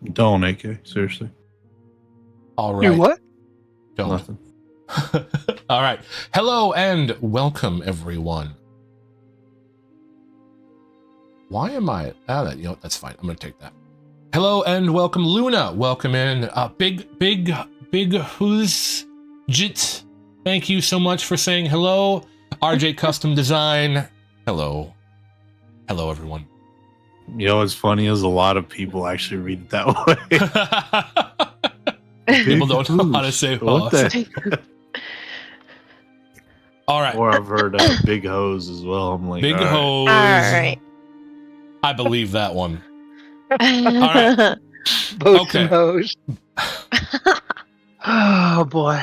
Don't, AK. Seriously. All right. You what? Don't. Nothing. All right. Hello and welcome, everyone. Why am I? That's fine. I'm going to take that. Hello and welcome, Luna. Welcome in. Big who's jit. Thank you so much for saying hello. RJ Custom Design. Hello. Hello, everyone. You know what's funny is a lot of people actually read it that way. People don't know how to say what host. the? All right. Or I've heard big hose as well. I'm like, Big all right. hose. All right. I believe that one. All right. Boats Okay. and hoes. Oh boy.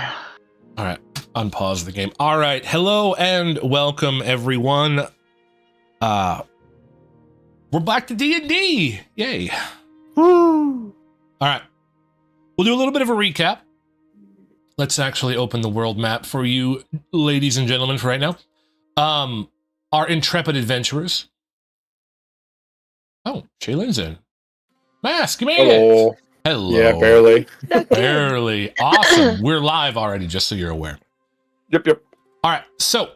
All right. Unpause the game. All right. Hello and welcome, everyone. We're back to D&D. Yay. Woo! All right. We'll do a little bit of a recap. Let's actually open the world map for you, ladies and gentlemen, for right now. Our intrepid adventurers. Oh, Shaylin's in. Mask, you made Hello. it. Hello. Yeah, barely. Barely. Awesome. We're live already, just so you're aware. Yep. All right, so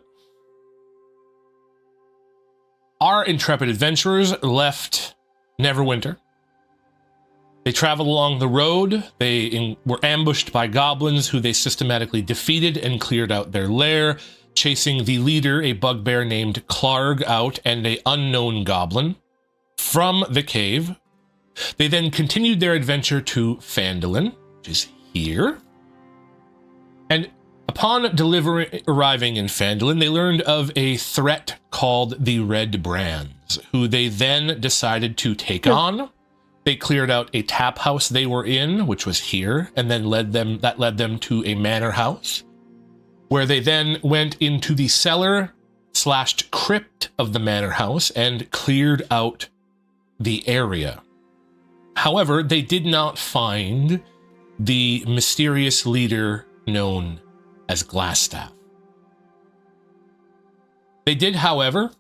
our intrepid adventurers left Neverwinter. They traveled along the road. They were ambushed by goblins who they systematically defeated and cleared out their lair, chasing the leader, a bugbear named Clarg, out and an unknown goblin from the cave. They then continued their adventure to Phandalin, which is here. And upon arriving in Phandalin, they learned of a threat called the Red Brans, who they then decided to take on. They cleared out a tap house they were in, which was here, and then led them to a manor house, where they then went into the cellar/crypt of the manor house and cleared out the area. However, they did not find the mysterious leader known as Glassstaff. They did, however,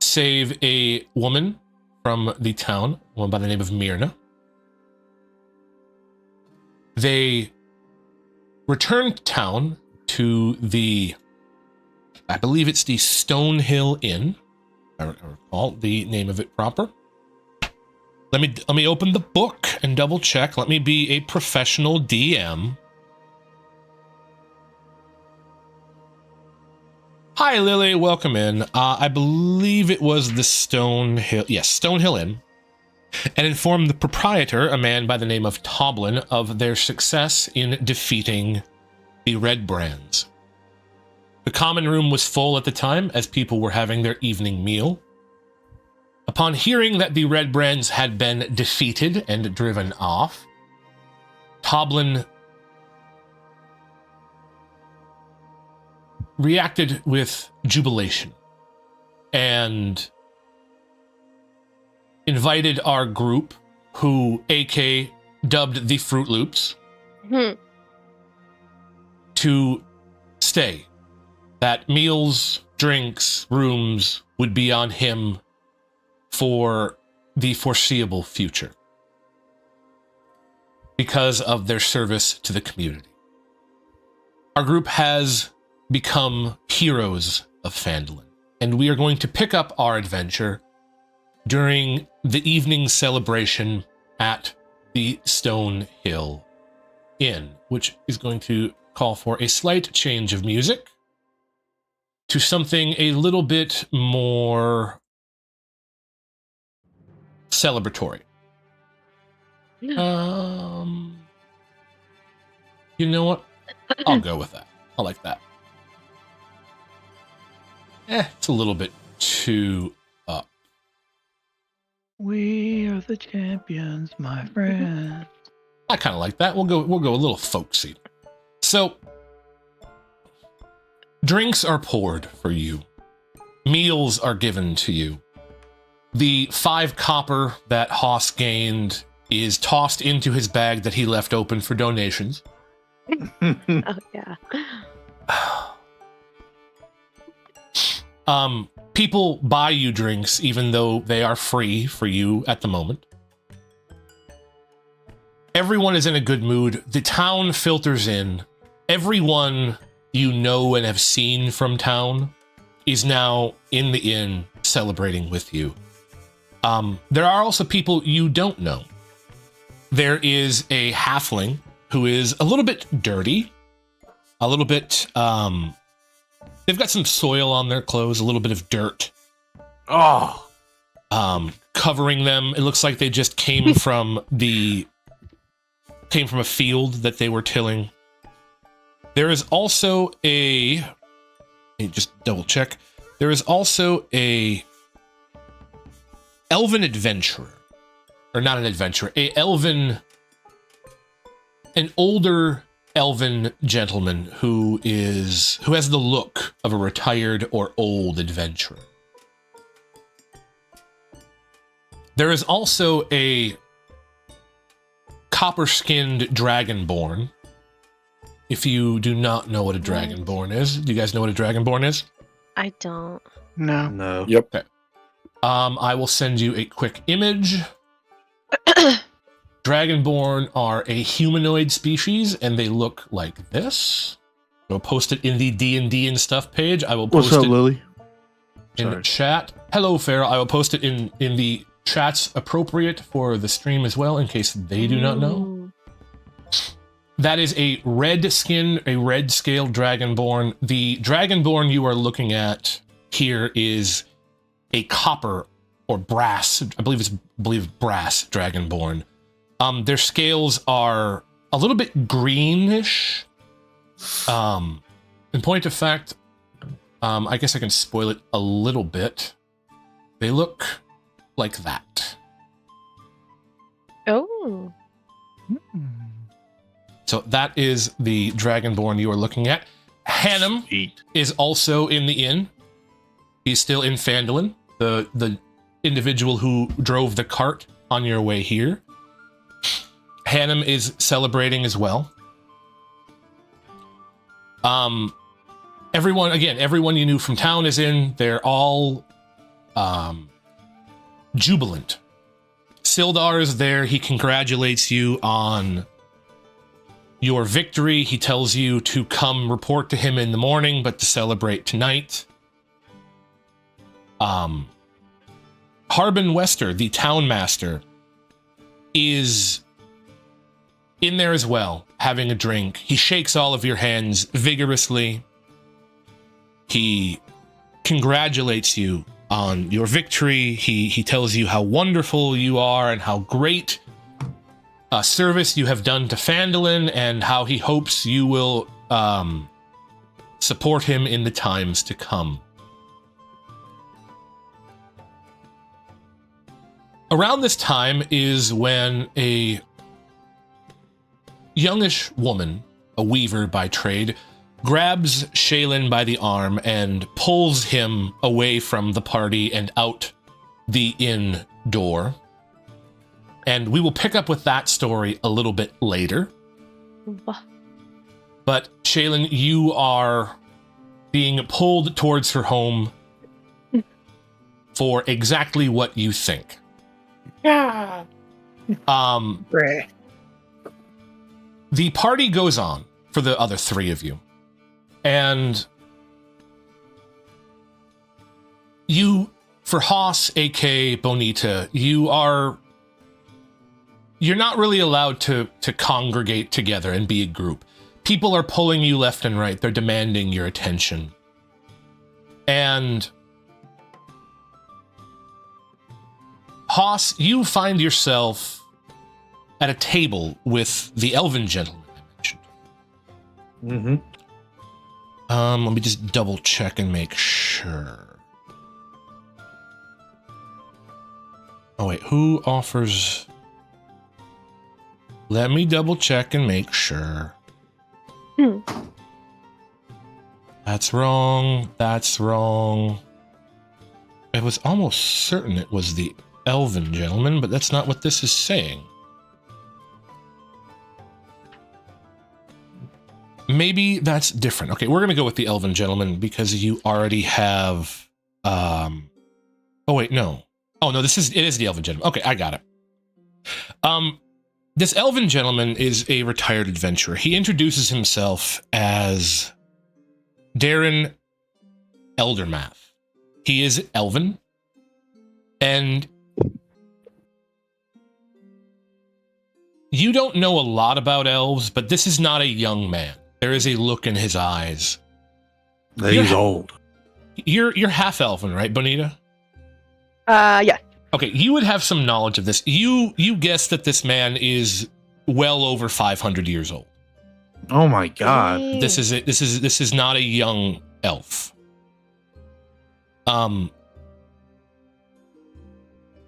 save a woman from the town, one by the name of Myrna. They returned to town to I believe it's the Stonehill Inn. I recall the name of it proper. Let me open the book and double check. Let me be a professional DM. Hi, Lily. Welcome in. I believe it was the Stonehill. Yes, Stonehill Inn. And informed the proprietor, a man by the name of Toblin, of their success in defeating the Red Brans. The common room was full at the time as people were having their evening meal. Upon hearing that the Red Brans had been defeated and driven off, Toblin reacted with jubilation and invited our group, who AK dubbed the Fruit Loops, to stay. That meals, drinks, rooms would be on him for the foreseeable future because of their service to the community. Our group has become heroes of Phandalin, and we are going to pick up our adventure during the evening celebration at the Stonehill Inn, which is going to call for a slight change of music to something a little bit more celebratory. You know what? I'll go with that. I like that. It's a little bit too up. We are the champions, my friend. I kind of like that. We'll go a little folksy. So, drinks are poured for you. Meals are given to you. The 5 copper that Haas gained is tossed into his bag that he left open for donations. Oh, yeah. People buy you drinks even though they are free for you at the moment. everyone is in a good mood. The town filters in. Everyone you know and have seen from town is now in the inn celebrating with you. There are also people you don't know. There is a halfling who is a little bit dirty, a little bit, they've got some soil on their clothes, a little bit of dirt. Oh, Covering them. It looks like they just came from a field that they were tilling. There is also let me just double check. There is also a elven adventurer, or not an adventurer, an older elven gentleman who has the look of a retired or old adventurer. There is also a copper-skinned dragonborn. If you do not know what a dragonborn is, do you guys know what a dragonborn is? I don't. No. no. Yep. Okay. I will send you a quick image. Dragonborn are a humanoid species, and they look like this. I'll post it in the D&D and stuff page. I will post What's up, it Lily? in the Sorry. chat. Hello, Farrah. I will post it in the chats appropriate for the stream as well, in case they do not know. Ooh. That is a red scale dragonborn. The dragonborn you are looking at here is a copper or brass. I believe brass dragonborn. Their scales are a little bit greenish. In point of fact, I guess I can spoil it a little bit. They look like that. Oh. So that is the dragonborn you are looking at. Hannum Sweet. is also in the inn. He's still in Phandalin, the individual who drove the cart on your way here. Hannum is celebrating as well. Everyone you knew from town is in. They're all jubilant. Sildar is there. He congratulates you on your victory. He tells you to come report to him in the morning, but to celebrate tonight. Harbin Wester, the town master, is in there as well, having a drink. He shakes all of your hands vigorously. He congratulates you on your victory. He tells you how wonderful you are and how great service you have done to Phandalin, and how he hopes you will support him in the times to come. Around this time is when a youngish woman, a weaver by trade, grabs Shaylin by the arm and pulls him away from the party and out the inn door. And we will pick up with that story a little bit later. But Shaylin, you are being pulled towards her home for exactly what you think. Yeah. The party goes on for the other three of you. And you, for Haas, aka Bonita, you're not really allowed to congregate together and be a group. People are pulling you left and right. They're demanding your attention. And Haas, you find yourself at a table with the elven gentleman I mentioned. Mm-hmm. Let me just double check and make sure. Oh wait, who offers? Let me double check and make sure. That's wrong. That's wrong. I was almost certain it was the elven gentleman, but that's not what this is saying. Maybe that's different. Okay, we're gonna go with the elven gentleman because you already have. Oh wait, no. Oh no, it is the elven gentleman. Okay, I got it. This elven gentleman is a retired adventurer. He introduces himself as Darren Eldermath. He is elven, and you don't know a lot about elves, but this is not a young man. There is a look in his eyes. He's old. You're half elven, right, Bonita? Yeah. Okay, you would have some knowledge of this. You guess that this man is well over 500 years old. Oh my god. This is not a young elf.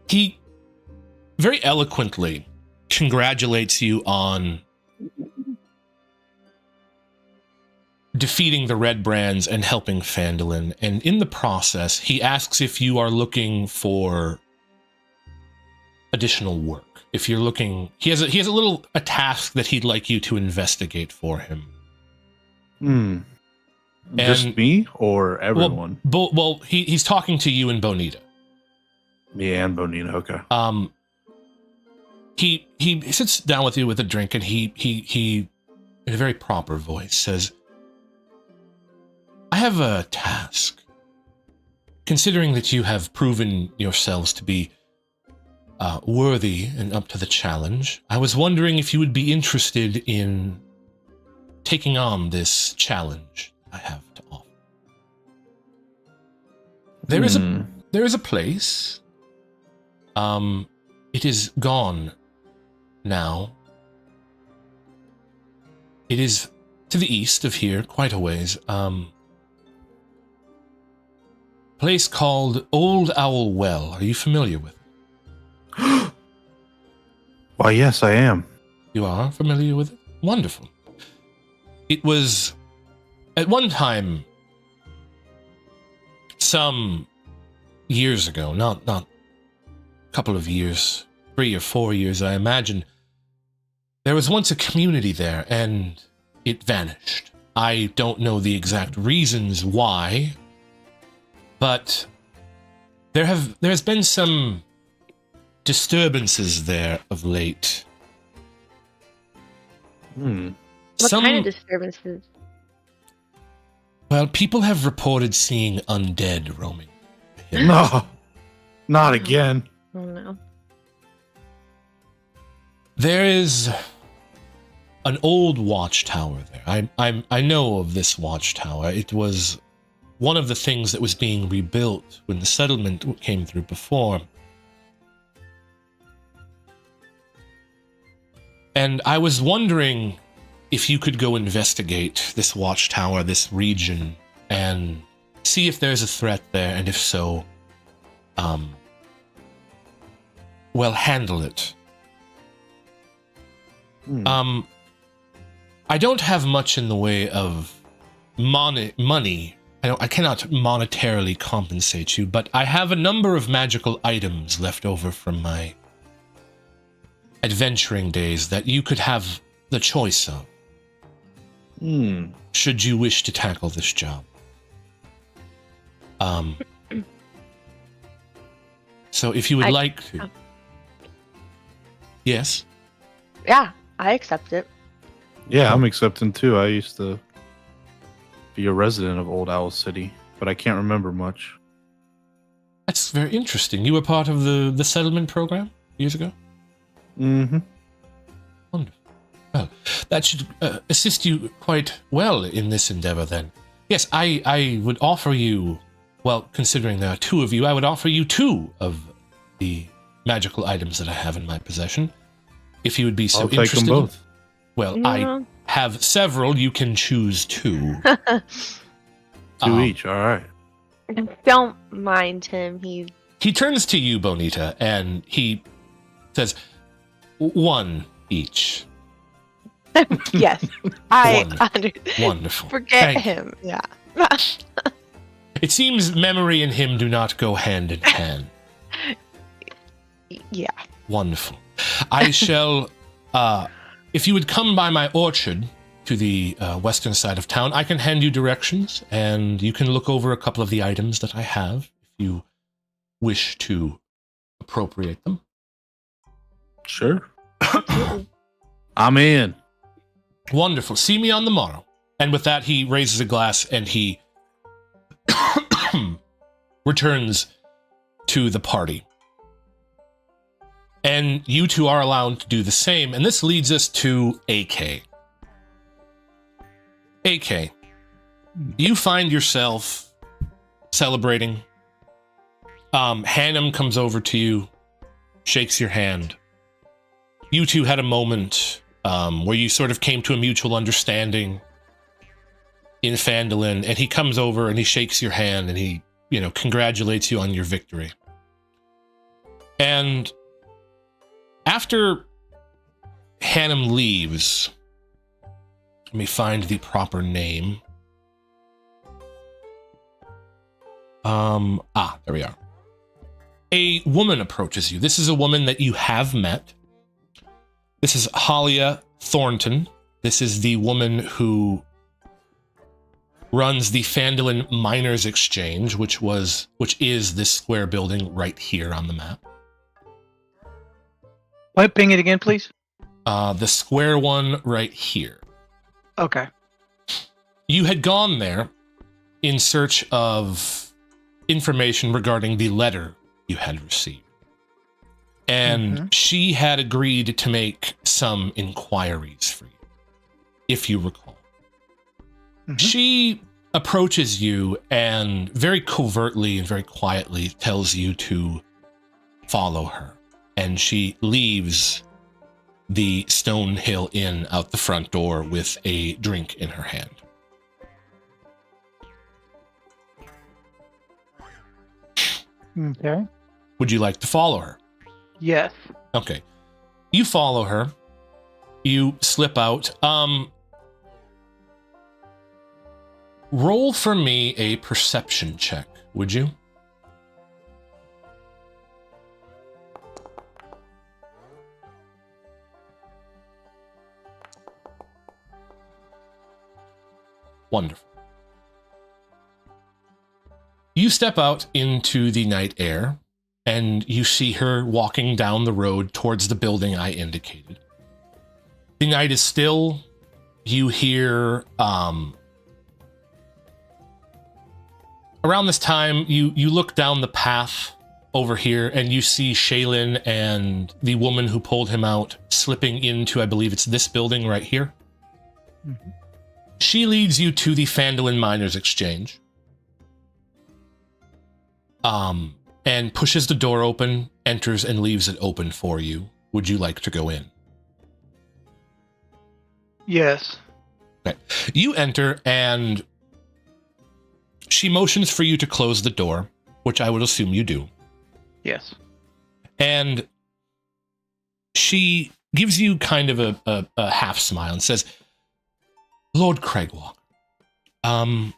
He very eloquently congratulates you on defeating the Red Brans and helping Phandalin, and in the process, he asks if you are looking for additional work. If you're looking, he has a task that he'd like you to investigate for him. Just me or everyone? Well, he's talking to you and Bonita. Yeah, and Bonita. Okay. He sits down with you with a drink, and he in a very proper voice says, I have a task. Considering that you have proven yourselves to be worthy and up to the challenge, I was wondering if you would be interested in taking on this challenge I have to offer. There is a place. It is gone now. It is to the east of here, quite a ways. Place called Old Owl Well. Are you familiar with it? Why, yes, I am. You are familiar with it? Wonderful. It was, at one time, some years ago, not a couple of years, 3 or 4 years, I imagine, there was once a community there, and it vanished. I don't know the exact reasons why, but there has been some disturbances there of late. What kind of disturbances? Well, people have reported seeing undead roaming. No, not again. Oh no. There is an old watchtower there. I know of this watchtower. It was one of the things that was being rebuilt when the settlement came through before. And I was wondering if you could go investigate this watchtower, this region, and see if there's a threat there, and if so, well, handle it. I don't have much in the way of money. I cannot monetarily compensate you, but I have a number of magical items left over from my adventuring days that you could have the choice of. Should you wish to tackle this job. So if you would like to. Yes? Yeah, I accept it. Yeah, I'm accepting too. I used to be a resident of Old Owl City, but I can't remember much. That's very interesting. You were part of the settlement program years ago? Mm-hmm. Wonderful. Well, that should assist you quite well in this endeavor then. Yes, I would offer you, well, considering there are 2 of you, I would offer you 2 of the magical items that I have in my possession, if you would be so I'll interested. take them both. Well, No. I have several. You can choose 2. 2 each, all right. Don't mind him. He turns to you, Bonita, and he says, 1 each. Yes, I Wonderful. forget Thank him. Yeah. It seems memory and him do not go hand in hand. Yeah. Wonderful. I shall, if you would come by my orchard to the western side of town, I can hand you directions, and you can look over a couple of the items that I have, if you wish to appropriate them. Sure. I'm in. Wonderful. See me on the morrow. And with that, he raises a glass and he returns to the party. And you two are allowed to do the same. And this leads us to AK. AK, you find yourself celebrating. Hannum comes over to you, shakes your hand. You two had a moment where you sort of came to a mutual understanding in Phandalin, and he comes over and he shakes your hand and he, congratulates you on your victory. And after Hannum leaves, let me find the proper name. There we are. A woman approaches you. This is a woman that you have met. This is Halia Thornton. This is the woman who runs the Phandalin Miners Exchange, which is this square building right here on the map. Ping it again, please. The square one right here. Okay. You had gone there in search of information regarding the letter you had received. And she had agreed to make some inquiries for you, if you recall. She approaches you and very covertly and very quietly tells you to follow her. And she leaves the Stone Hill Inn out the front door with a drink in her hand. Okay. Would you like to follow her? Yes. Okay. You follow her. You slip out. Roll for me a perception check, would you? Wonderful. You step out into the night air, and you see her walking down the road towards the building I indicated. The night is still. You hear, around this time, you look down the path over here, and you see Shaylin and the woman who pulled him out slipping into, I believe it's this building right here. She leads you to the Phandalin Miners Exchange. And pushes the door open, enters, and leaves it open for you. Would you like to go in? Yes. Okay. You enter, and she motions for you to close the door, which I would assume you do. Yes. And she gives you kind of a half smile and says, Lord Craigwalk, I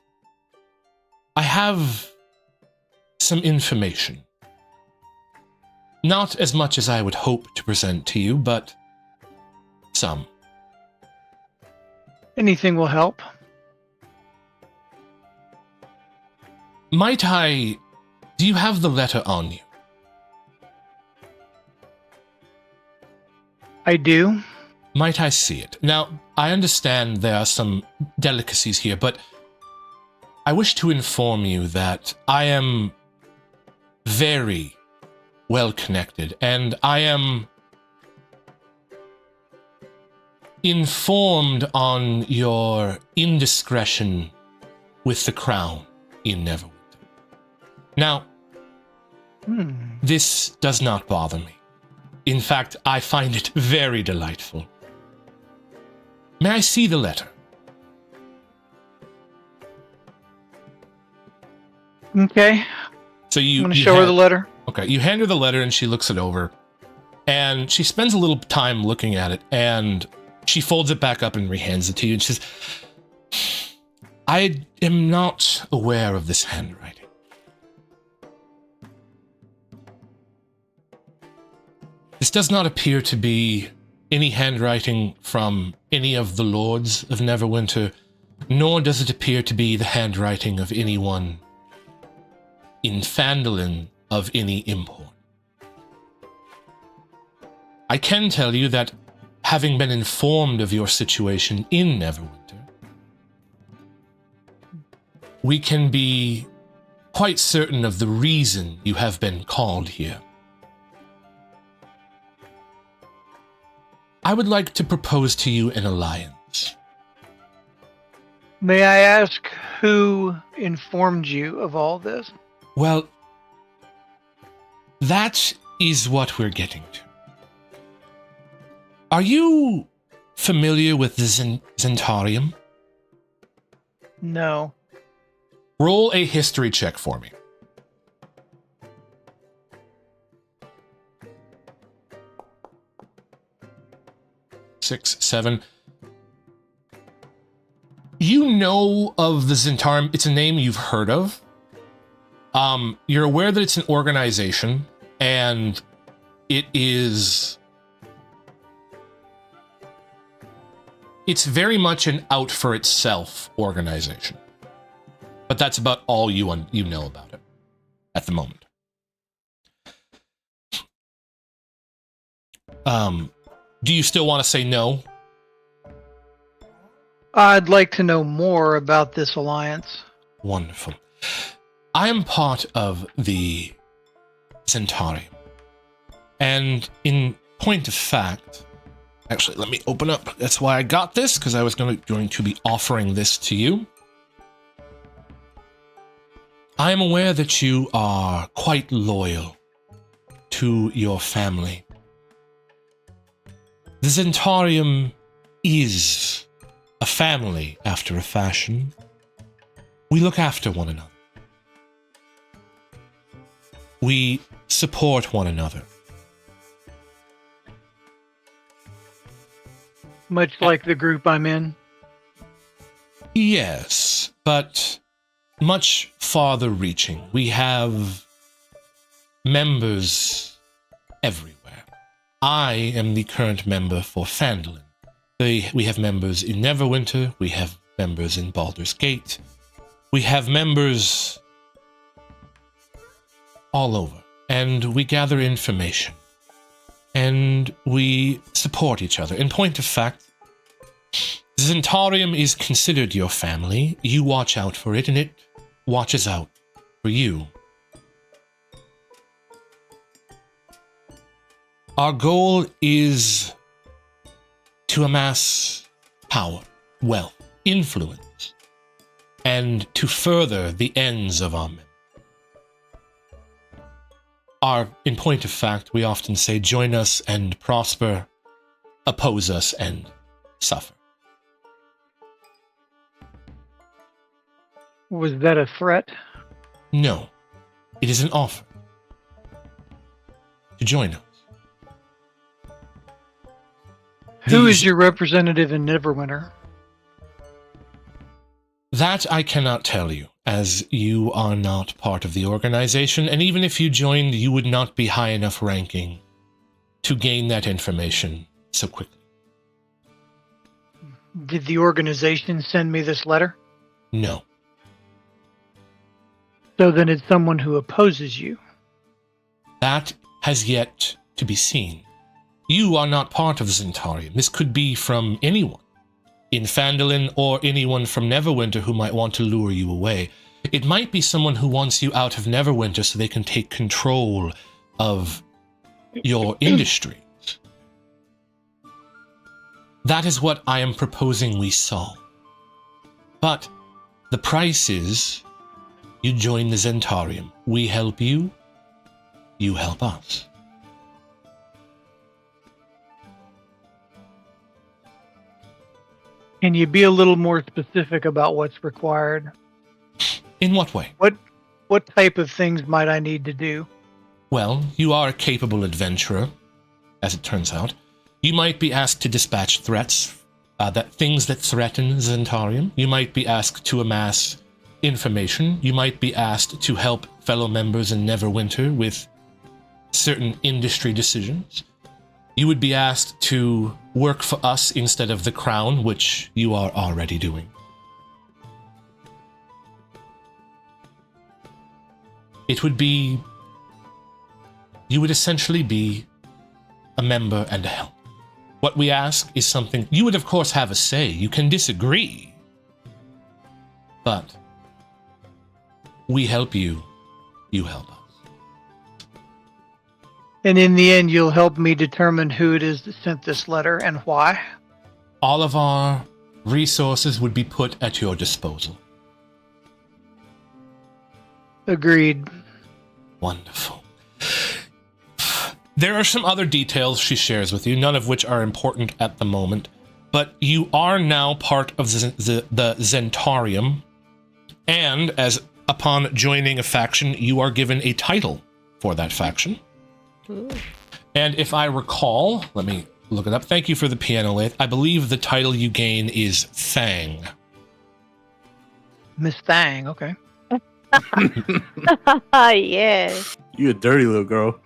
have some information. Not as much as I would hope to present to you, but some. Anything will help. Do you have the letter on you? I do. Might I see it? Now, I understand there are some delicacies here, but I wish to inform you that I am very well connected, and I am informed on your indiscretion with the crown in Neverwinter. Now, this does not bother me. In fact, I find it very delightful. May I see the letter? Okay. So I'm going to show her the letter. Okay, you hand her the letter and she looks it over. And she spends a little time looking at it, and she folds it back up and rehands it to you and says, I am not aware of this handwriting. This does not appear to be any handwriting from any of the lords of Neverwinter, nor does it appear to be the handwriting of anyone in Phandalin of any import. I can tell you that having been informed of your situation in Neverwinter, we can be quite certain of the reason you have been called here. I would like to propose to you an alliance. May I ask who informed you of all this? Well, that is what we're getting to. Are you familiar with the Zentarium? No. Roll a history check for me. 6, 7. You know of the Zentarium. It's a name you've heard of. You're aware that it's an organization, and it is... It's very much an out-for-itself organization. But that's about all you know about it at the moment. Do you still want to say no? I'd like to know more about this alliance. Wonderful. I am part of the Zentarium. And in point of fact, actually, let me open up. That's why I got this, because I was going to be offering this to you. I am aware that you are quite loyal to your family. The Zentarium is a family after a fashion. We look after one another. We support one another. Much like the group I'm in. Yes, but much farther reaching. We have members everywhere. I am the current member for Phandalin. We have members in Neverwinter. We have members in Baldur's Gate. We have members all over. And we gather information. And we support each other. In point of fact, Zentarium is considered your family. You watch out for it, and it watches out for you. Our goal is to amass power, wealth, influence, and to further the ends of our members. In point of fact, we often say, join us and prosper, oppose us and suffer. Was that a threat? No, it is an offer to join us. Who is your representative in Neverwinter? That I cannot tell you, as you are not part of the organization, and even if you joined, you would not be high enough ranking to gain that information so quickly. Did the organization send me this letter? No. So then it's someone who opposes you. That has yet to be seen. You are not part of Zentarium. This could be from anyone in Phandalin or anyone from Neverwinter who might want to lure you away. It might be someone who wants you out of Neverwinter so they can take control of your industries. That is what I am proposing we solve. But the price is you join the Zentarium. We help you, you help us. Can you be a little more specific about what's required? In what way? What type of things might I need to do? Well, you are a capable adventurer, as it turns out. You might be asked to dispatch threats, things that threaten Zentarium. You might be asked to amass information. You might be asked to help fellow members in Neverwinter with certain industry decisions. You would be asked to work for us instead of the Crown, which you are already doing. It would be... You would essentially be a member and a help. What we ask is something you would, of course, have a say. You can disagree. But we help you. You help us. And in the end, you'll help me determine who it is that sent this letter and why? All of our resources would be put at your disposal. Agreed. Wonderful. There are some other details she shares with you, none of which are important at the moment, but you are now part of the Zentarium, and as upon joining a faction, you are given a title for that faction. Ooh. And if I recall, let me look it up. Thank you for the piano lathe. I believe the title you gain is Thang. Miss Thang, okay. Yeah. You a dirty little girl.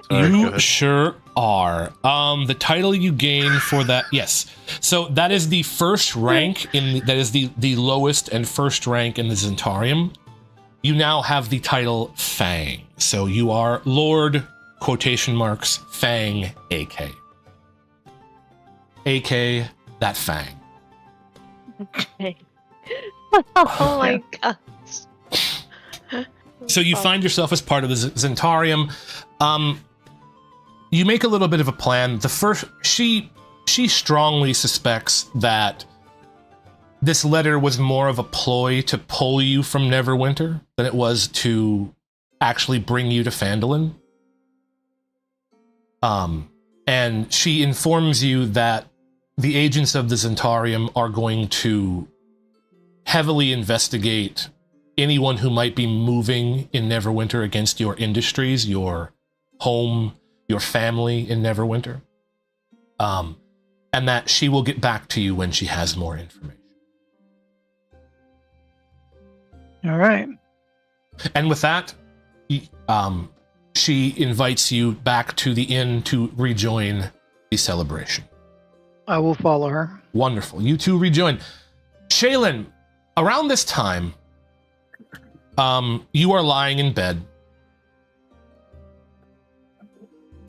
Sorry, go You ahead. sure are. The title you gain for that, yes. So that is the first rank that is the lowest and first rank in the Zentarium. You now have the title Fang. So you are Lord quotation marks Fang AK. AK that Fang. Oh my god. So you find yourself as part of the Zentarium. You make a little bit of a plan. The first, she strongly suspects that this letter was more of a ploy to pull you from Neverwinter than it was to actually bring you to Phandalin. And she informs you that the agents of the Zentarium are going to heavily investigate anyone who might be moving in Neverwinter against your industries, your home, your family in Neverwinter. And that she will get back to you when she has more information. All right. And with that, she invites you back to the inn to rejoin the celebration. I will follow her. Wonderful. You two rejoin. Shaylin, around this time, you are lying in bed.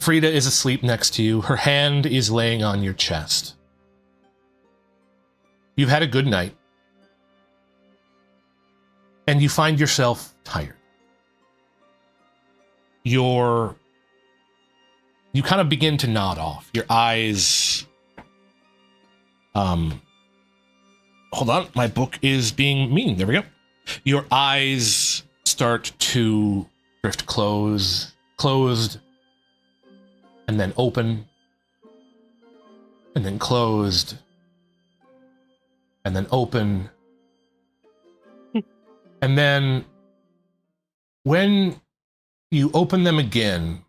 Frida is asleep next to you. Her hand is laying on your chest. You've had a good night. And you find yourself tired. You kind of begin to nod off. Your eyes... hold on, my book is being mean. There we go. Your eyes start to drift closed, and then open, and then closed, and then open. And then when you open them again,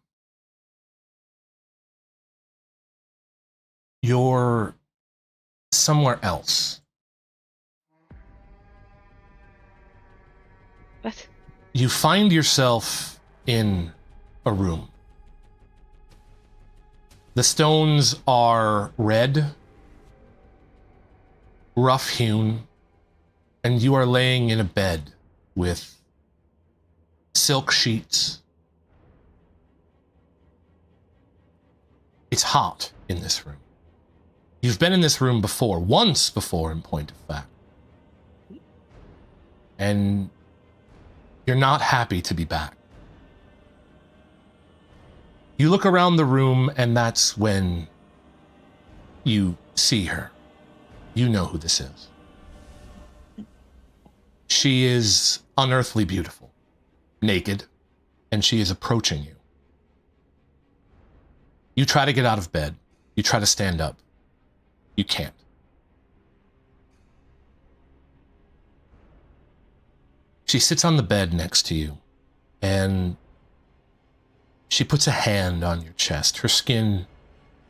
you're somewhere else. What? You find yourself in a room. The stones are red, rough-hewn, and you are laying in a bed with silk sheets. It's hot in this room. You've been in this room before, once before in point of fact. And you're not happy to be back. You look around the room, and that's when you see her. You know who this is. She is unearthly beautiful, naked, and she is approaching you. You try to get out of bed. You try to stand up. You can't. She sits on the bed next to you, and she puts a hand on your chest. Her skin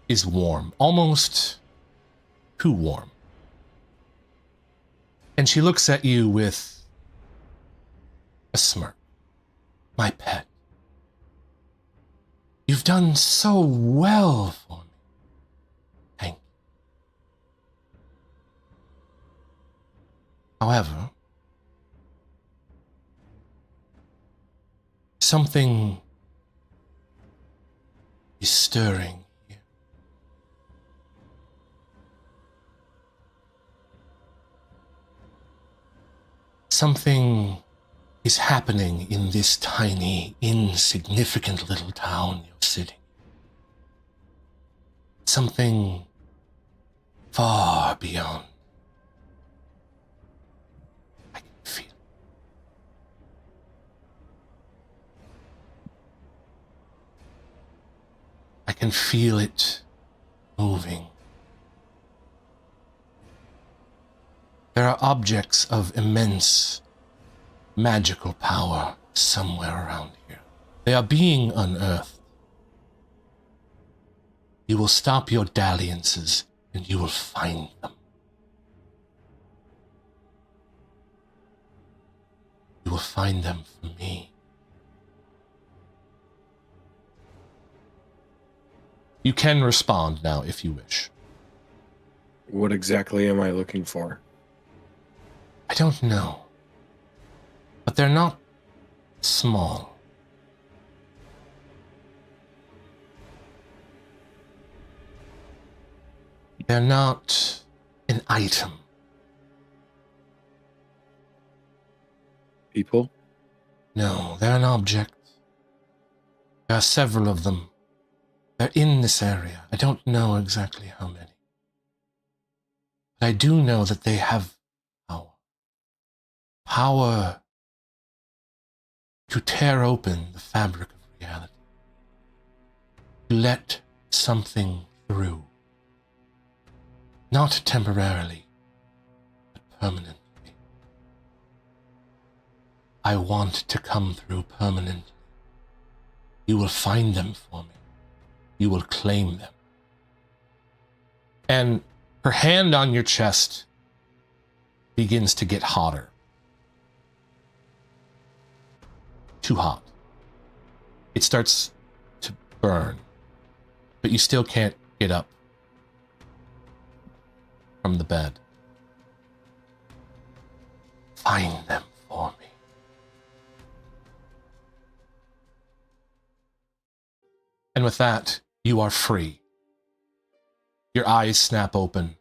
is warm, almost too warm. And she looks at you with a smirk. My pet, you've done so well for me. Thank you. However, something is stirring here. Something is happening in this tiny, insignificant little town you're sitting. Something far beyond. I can feel it. I can feel it moving. There are objects of immense magical power somewhere around here. They are being unearthed. You will stop your dalliances and you will find them. You will find them for me. You can respond now if you wish. What exactly am I looking for? I don't know. But they're not small. They're not an item. People? No, they're an object. There are several of them. They're in this area. I don't know exactly how many. But I do know that they have power. Power to tear open the fabric of reality. To let something through. Not temporarily, but permanently. I want to come through permanently. You will find them for me. You will claim them. And her hand on your chest begins to get hotter. Too hot. It starts to burn, but you still can't get up from the bed. Find them for me. And with that, you are free. Your eyes snap open.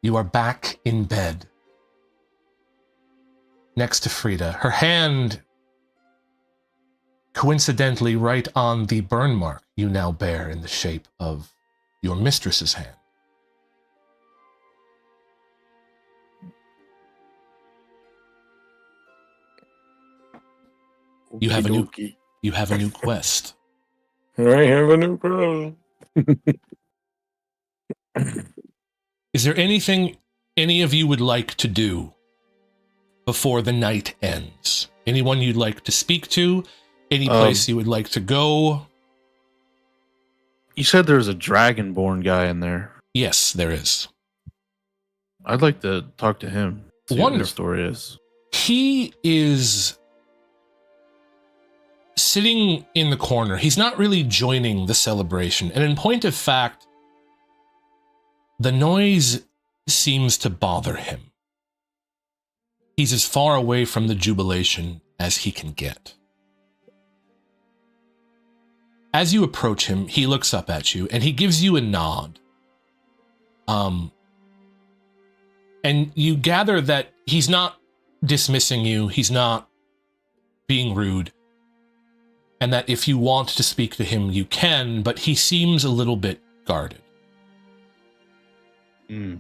You are back in bed. Next to Frida. Her hand, coincidentally, right on the burn mark you now bear in the shape of your mistress's hand. You have a new quest. I have a new quest. Is there anything any of you would like to do before the night ends? Anyone you'd like to speak to? Any place you would like to go? You said there was a dragonborn guy in there. Yes, there is. I'd like to talk to him. See what his story is. He is sitting in the corner. He's not really joining the celebration. And in point of fact, the noise seems to bother him. He's as far away from the jubilation as he can get. As you approach him, he looks up at you and he gives you a nod. And you gather that he's not dismissing you, he's not being rude, and that if you want to speak to him, you can, but he seems a little bit guarded. Can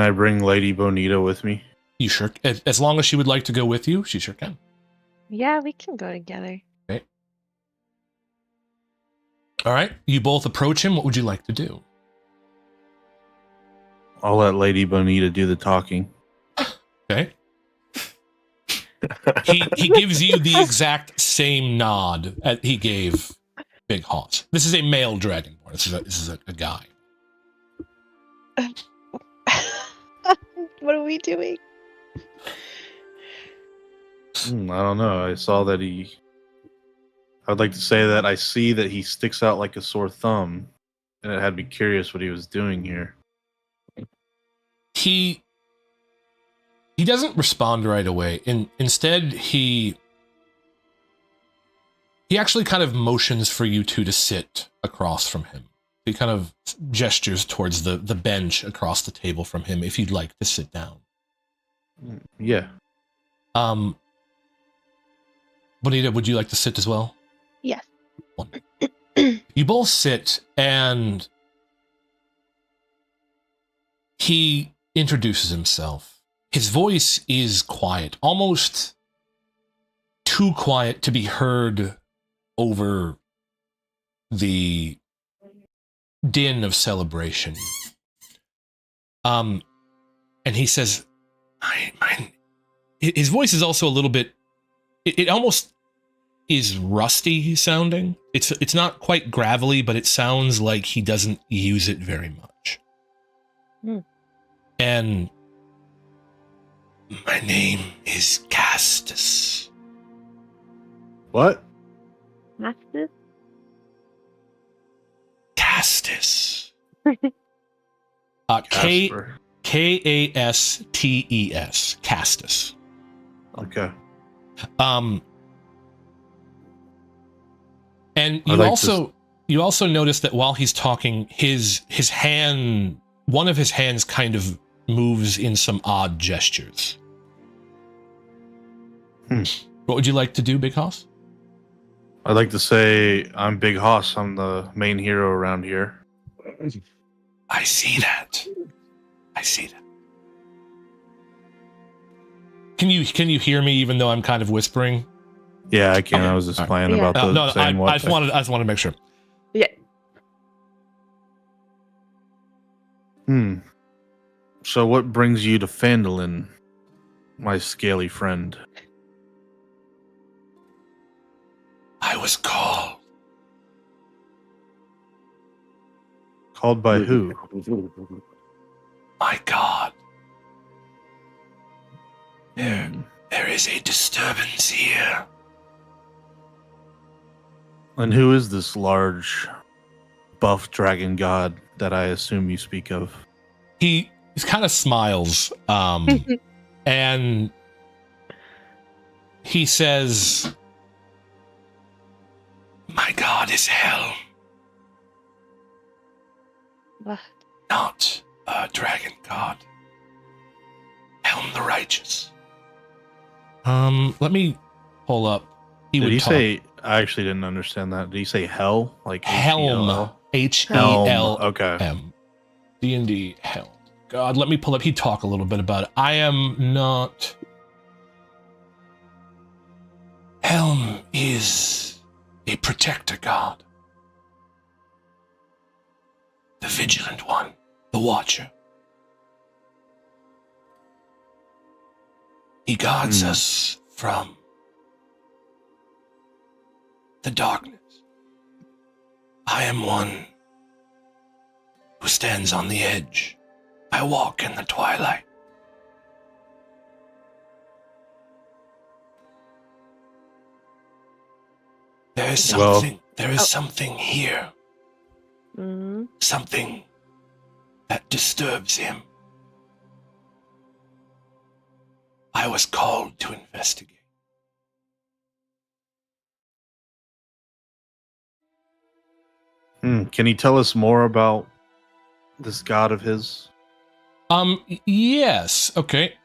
I bring Lady Bonita with me? You sure, as long as she would like to go with you, she sure can. Yeah, we can go together. Okay. All right, you both approach him. What would you like to do? I'll let Lady Bonita do the talking. Okay. He gives you the exact same nod he gave Big Hoss. This is a male dragonborn. This is a guy. What are we doing? I don't know. I saw that I'd like to say that I see that he sticks out like a sore thumb, and it had me curious what he was doing here. He doesn't respond right away. Instead, he actually kind of motions for you two to sit across from him. He kind of gestures towards the bench across the table from him if you'd like to sit down. Yeah. Bonita, would you like to sit as well? Yes. You both sit, and he introduces himself. His voice is quiet, almost too quiet to be heard over the din of celebration. And he says, his voice is also a little bit, it almost is rusty sounding. It's not quite gravelly, but it sounds like he doesn't use it very much. And my name is Castus. What? Castus? Castus. Casper. Kastes. Castus. Okay. And you also notice that while he's talking, his hand, one of his hands kind of moves in some odd gestures. What would you like to do, Big Hoss? I'd like to say I'm Big Hoss. I'm the main hero around here. I see that. Can you hear me even though I'm kind of whispering? Yeah, I can. Okay. I was just All playing right. about the same I just wanted to make sure. Yeah. So what brings you to Phandalin, my scaly friend? I was called. Called by who? My God. There is a disturbance here. And who is this large, buff dragon god that I assume you speak of? He kind of smiles, and he says, "My God is Hell, What? not a dragon god. Helm the Righteous." Let me pull up. Did he say? I actually didn't understand that. Did he say hell? Like Helm? Helm. Helm. Okay. D&D Helm. God, let me pull up. He'd talk a little bit about it. I am not. Helm is a protector god. The vigilant one. The watcher. He guards us from the darkness. I am one who stands on the edge. I walk in the twilight. There is something. There is something here. Something that disturbs him. I was called to investigate. Can he tell us more about this god of his? Yes. Okay.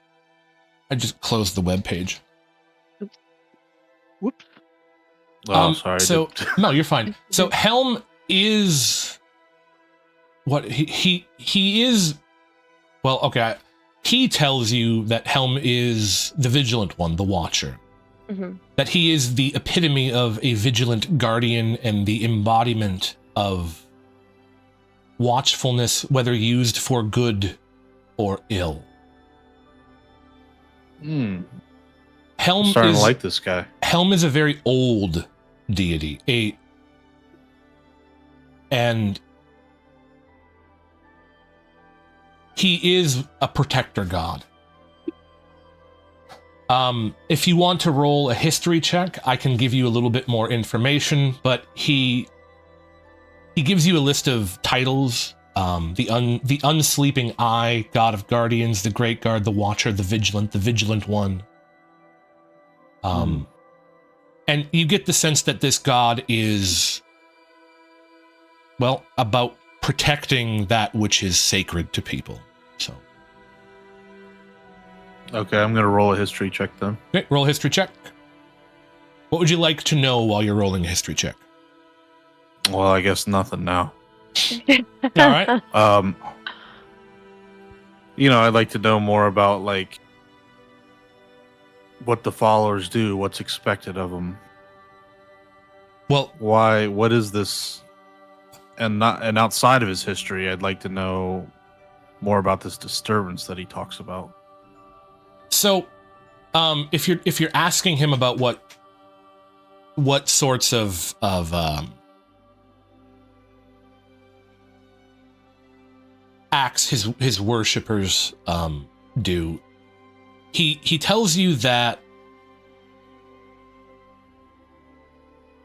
I just closed the webpage. Whoops. Oh, sorry. So no, you're fine. So Helm is what he is. Well, okay. He tells you that Helm is the vigilant one, the watcher. That he is the epitome of a vigilant guardian and the embodiment of watchfulness, whether used for good or ill. I'm Helm starting is to like this guy. Helm is a very old deity, and he is a protector god. If you want to roll a history check, I can give you a little bit more information, but he gives you a list of titles. The unsleeping eye, god of guardians, the great guard, the watcher, the vigilant one. And you get the sense that this god is, well, about protecting that which is sacred to people. So Okay, I'm gonna roll a history check then. Okay, roll a history check. What would you like to know while you're rolling a history check? Well, I guess nothing now. All right. I'd like to know more about like what the followers do, what's expected of them. Well, Why? What is this? And outside of his history, I'd like to know more about this disturbance that he talks about. so if you're asking him about what sorts of acts his worshippers do, he tells you that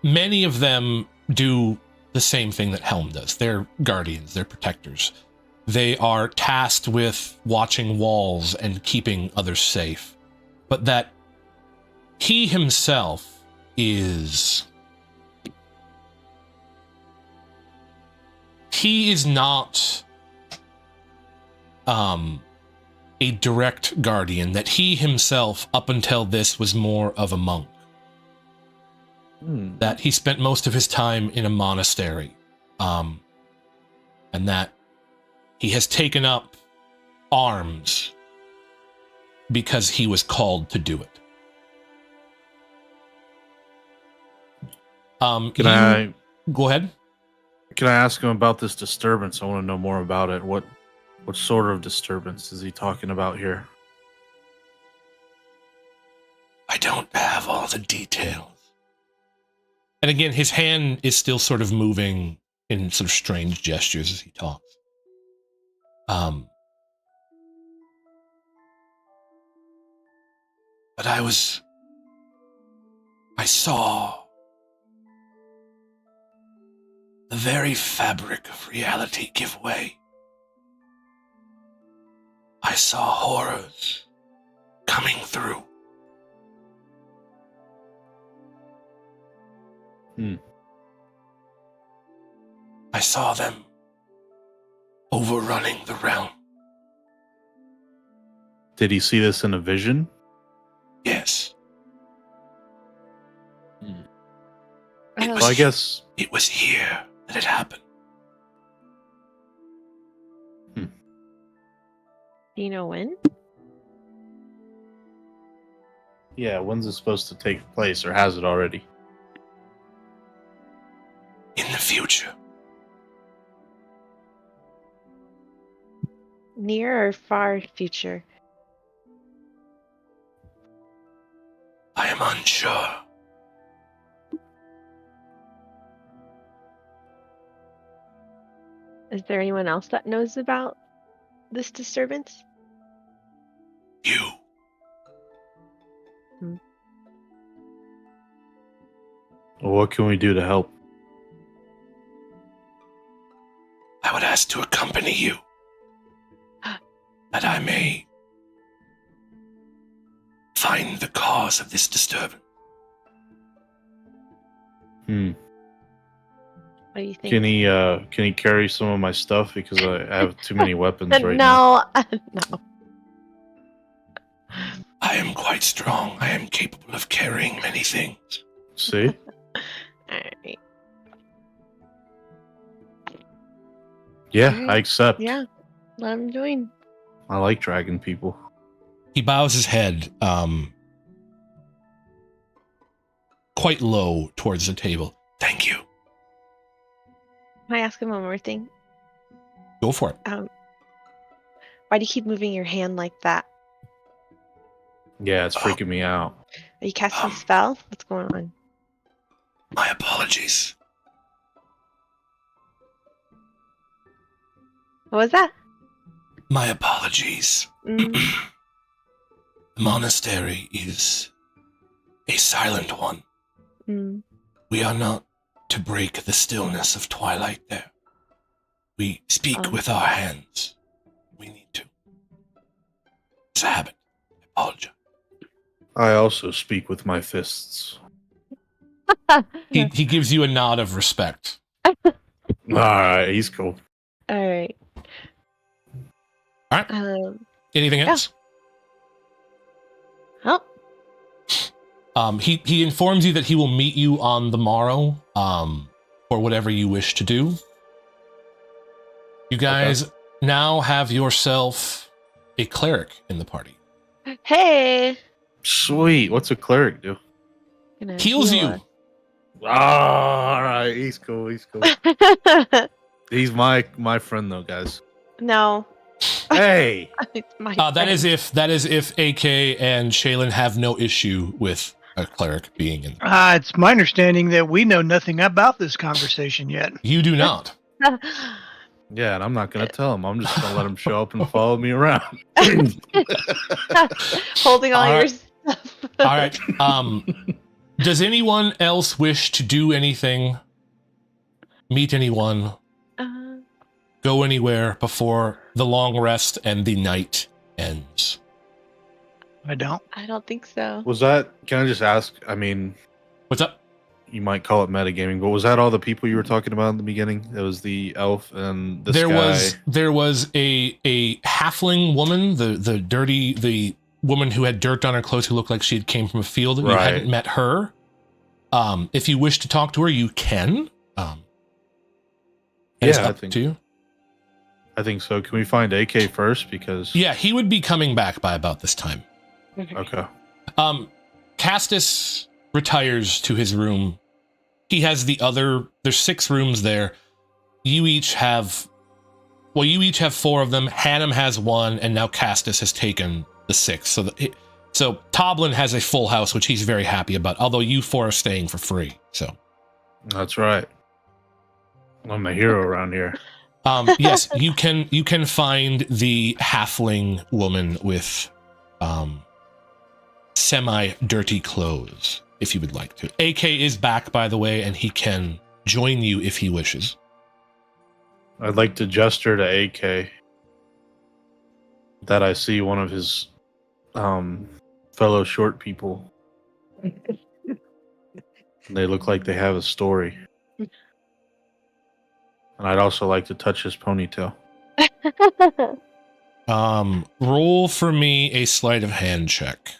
many of them do the same thing that Helm does. They're guardians, they're protectors. They are tasked with watching walls and keeping others safe. But that he himself is not a direct guardian, that he himself up until this was more of a monk. That he spent most of his time in a monastery, and that he has taken up arms because he was called to do it. Can I go ahead? Can I ask him about this disturbance? I want to know more about it. What sort of disturbance is he talking about here? I don't have all the details. And again, his hand is still sort of moving in sort of strange gestures as he talks. But I saw the very fabric of reality give way. I saw horrors coming through. I saw them overrunning the realm. Did he see this in a vision? Yes. Well, I guess it was here that it happened. Do you know when? Yeah, when's it supposed to take place, or has it already? In the future. Near or far future? I am unsure. Is there anyone else that knows about this disturbance? You. Well, what can we do to help? I would ask to accompany you, that I may find the cause of this disturbance. What do you think? Can he carry some of my stuff, because I have too many weapons right now? No. I am quite strong. I am capable of carrying many things. See? Alright. Yeah, Alright. I accept. Yeah. Let him join. I like dragon people. He bows his head quite low towards the table. Thank you. Can I ask him one more thing? Go for it. Why do you keep moving your hand like that? Yeah, it's freaking me out. Are you casting a spell? What's going on? My apologies. What was that? My apologies. The monastery is a silent one. We are not to break the stillness of twilight there. We speak with our hands. We need to. It's a habit. I apologize. I also speak with my fists. He gives you a nod of respect. Alright, he's cool. Alright. Alright. Anything else? He informs you that he will meet you on the morrow for whatever you wish to do. You guys now have yourself a cleric in the party. Hey. Sweet. What's a cleric do? Gonna Heals heal you. Oh, all right. He's cool. He's cool. us. He's my friend though, guys. No. Hey. It's my That is friend. if AK and Shaylin have no issue with a cleric being in. It's my understanding that we know nothing about this conversation yet. You do not. Yeah, and I'm not gonna tell him. I'm just gonna let him show up and follow me around. Holding all your Alright. stuff. All right. Does anyone else wish to do anything? Meet anyone? Go anywhere before the long rest and the night ends? I don't. I don't think so. Was that? Can I just ask? I mean, What's up? you might call it metagaming, but was that all the people you were talking about in the beginning? It was the elf and this There guy. was a halfling woman, the woman who had dirt on her clothes, who looked like she had came from a field. You Right. hadn't met her. If you wish to talk to her, you can. It's Yeah, up to you. I think so. Can we find AK first? Because Yeah, he would be coming back by about this time. Okay. Castus retires to his room. He has there's 6 rooms there. You each have 4 of them. Hannum has 1, and now Castus has taken the 6. So Toblin has a full house, which he's very happy about, although you 4 are staying for free. So That's right. I'm the hero around here. yes, you can find the halfling woman with semi-dirty clothes if you would like to. AK is back, by the way, and he can join you if he wishes. I'd like to gesture to AK that I see one of his fellow short people. They look like they have a story. And I'd also like to touch his ponytail. Roll for me a sleight of hand check.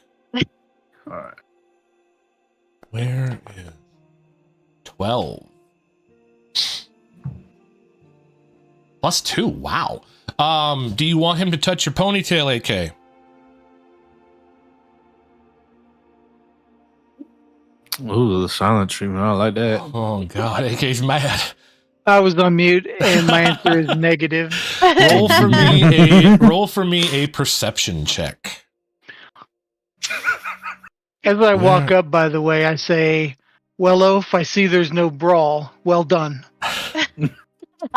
All right. Where is 12? +2. Wow. Do you want him to touch your ponytail, AK? Ooh, the silent treatment. I like that. Oh God, AK's mad. I was on mute, and my answer is negative. Roll for me a perception check. As I walk up, by the way, I say, "Well, Oaf, I see there's no brawl. Well done."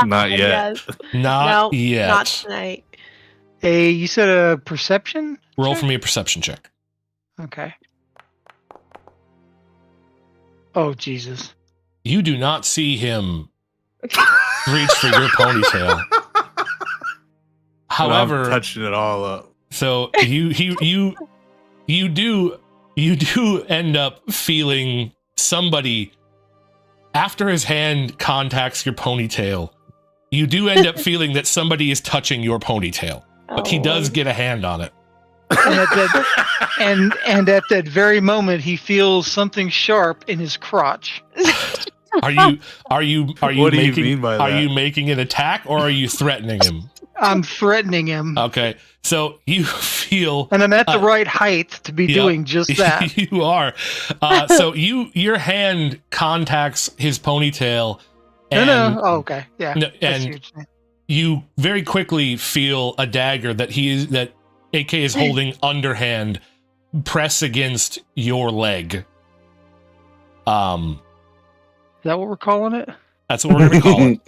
Not yet. Yes. Not No, yet. not tonight. Hey, you said a perception? Roll for me a perception check. Okay. Oh, Jesus. You do not see him reach for your ponytail. However, I'm touching it all up. so you do end up feeling somebody after his hand contacts your ponytail. You do end up feeling that somebody is touching your ponytail, but he does get a hand on it. And at that very moment, he feels something sharp in his crotch. Are you What do you making, mean by are that? you making an attack or are you threatening him? I'm threatening him, Okay, so you feel and I'm at the right height to be doing just that. you are. So your hand contacts his ponytail, and No. Oh, okay. Yeah. No, I see and what you're saying. you very quickly feel a dagger that AK is holding underhand press against your leg. Is that what we're calling it? That's what we're gonna call it.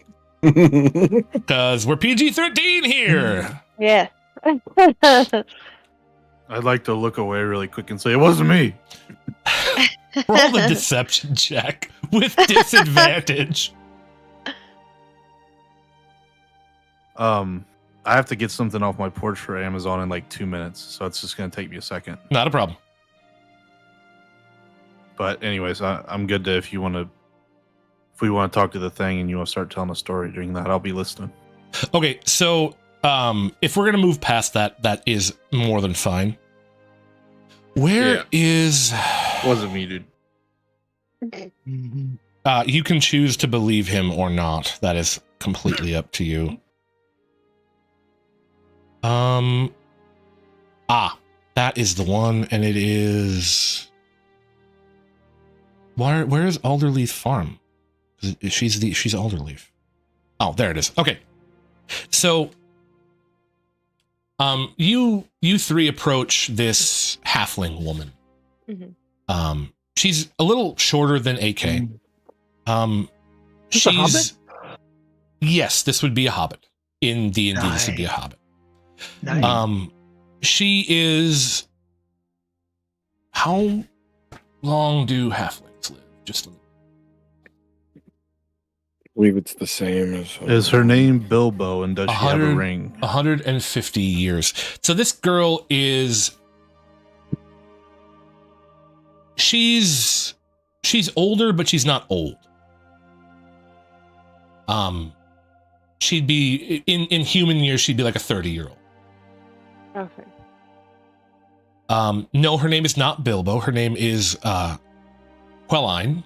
Because we're PG-13 here. Yeah. I'd like to look away really quick and say, it wasn't me. Roll the deception check with disadvantage. I have to get something off my porch for Amazon in like 2 minutes, so it's just going to take me a second. Not a problem. But anyways, I'm good to if we want to talk to the thing and you want to start telling a story during that, I'll be listening. Okay, so if we're gonna move past that, that is more than fine. Where is Wasn't me, dude. You can choose to believe him or not. That is completely up to you. That is the one, and it is. Where is Alderleaf Farm? She's Alderleaf. Oh, there it is. Okay, so you three approach this halfling woman. Mm-hmm. She's a little shorter than AK. She's a hobbit? Yes, this would be a hobbit. In D&D, This would be a hobbit. Nice. She is. How long do halflings live? Just a I believe it's the same as. Is her name Bilbo, and does she have a ring? 150 years. So this girl is. She's older, but she's not old. She'd be in human years. She'd be like a 30-year-old. Okay. No, her name is not Bilbo. Her name is Quelline.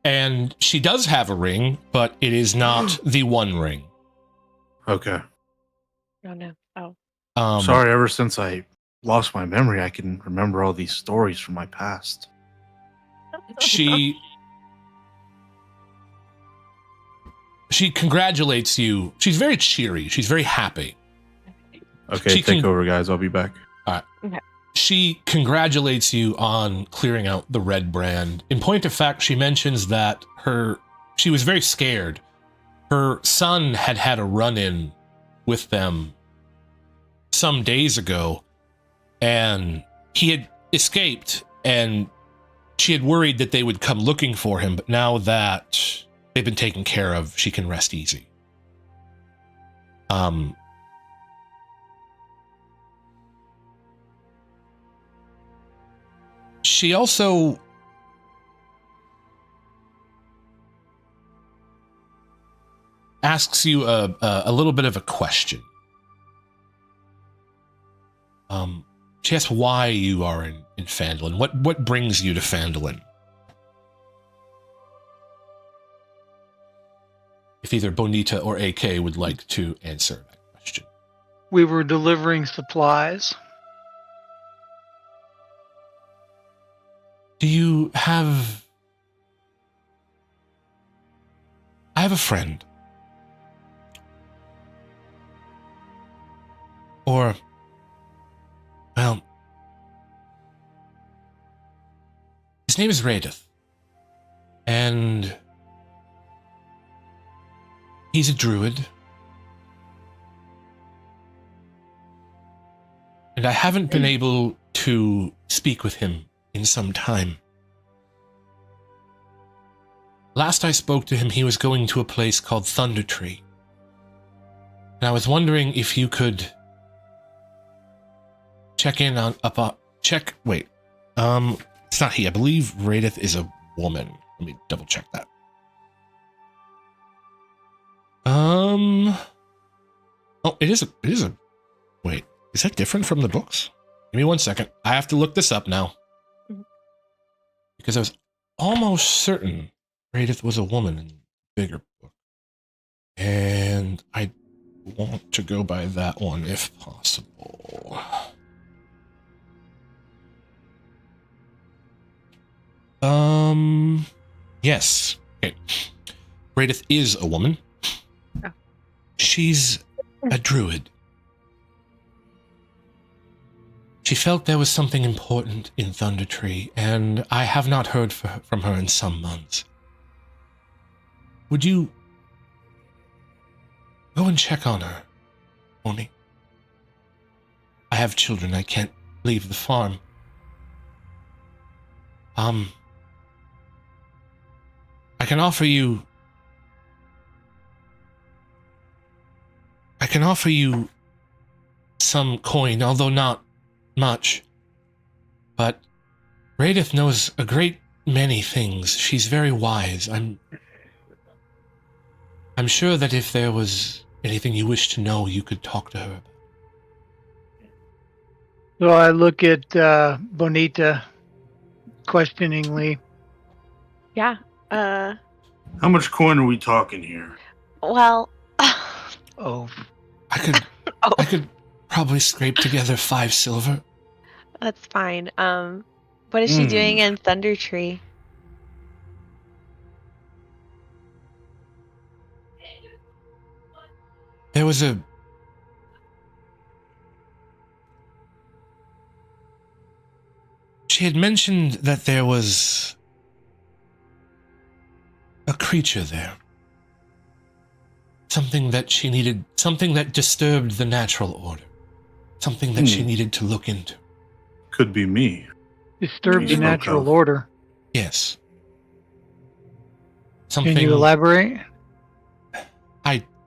And she does have a ring, but it is not the one ring. Okay. Oh no. Oh. Sorry, ever since I lost my memory, I can remember all these stories from my past. She congratulates you. She's very cheery. She's very happy. Okay, take over, guys. I'll be back. All right. Okay. She congratulates you on clearing out the red brand. In point of fact, she mentions that she was very scared. Her son had a run-in with them some days ago, and he had escaped, and she had worried that they would come looking for him, but now that they've been taken care of, she can rest easy. She also asks you a little bit of a question. She asks why you are in Phandalin. What brings you to Phandalin? If either Bonita or AK would like to answer that question. We were delivering supplies. Do you have... I have a friend. Or... well... his name is Raidith. And... he's a druid. And I haven't been able to speak with him in some time. Last I spoke to him, he was going to a place called Thunder Tree. And I was wondering if you could check in on wait. It's not he. I believe Raidith is a woman. Let me double check that. Oh, it is a wait, is that different from the books? Give me 1 second. I have to look this up now. Because I was almost certain Raidith was a woman in the bigger book. And I want to go by that one if possible. Yes. Okay. Raidith is a woman. Oh. She's a druid. She felt there was something important in Thunder Tree, and I have not heard from her in some months. Would you go and check on her for me? I have children. I can't leave the farm. I can offer you some coin, although not much. But Raidith knows a great many things. She's very wise. I'm sure that if there was anything you wish to know, you could talk to her about. So I look at Bonita questioningly. Yeah. How much coin are we talking here? Well. Oh, I could probably scrape together 5 silver. That's fine. What is she doing in Thunder Tree? There was a... She had mentioned that there was a creature there. Something that she needed, something that disturbed the natural order. Something that she needed to look into. Could be me. disturbed the Spoke natural of. order. Yes. Can Something... you elaborate?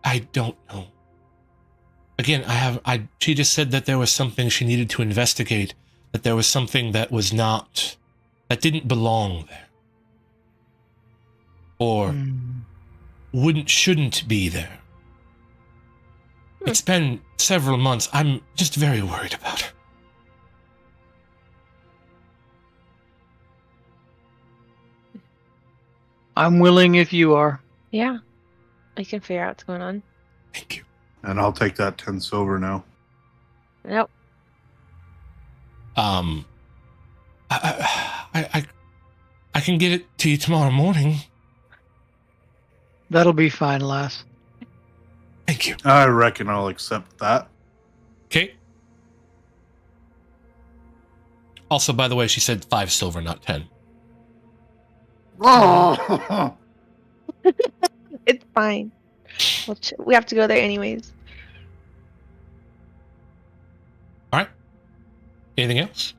I don't know. Again, she just said that there was something she needed to investigate, that there was something that was not, that didn't belong there. Or shouldn't be there. It's been several months. I'm just very worried about her. I'm willing if you are. Yeah. I can figure out what's going on. Thank you. And I'll take that 10 silver now. Nope. I can get it to you tomorrow morning. That'll be fine, lass. Thank you. I reckon I'll accept that. Okay. Also, by the way, she said 5 silver, not 10. Oh! It's fine. We have to go there anyways. All right. Anything else?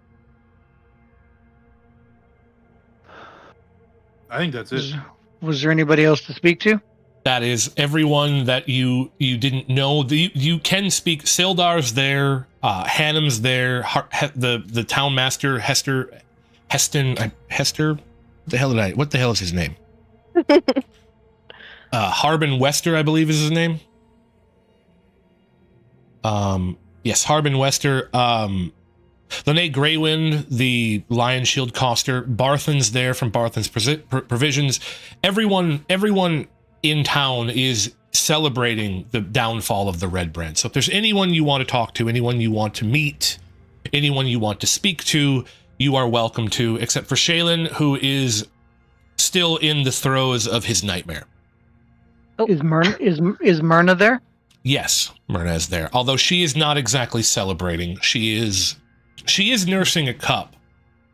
I think that's it. Was there anybody else to speak to? That is everyone that you didn't know. You can speak. Sildar's there. Hannum's there. The town master Hester. What the hell is his name? Harbin Wester, I believe, is his name. Yes, Harbin Wester. Lene Greywind, the Lion Shield Coster. Barthen's there from Barthen's Provisions. Everyone in town is celebrating the downfall of the Red Brand. So if there's anyone you want to talk to, anyone you want to meet, anyone you want to speak to, you are welcome to, except for Shaylin, who is still in the throes of his nightmare. Oh. Is Myrna there? Yes, Myrna is there. Although she is not exactly celebrating. She is nursing a cup,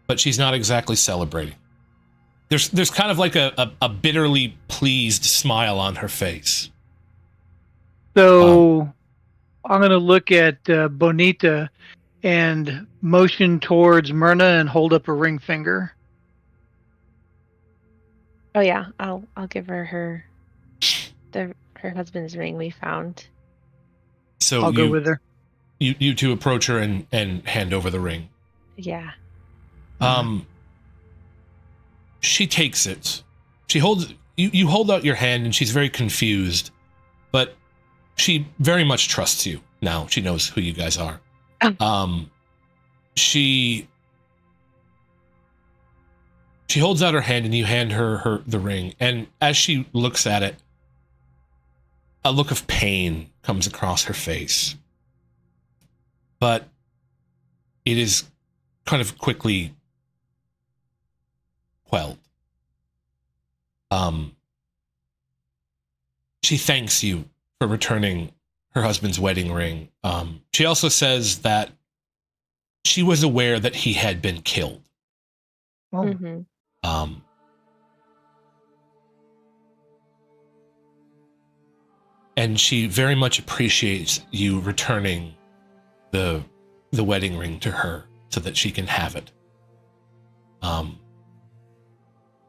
but she's not exactly celebrating. There's kind of like a bitterly pleased smile on her face. So I'm going to look at Bonita and motion towards Myrna and hold up a ring finger. Oh yeah, I'll give her her husband's ring we found. So I'll go with her. You two approach her and hand over the ring. Yeah. She takes it. She holds you hold out your hand and she's very confused, but she very much trusts you now. She knows who you guys are. She holds out her hand and you hand her the ring, and as she looks at it, a look of pain comes across her face. But it is kind of quickly quelled. She thanks you for returning her husband's wedding ring. She also says that she was aware that he had been killed. Oh. Mm-hmm. And she very much appreciates you returning the wedding ring to her so that she can have it.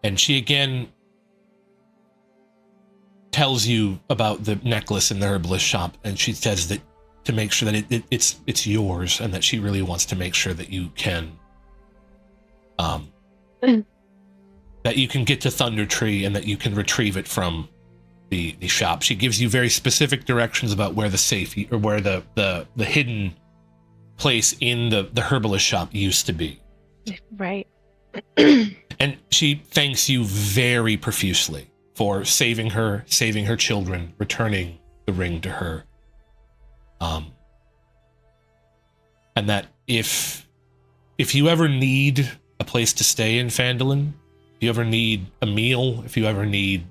And she again tells you about the necklace in the herbalist shop, and she says that to make sure that it's yours, and that she really wants to make sure that you can that you can get to Thunder Tree and that you can retrieve it from the shop. She gives you very specific directions about where the safe or where the hidden place in the herbalist shop used to be. Right. And she thanks you very profusely for saving her children, returning the ring to her. And that if you ever need a place to stay in Phandalin, if you ever need a meal, if you ever need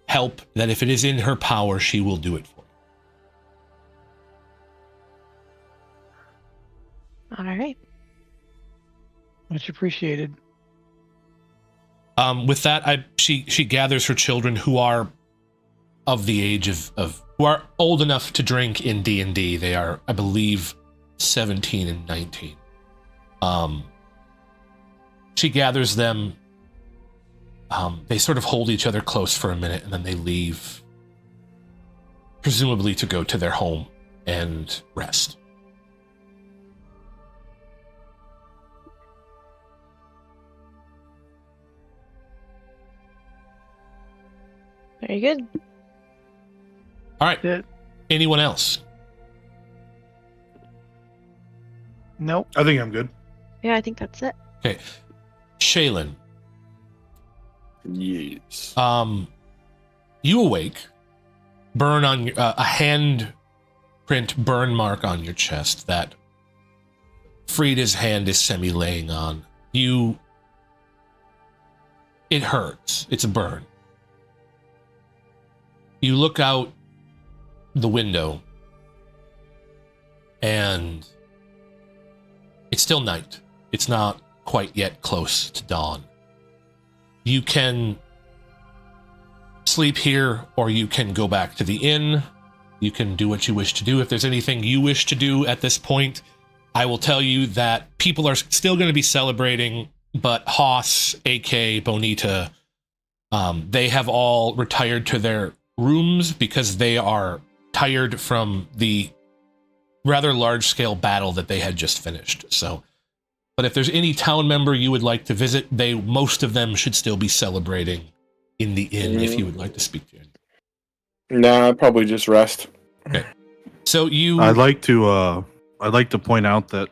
help, that if it is in her power, she will do it for you. All right. Much appreciated. With that, she gathers her children who are of the age of who are old enough to drink in D&D. They are, I believe, 17 and 19. She gathers them. They sort of hold each other close for a minute, and then they leave, presumably to go to their home and rest. Very good. All right. Yeah. Anyone else? Nope. I think I'm good. Yeah, I think that's it. Okay. Shaylin. Yes. You awake. Burn on your, a handprint burn mark on your chest that Frida's hand is semi-laying on. It hurts. It's a burn. You look out the window and it's still night. It's not quite yet close to dawn. You can sleep here or you can go back to the inn. You can do what you wish to do. If there's anything you wish to do at this point, I will tell you that people are still going to be celebrating, but Haas, AK, Bonita, they have all retired to their rooms because they are tired from the rather large-scale battle that they had just finished. So, but if there's any town member you would like to visit, most of them should still be celebrating in the inn if you would like to speak to anyone. Nah, I'd probably just rest. Okay. So I'd like to point out that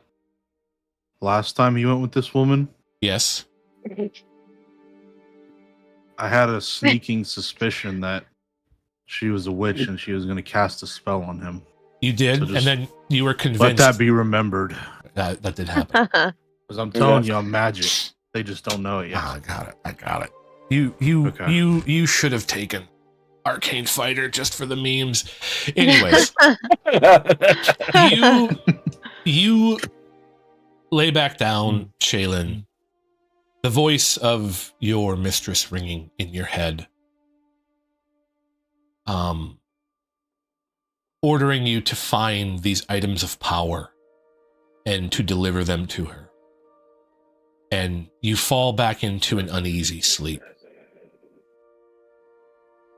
last time you went with this woman, yes. I had a sneaking suspicion that she was a witch and she was going to cast a spell on him. You did, So and then you were convinced. Let that be remembered. That did happen. Because I'm telling you, I'm magic. They just don't know it yet. I got it. You should have taken Arcane Fighter just for the memes. Anyways, you lay back down, Shaylin. The voice of your mistress ringing in your head, ordering you to find these items of power and to deliver them to her. And you fall back into an uneasy sleep.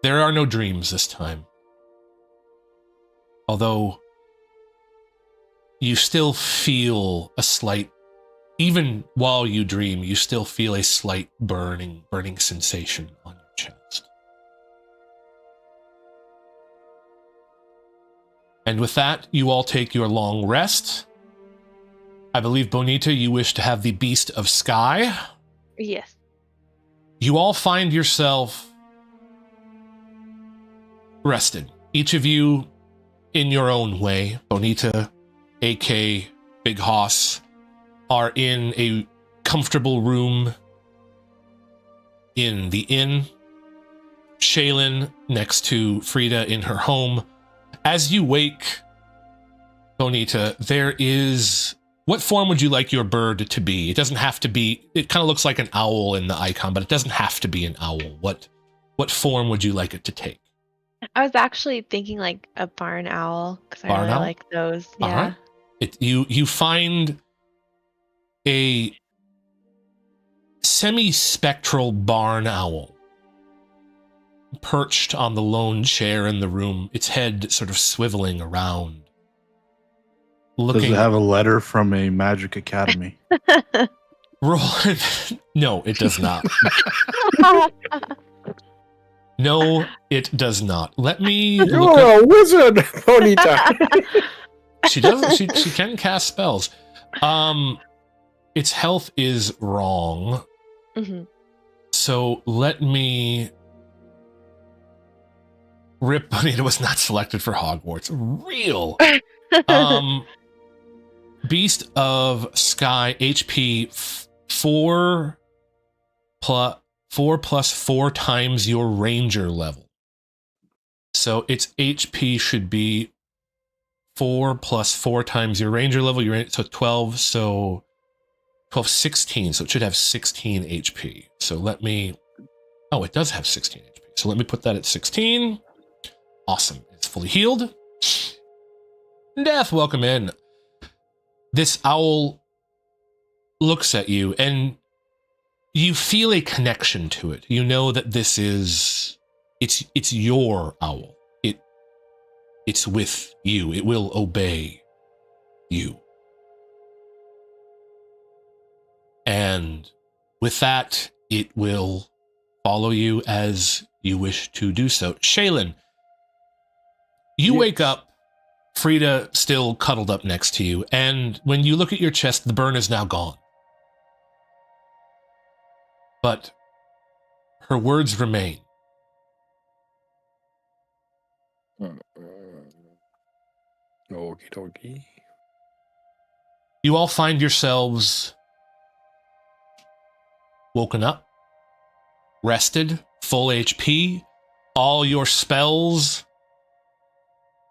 There are no dreams this time. Although you still feel a slight, even while you dream, you still feel a slight burning sensation on your chest. And with that, you all take your long rest. I believe, Bonita, you wish to have the Beast of Sky. Yes. You all find yourself rested. Each of you in your own way. Bonita, AK, Big Hoss, are in a comfortable room in the inn. Shaylin next to Frida in her home. As you wake, Bonita, there is... What form would you like your bird to be? It doesn't have to be... It kind of looks like an owl in the icon, but it doesn't have to be an owl. What form would you like it to take? I was actually thinking like a barn owl because I Barn really owl? like those. Yeah. All right. You find a semi-spectral barn owl perched on the lone chair in the room, its head sort of swiveling around. Does it have a letter from a magic academy? Roll. No, it does not. No, it does not. Let me look You're up. a wizard, Bonita. She does. She can cast spells. Its health is wrong. Mhm. So let me. Rip Bonita was not selected for Hogwarts. Real. Beast of Sky HP 4 plus 4 times your ranger level. So its HP should be 4 plus 4 times your ranger level. So 12. So 12, 16. So it should have 16 HP. So let me. Oh, it does have 16 HP. So let me put that at 16. Awesome. It's fully healed. Death, welcome in. This owl looks at you and you feel a connection to it. You know that this is it's your owl. It's with you. It will obey you. And with that, it will follow you as you wish to do so. Shaylin, you wake up, Frida still cuddled up next to you, and when you look at your chest, the burn is now gone. But her words remain. Okie dokie. You all find yourselves woken up, rested, full HP, all your spells,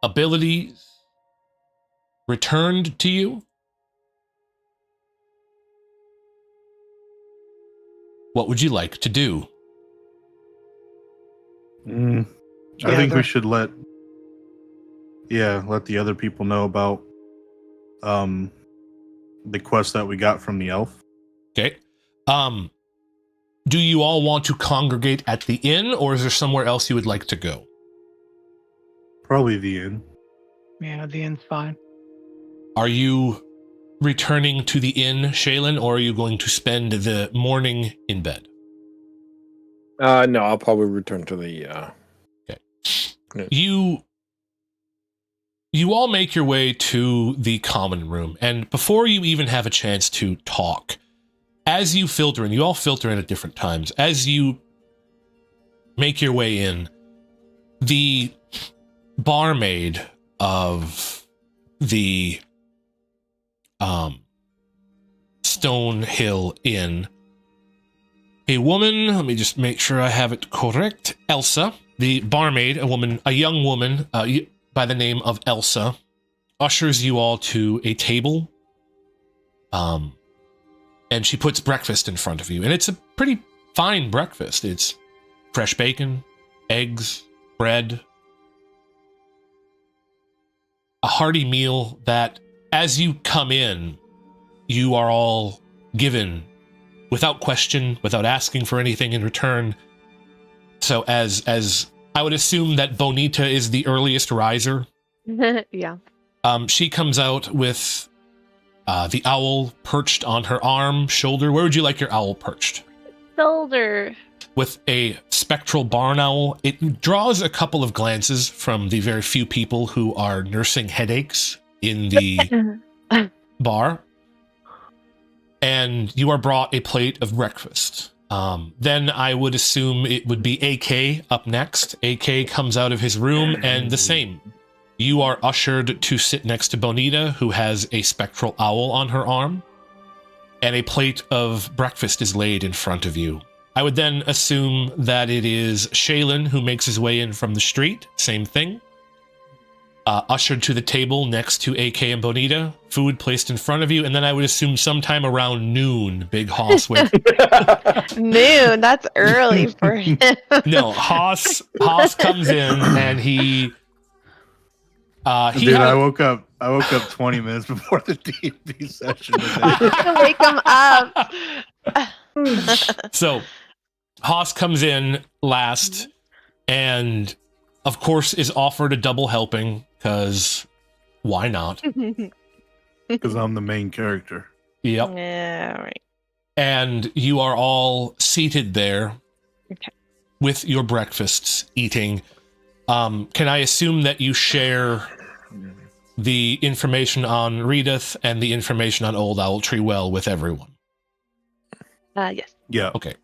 abilities returned to you. What would you like to do? I think we should let the other people know about the quest that we got from the elf. Okay. Do you all want to congregate at the inn, or is there somewhere else you would like to go? Probably the inn. Yeah, the inn's fine. Are you returning to the inn, Shaylin, or are you going to spend the morning in bed? No, I'll probably return to the. Okay. Yeah. You all make your way to the common room, and before you even have a chance to talk, as you filter in, you all filter in at different times. As you make your way in, the barmaid of the Stone Hill Inn, a woman, let me just make sure I have it correct, Elsa, the barmaid, a young woman by the name of Elsa, ushers you all to a table, and she puts breakfast in front of you, and it's a pretty fine breakfast. It's fresh bacon, eggs, bread, a hearty meal that, as you come in, you are all given without question, without asking for anything in return. So as I would assume that Bonita is the earliest riser. Yeah. She comes out with the owl perched on her arm, shoulder. Where would you like your owl perched? Shoulder. With a spectral barn owl. It draws a couple of glances from the very few people who are nursing headaches in the bar. And you are brought a plate of breakfast. Then I would assume it would be AK up next. AK comes out of his room, and the same. You are ushered to sit next to Bonita, who has a spectral owl on her arm, and a plate of breakfast is laid in front of you. I would then assume that it is Shaylin who makes his way in from the street. Same thing. Ushered to the table next to AK and Bonita, food placed in front of you, and then I would assume sometime around noon, Big Hoss went. Noon, that's early for him. No, Hoss comes in and he Dude, I woke up 20 minutes before the D&D session today. To wake him up. So Hoss comes in last and of course is offered a double helping, because why not? Because I'm the main character. Yep. Yeah, right. And you are all seated there with your breakfasts, eating. Can I assume that you share the information on Redith and the information on Old Owl Tree Well with everyone? Yes. Yeah. Okay.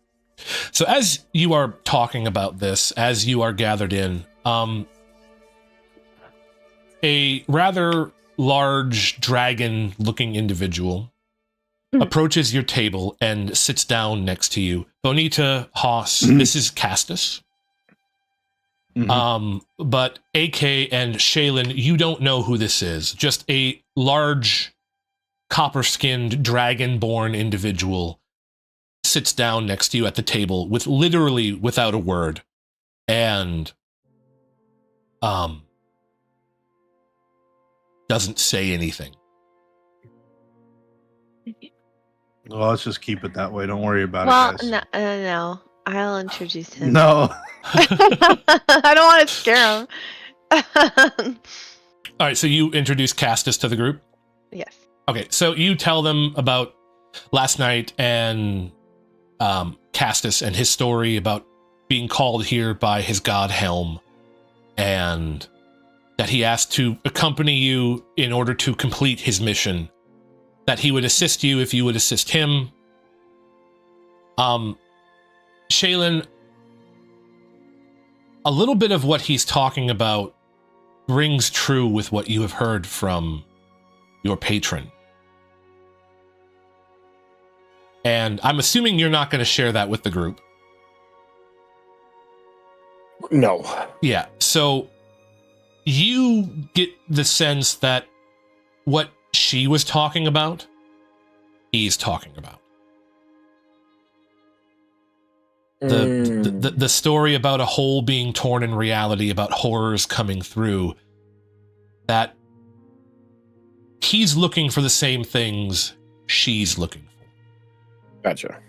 So as you are talking about this, as you are gathered in, a rather large dragon-looking individual approaches your table and sits down next to you. Bonita, Haas, this is Castus. But AK and Shaylin, you don't know who this is. Just a large, copper-skinned, dragon-born individual sits down next to you at the table with literally without a word, and doesn't say anything. Well, let's just keep it that way. Don't worry about it, guys. No. I'll introduce him. No. I don't want to scare him. All right, so you introduce Castus to the group? Yes. Okay, so you tell them about last night and Castus and his story about being called here by his god Helm, and that he asked to accompany you in order to complete his mission, that he would assist you if you would assist him. Shaylin, a little bit of what he's talking about rings true with what you have heard from your patron. And I'm assuming you're not going to share that with the group. No. Yeah, so you get the sense that what she was talking about, he's talking about. The story about a hole being torn in reality, about horrors coming through, that he's looking for the same things she's looking for. Gotcha.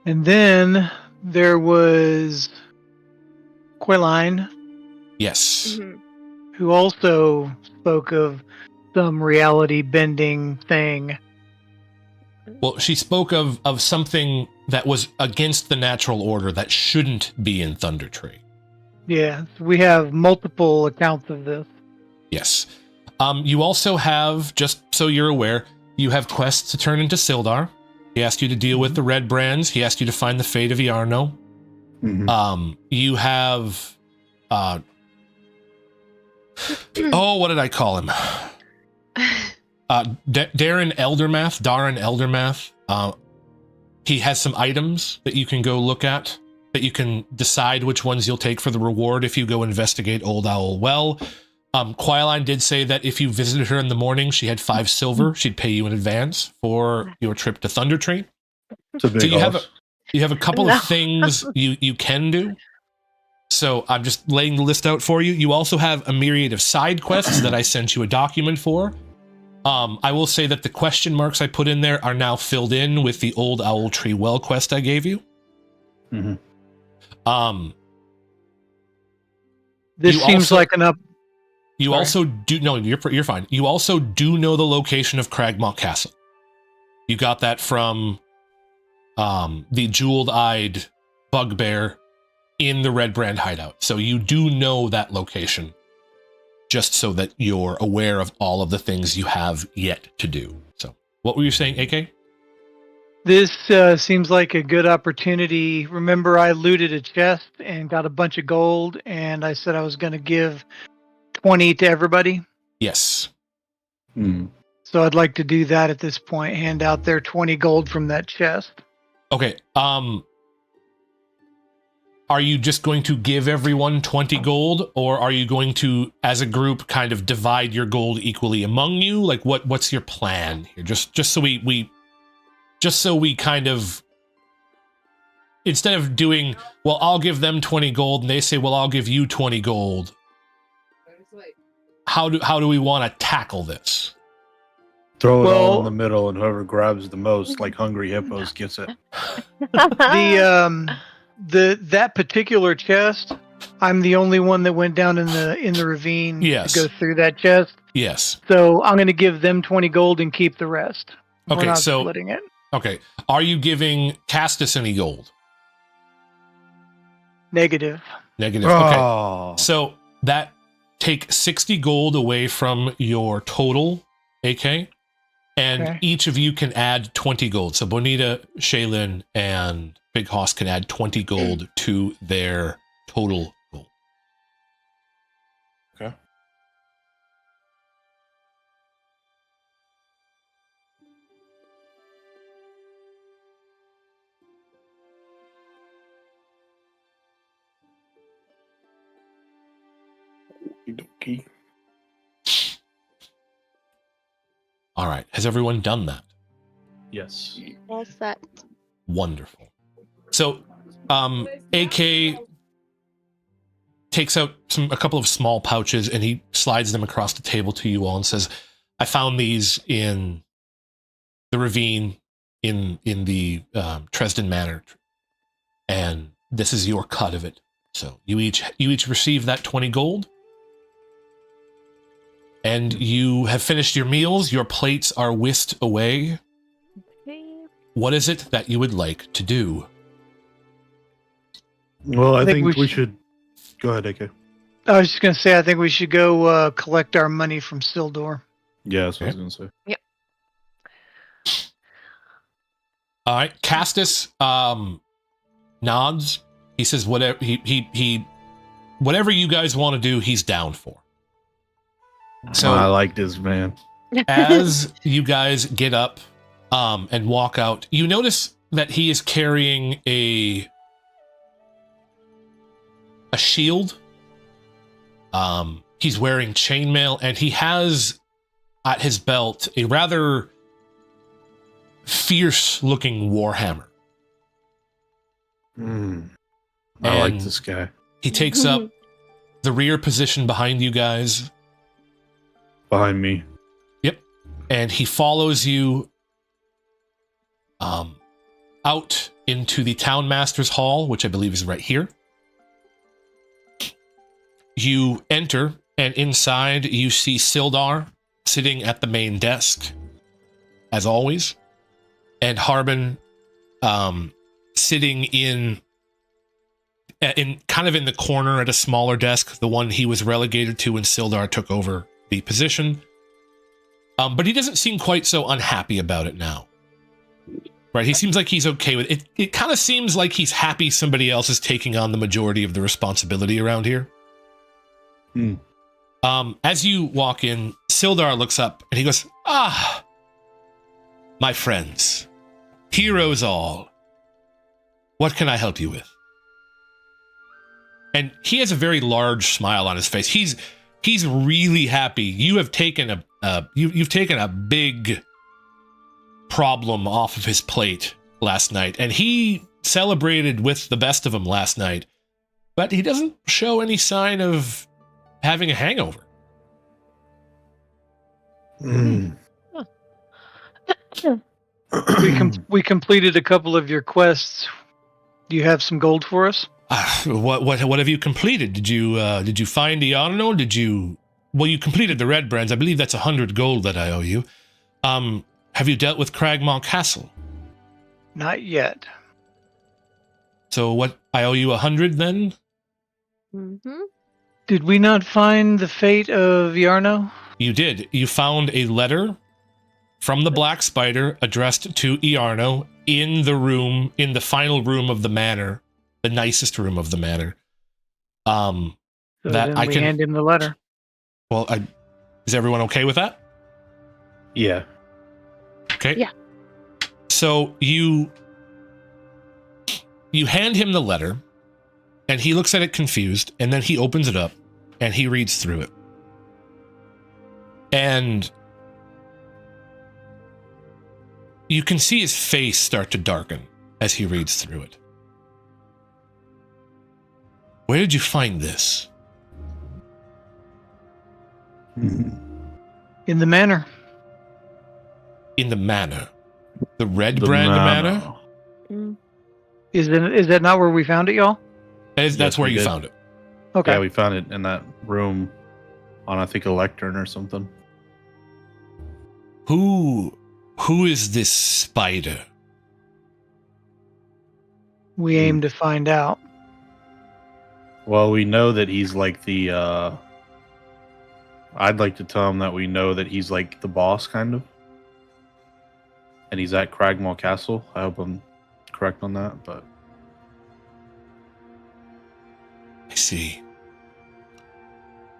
And then there was Quelline, Yes. who also spoke of some reality bending thing. Well, she spoke of something that was against the natural order that shouldn't be in Thunder Tree. Yeah, we have multiple accounts of this. Yes. You also have, just so you're aware, you have quests to turn into Sildar. He asked you to deal with the Red Brans. He asked you to find the fate of Iarno. You have... what did I call him? Darren Eldermath. He has some items that you can go look at, that you can decide which ones you'll take for the reward if you go investigate Old Owl Well. Quelline did say that if you visited her in the morning, she had 5 silver. She'd pay you in advance for your trip to Thunder Tree. It's a big So you have a couple of things you can do. So I'm just laying the list out for you. You also have a myriad of side quests that I sent you a document for. I will say that the question marks I put in there are now filled in with the Old Owl Tree Well quest I gave you. This seems like an up. You also do no, you're fine. You also do know the location of Cragmont Castle. You got that from the jeweled-eyed bugbear in the Red Brand hideout. So you do know that location, just so that you're aware of all of the things you have yet to do. So what were you saying, AK? This seems like a good opportunity. Remember, I looted a chest and got a bunch of gold, and I said I was going to give 20 to everybody. Yes. So I'd like to do that at this point, hand out their 20 gold from that chest. Okay. Are you just going to give everyone 20 gold, or are you going to, as a group, kind of divide your gold equally among you? Like, what's your plan here? Just so we kind of, instead of doing, well, I'll give them 20 gold, and they say, well, I'll give you 20 gold. How do we want to tackle this? Throw it all in the middle, and whoever grabs the most, like Hungry Hippos, gets it. That particular chest, I'm the only one that went down in the ravine to go through that chest. Yes. So I'm going to give them 20 gold and keep the rest. Okay, We're not so splitting it. Okay, are you giving Castus any gold? Negative. Negative. Okay. Oh. So that take 60 gold away from your total, AK, and Okay. each of you can add 20 gold. So Bonita, Shaylin, and Big Hoss can add 20 gold to their total gold. Okay. Okey-dokey. All right. Has everyone done that? Yes. All set. Wonderful. So, AK takes out a couple of small pouches and he slides them across the table to you all and says, "I found these in the ravine in the Tresden Manor, and this is your cut of it. So you each receive that 20 gold, and you have finished your meals. Your plates are whisked away. Okay. What is it that you would like to do?" Well, I think we should. should. Go ahead, AK. I was just going to say, I think we should go collect our money from Sildor. Yeah, that's what I was going to say. All right, Castus nods. He says, "Whatever whatever you guys want to do, he's down for." So I like this man. as you guys get up and walk out, you notice that he is carrying a shield. He's wearing chainmail, and he has at his belt a rather fierce-looking warhammer. I like And this guy. he takes up the rear position behind you guys, Behind me. and he follows you out into the Townmaster's Hall, which I believe is right here. You enter, and inside you see Sildar sitting at the main desk, as always, and Harbin sitting in kind of in the corner at a smaller desk, the one he was relegated to when Sildar took over the position. But he doesn't seem quite so unhappy about it now. Right? He seems like he's okay with it. It kind of seems like he's happy somebody else is taking on the majority of the responsibility around here. As you walk in, Sildar looks up and he goes, "Ah, my friends, heroes all. What can I help you with?" And he has a very large smile on his face. He's really happy. You have taken you've taken a big problem off of his plate last night, and he celebrated with the best of them last night, but he doesn't show any sign of having a hangover. We completed a couple of your quests. Do you have some gold for us? What have you completed? Did you find Iarno? Well, you completed the Red Brands. I believe that's 100 gold that I owe you. Have you dealt with Cragmaw Castle? Not yet. So what, I owe you 100 then? Mm-hmm. Did we not find the fate of Yarno? You did. You found a letter from the Black Spider addressed to Iarno in the final room of the manor, the nicest room of the manor. So That then I we can hand him the letter. Well, is everyone okay with that? Yeah. Okay. Yeah. So you hand him the letter, and he looks at it confused, and then he opens it up, and he reads through it. And you can see his face start to darken as he reads through it. "Where did you find this?" In the manor. "In the manor. The Red Brand manor?" Is that not where we found it, y'all? That's Yes, where we you did. found it. Okay. Yeah, we found it in that room on, I think, a lectern or something. Who is this spider? We aim to find out. Well, we know that he's like the. I'd like to tell him that we know that he's like the boss, kind of. And he's at Cragmaw Castle. I hope I'm correct on that, but. I see.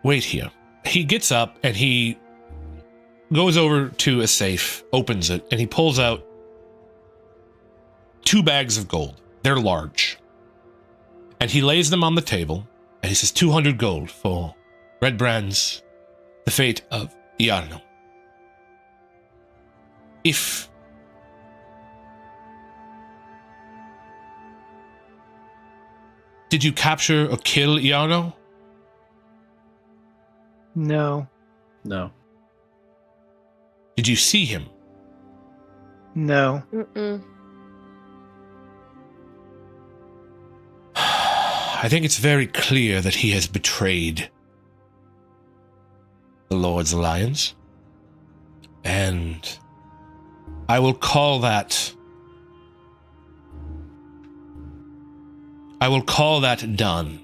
Wait here. He gets up and he goes over to a safe, opens it, and he pulls out 2 bags of gold. They're large. And he lays them on the table, and he says 200 gold for Red Brans, the fate of Iarno. If did you capture or kill Iarno? No. No. Did you see him? No. Mm-mm. I think it's very clear that he has betrayed the Lord's Alliance. And I will call that done.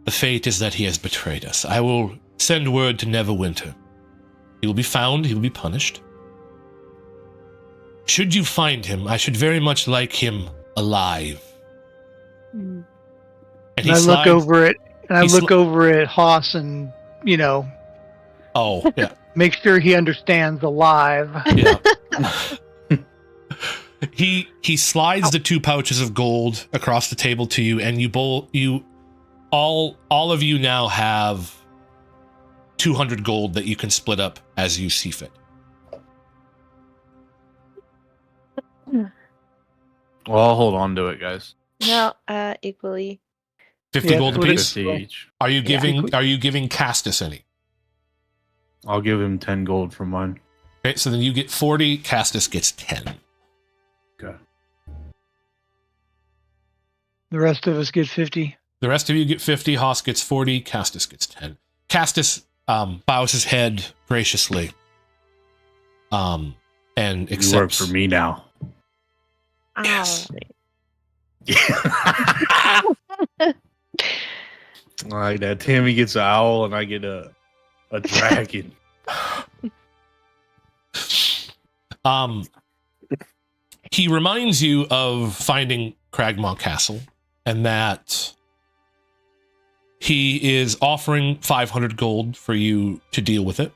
The fate is that he has betrayed us. I will send word to Neverwinter. He will be found, he will be punished. Should you find him, I should very much like him alive. Mm. And I look over it, and I he look over at Haas, and oh, yeah. make sure he understands alive. Yeah. He slides the 2 pouches of gold across the table to you, and all of you now have 200 gold that you can split up as you see fit. Well, I'll hold on to it, guys. No, equally. 50 gold what it apiece. 50 each. Are you giving Castus any? I'll give him 10 gold for mine. Okay, so then you get 40, Castus gets 10. Okay. The rest of us get 50. The rest of you get 50, Haas gets 40, Castus gets 10. Castus bows his head graciously. And accepts. You work for me now. Yes. All right, now Tammy gets an owl and I get a dragon. He reminds you of finding Cragmaw Castle and that he is offering 500 gold for you to deal with it.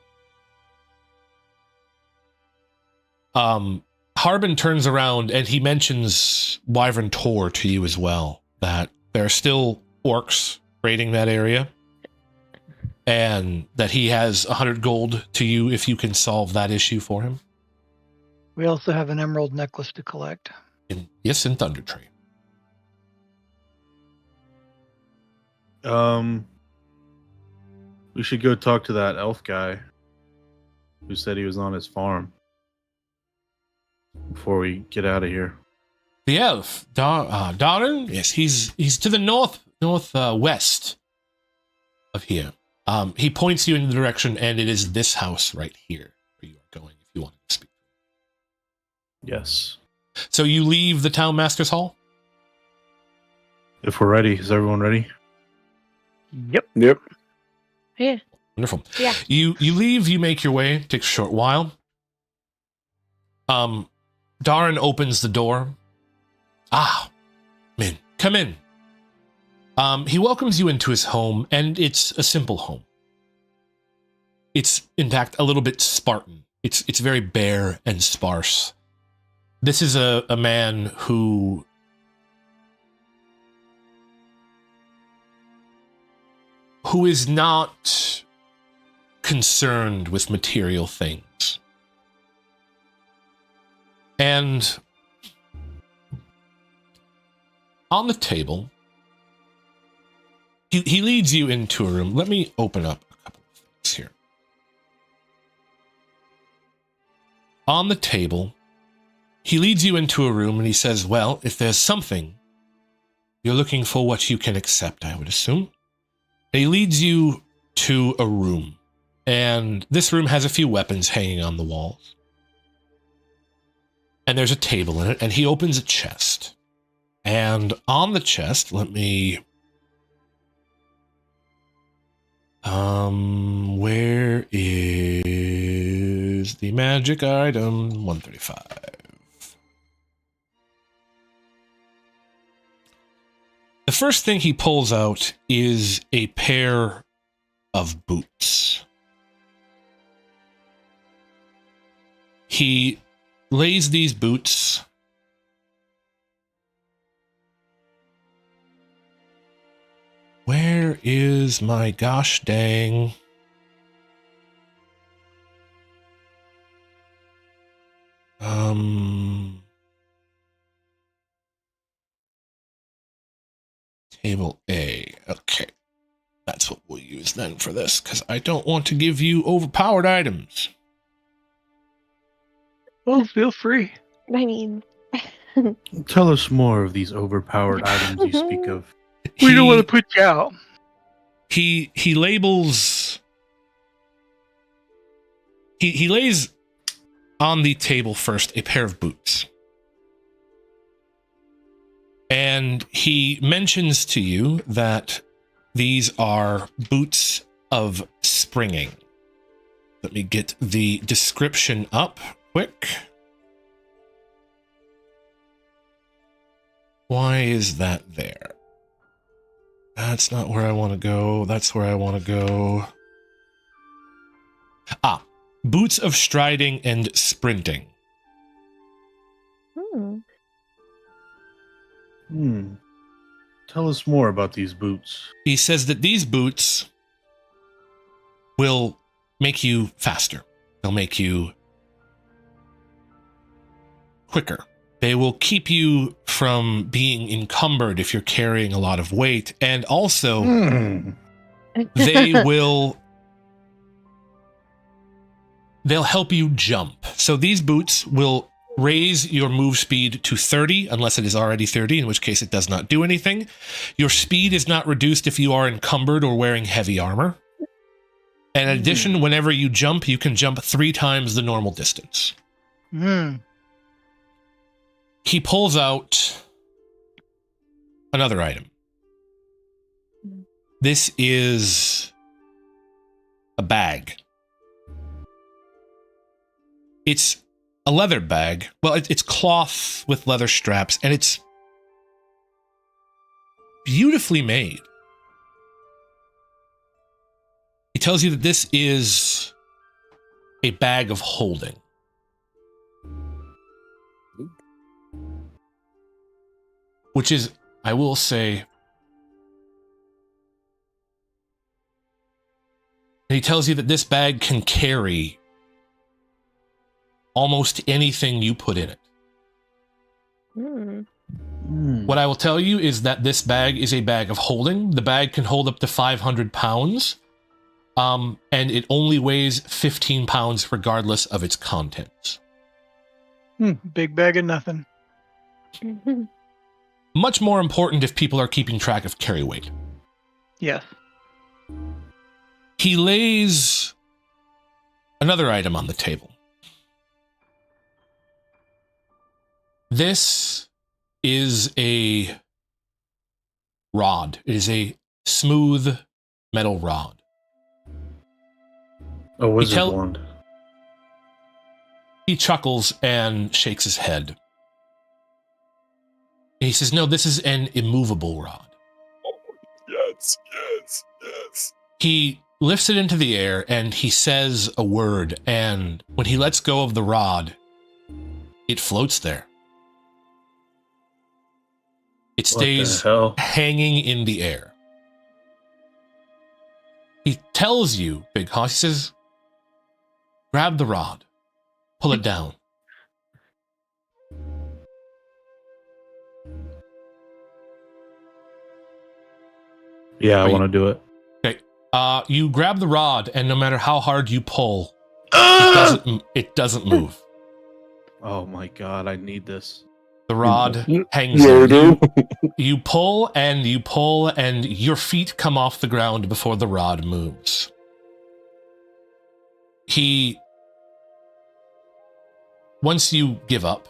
Harbin turns around and he mentions Wyvern Tor to you as well, that there are still orcs raiding that area, and that he has 100 gold to you if you can solve that issue for him. We also have an emerald necklace to collect. Yes, in Thundertree. We should go talk to that elf guy who said he was on his farm before we get out of here. The elf, Darren? Yes, he's to the northwest of here. He points you in the direction, and it is this house right here where you are going if you want to speak. Yes. So you leave the town master's hall? If we're ready, is everyone ready? Yep. Yeah. Wonderful. Yeah. You leave, you make your way, it takes a short while. Darren opens the door. Min, come in. He welcomes you into his home, and it's a simple home. It's, in fact, a little bit Spartan. It's very bare and sparse. This is a man who is not concerned with material things. And on the table, he leads you into a room. Let me open up a couple of things here. On the table, he leads you into a room and he says, well, if there's something, you're looking for what you can accept, I would assume. And he leads you to a room. And this room has a few weapons hanging on the walls. And there's a table in it, and he opens a chest. And on the chest, let me Where is the magic item? 135. The first thing he pulls out is a pair of boots. He lays these boots Where is my gosh dang? Table A. Okay. That's what we'll use then for this, because I don't want to give you overpowered items. Well, feel free. I mean, Tell us more of these overpowered items you speak of. We don't want to put you out. He labels. He lays on the table first a pair of boots. And he mentions to you that these are boots of springing. Let me get the description up quick. Why is that there? That's not where I want to go. That's where I want to go. Ah, boots of striding and sprinting. Tell us more about these boots. He says that these boots will make you faster. They'll make you quicker. They will keep you from being encumbered if you're carrying a lot of weight. And also, they'll help you jump. So these boots will raise your move speed to 30, unless it is already 30, in which case it does not do anything. Your speed is not reduced if you are encumbered or wearing heavy armor. And in addition, whenever you jump, you can jump 3 times the normal distance. He pulls out another item. This is a bag. It's a leather bag. Well, it's cloth with leather straps, and it's beautifully made. He tells you that this is a bag of holding. Which is, I will say, and he tells you that this bag can carry almost anything you put in it. What I will tell you is that this bag is a bag of holding. The bag can hold up to 500 pounds, and it only weighs 15 pounds regardless of its contents. Big bag of nothing. Much more important if people are keeping track of carry weight. Yes. He lays another item on the table. This is a rod. It is a smooth metal rod. A wizard wand. He chuckles and shakes his head. And he says, no, this is an immovable rod. Oh, yes, yes, yes. He lifts it into the air and he says a word, and when he lets go of the rod, it floats there. It stays hanging in the air. He tells you, Big Hoss, he says, grab the rod, pull it down. Yeah, I want to do it. Okay. You grab the rod, and no matter how hard you pull, it doesn't move. Oh my god, I need this. The rod hangs there. You pull, and your feet come off the ground before the rod moves. Once you give up,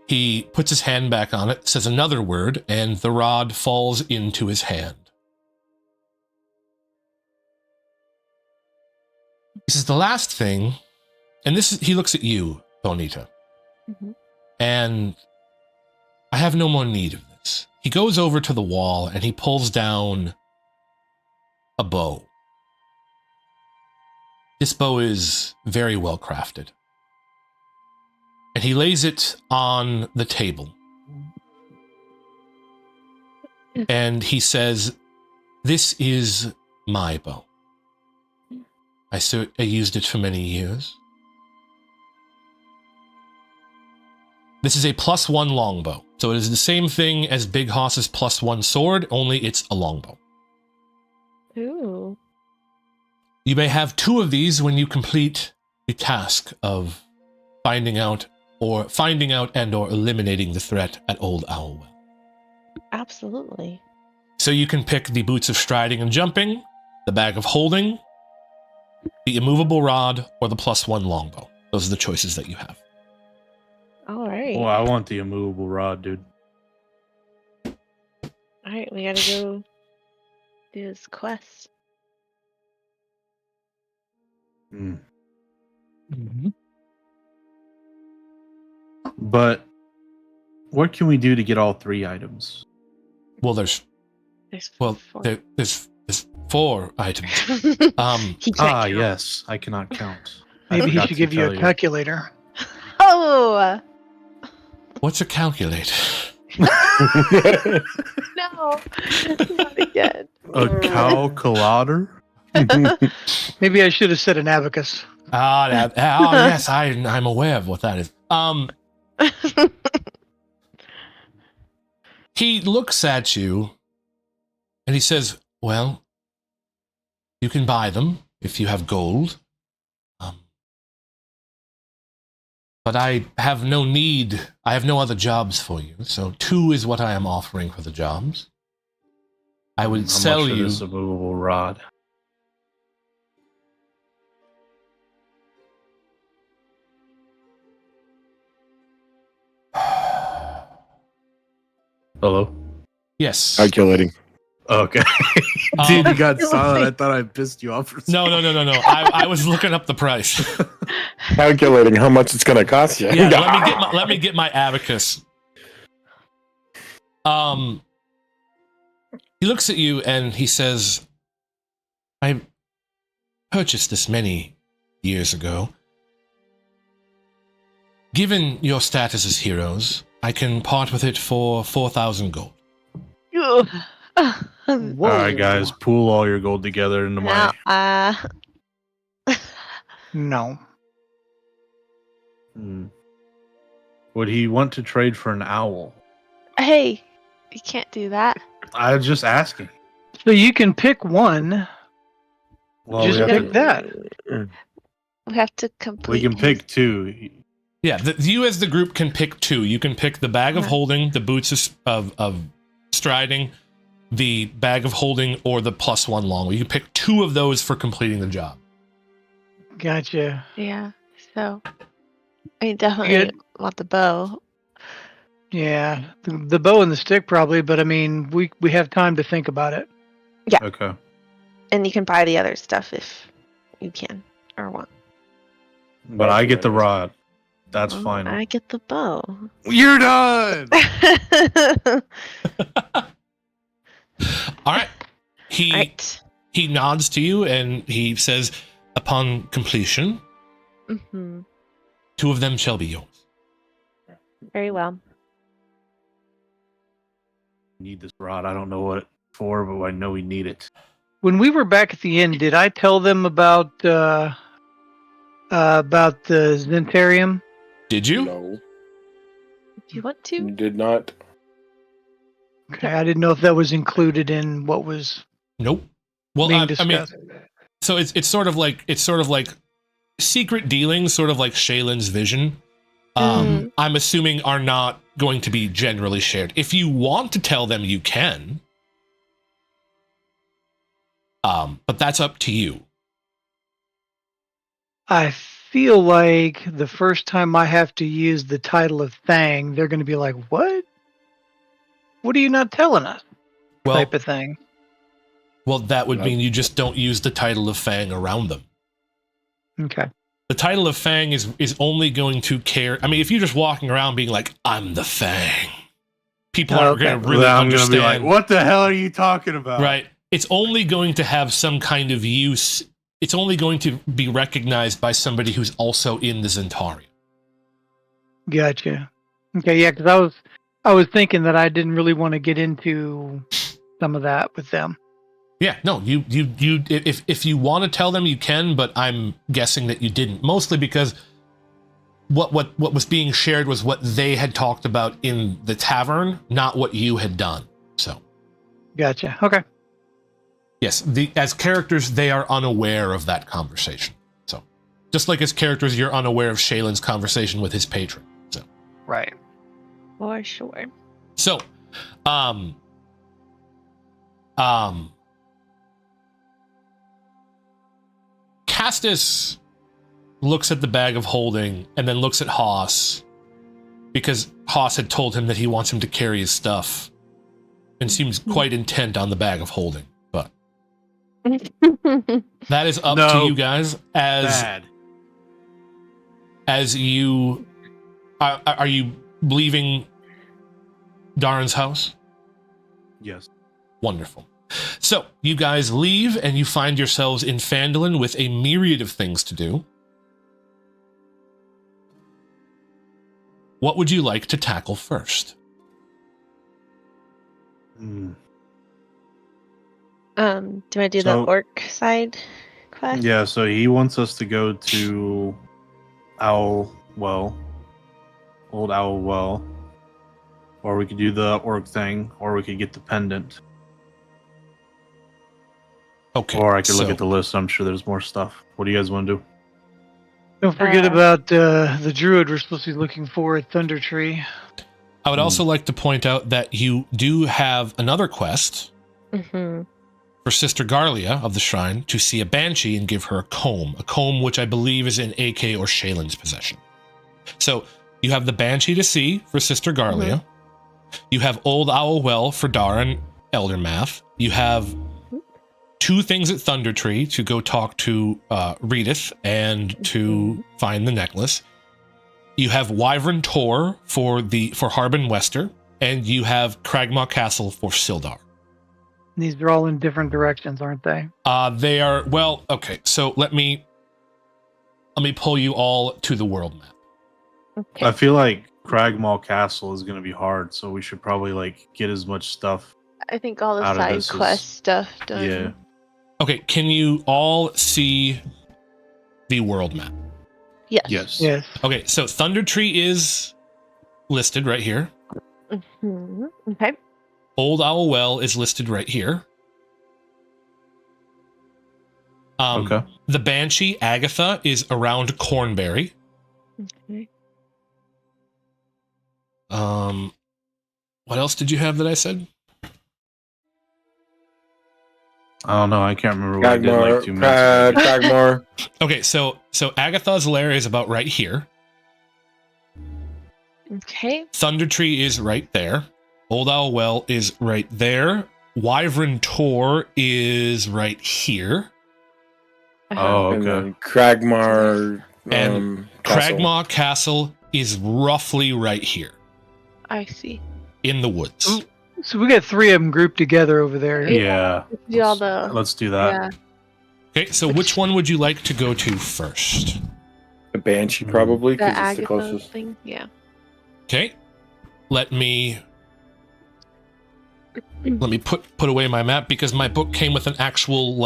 he puts his hand back on it, says another word, and the rod falls into his hand. This is the last thing, and he looks at you, Bonita, and I have no more need of this. He goes over to the wall and he pulls down a bow. This bow is very well crafted. And he lays it on the table. And he says, "This is my bow. I used it for many years. This is a +1 longbow. So it is the same thing as Big Hoss's +1 sword, only it's a longbow. Ooh. You may have 2 of these when you complete the task of finding out and or eliminating the threat at Old Owlwell. Absolutely. So you can pick the boots of striding and jumping, the bag of holding, the immovable rod, or the +1 longbow. Those are the choices that you have. All right. Well, I want the immovable rod, dude. All right, we gotta go do this quest. But what can we do to get all 3 items? Well, there's 4. there's 4 items. He can't count. Yes, I cannot count. I Maybe he forgot should to give you tell a calculator. Oh What's a calculator? no! Not again. A calculator? Maybe I should have said an abacus. Yes, I'm aware of what that is. He looks at you and he says, "Well, you can buy them if you have gold. But I have no need. I have no other jobs for you. So 2 is what I am offering for the jobs. I would sell much for you this immovable rod. Hello? Yes. Calculating. Okay. Dude, you got silent. I thought I pissed you off for a No. I was looking up the price. Calculating how much it's going to cost you. Yeah, let me get my abacus. He looks at you and he says, "I purchased this many years ago. Given your status as heroes, I can part with it for 4,000 gold." All right, guys, pool all your gold together into my... No. Would he want to trade for an owl? Hey, you can't do that. I was just asking. So you can pick one. Well, Just pick that. We have to complete. We can pick 2. Yeah, you as the group can pick 2. You can pick the bag of holding, the boots of striding, the bag of holding, or the +1 longbow. You can pick 2 of those for completing the job. Gotcha. Yeah. So, I mean, definitely want the bow. Yeah, the bow and the stick probably, but I mean, we have time to think about it. Yeah. Okay. And you can buy the other stuff if you can or want. But I get the rod. That's fine. I get the bow. You're done! All right. He nods to you and he says, "Upon completion, 2 of them shall be yours." Very well. Need this rod. I don't know what it's for, but I know we need it. When we were back at the inn, did I tell them about the Zentarium? Did you? No, Do you want to? did not. Okay, I didn't know if that was included in what was Nope. Well, being I mean, discussed. so it's sort of like secret dealings, sort of like Shaylin's vision. I'm assuming are not going to be generally shared. If you want to tell them, you can. But that's up to you. I feel like the first time I have to use the title of Thang, they're going to be like, "What? What are you not telling us?" Well, Type of thing. well, that would mean you just don't use the title of Fang around them. Okay. The title of Fang is only going to care. I mean, if you're just walking around being like, I'm the Fang, people aren't going to really I'm understand. gonna be like, what the hell are you talking about? Right. It's only going to have some kind of use. It's only going to be recognized by somebody who's also in the Zentari. Gotcha. Okay, yeah, because I was thinking that I didn't really want to get into some of that with them. Yeah, no, you if you want to tell them, you can, but I'm guessing that you didn't. Mostly because what was being shared was what they had talked about in the tavern, not what you had done. So, Gotcha. Okay. yes, as characters, they are unaware of that conversation. So, just like as characters, you're unaware of Shaylin's conversation with his patron. So, Right. For sure. so, Castus looks at the bag of holding and then looks at Haas because Haas had told him that he wants him to carry his stuff and seems quite intent on the bag of holding. But that is up to you guys as you are you leaving Darren's house? Yes. Wonderful. So, you guys leave, and you find yourselves in Phandalin with a myriad of things to do. What would you like to tackle first? Do I do the orc side quest? Yeah, so he wants us to go to Old Owl Well, or we could do the orc thing, or we could get the pendant. Okay. Or I could look at the list. I'm sure there's more stuff. What do you guys want to do? Don't forget about the druid we're supposed to be looking for at Thunder Tree. I would also like to point out that you do have another quest Mm-hmm. for Sister Garlia of the Shrine to see a banshee and give her a comb which I believe is in AK or Shaylin's possession. So you have the banshee to see for Sister Garlia. Mm-hmm. You have Old Owl Well for Darren Eldermath. You have 2 things at Thunder Tree to go talk to Redith and to find the necklace. You have Wyvern Tor for Harbin Wester, and you have Cragmaw Castle for Sildar. These are all in different directions, aren't they? They are, well, okay, so let me pull you all to the world map. Okay. I feel like Cragmaw Castle is going to be hard, so we should probably get as much stuff. I think all the out of side this quest stuff done. Yeah. Okay, can you all see the world map? Yes. Yes. Okay, so Thunder Tree is listed right here. Mm-hmm. Okay. Old Owl Well is listed right here. Okay. The Banshee, Agatha, is around Cornberry. Okay. What else did you have that I said? I don't know. I can't remember what I did like 2 minutes ago. Cragmore. Okay, so Agatha's lair is about right here. Okay. Thunder Tree is right there. Old Owl Well is right there. Wyvern Tor is right here. Oh, And okay. then Cragmar. And Castle. Cragmaw Castle is roughly right here I see. in the woods. Ooh. So we got 3 of them grouped together over there. Yeah. Do all the. Let's do that. Yeah. Okay, so which one would you like to go to first? The Banshee, probably, The because it's the Agatha closest. thing. Yeah. Okay, let me put away my map because my book came with an actual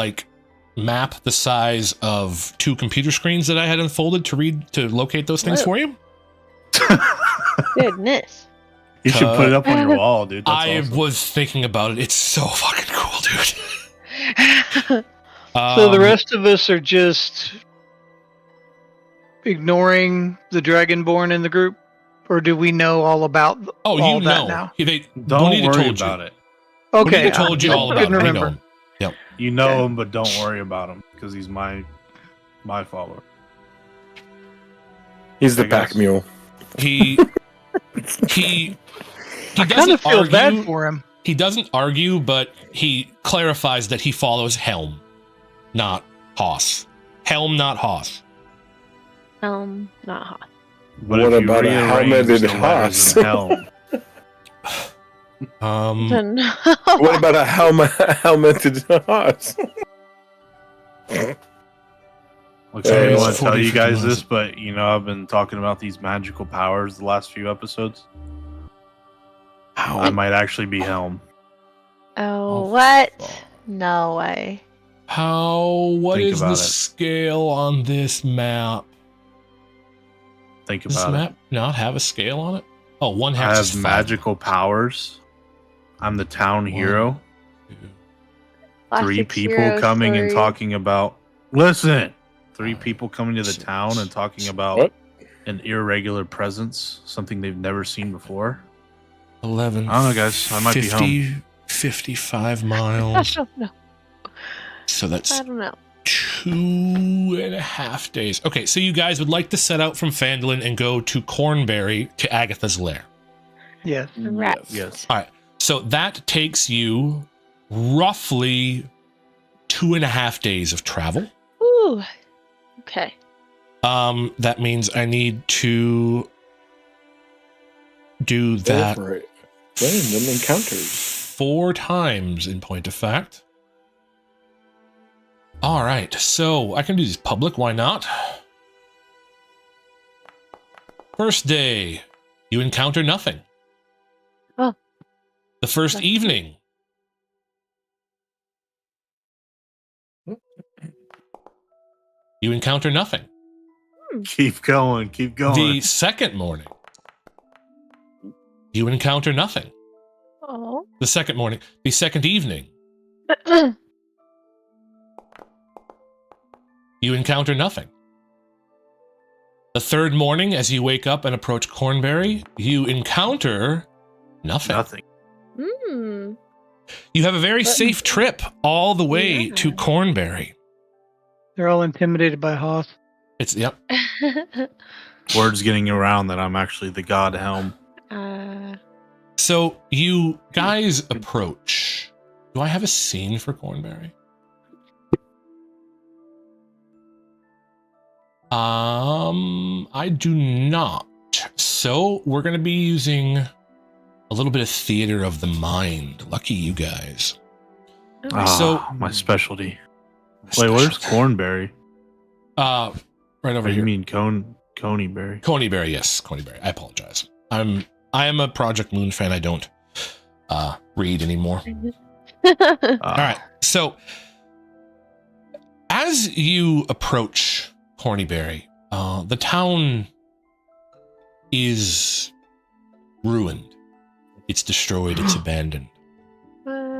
map the size of 2 computer screens that I had unfolded to locate those things Whoa. for you. Goodness. You should put it up on your wall, dude. That's I awesome. was thinking about it. It's so fucking cool, dude. So the rest of us are just ignoring the Dragonborn in the group? Or do we know all about Oh, all you that know. now? Don't Bonita worry told about you. it. Okay. Bonita told you I all about couldn't it. I remember. know. You know Okay. him, but don't worry about him because he's my follower. He's the I guess. pack mule. He I kind doesn't of feel argue. bad for him. He doesn't argue, but he clarifies that he follows Helm, not Haas. Helm, not Haas. Not Hoth. But What if you about a rearrange helmeted the letters horse? in helm, Then What about a helmeted horse? Look, I didn't It's want to tell 40, you 50 guys miles. this, but I've been talking about these magical powers the last few episodes. I might actually be Helm. oh, Oh, what? fuck. No way. What Think is the about it. scale on this map? Think Does this about it. map not have a scale on it? Oh, one I hex is have 5 magical powers. I'm the town hero. 2. 3 Classic people hero coming and story. talking about. Listen, 3 people coming to the town and talking about What? an irregular presence, something they've never seen before. 11. I don't know, guys. I might be home. 55 I miles. don't know. So that's I don't know. 2.5 days. Okay, so you guys would like to set out from Phandalin and go to Cornberry to Agatha's lair. Yes. Right. Yes. All right. So that takes you roughly 2.5 days of travel. Ooh. Okay. That means I need to do Go that for it. Random encounters. 4 times in point of fact. All right, so I can do this public, why not? First day, you encounter nothing. Oh. The first Nothing. evening, you encounter nothing. Keep going. Keep going. The second morning, you encounter nothing. Oh. The second morning, the second evening, you encounter nothing. The third morning, as you wake up and approach Cornberry, you encounter nothing. Nothing. Hmm. You have a very But- safe trip all the way Yeah. to Cornberry. They're all intimidated by Hoth. It's, yep. Word's getting around that I'm actually the god Helm. So you guys approach. Do I have a scene for Cornberry? I do not. So we're going to be using a little bit of theater of the mind. Lucky you guys. Ah, So- my specialty. Wait, where's Cornberry? Right over You here. mean Coneyberry? Coneyberry, yes, Coneyberry. I apologize. I am a Project Moon fan. I don't read anymore. Ah, All right. So as you approach Corneyberry, the town is ruined. It's destroyed. It's abandoned.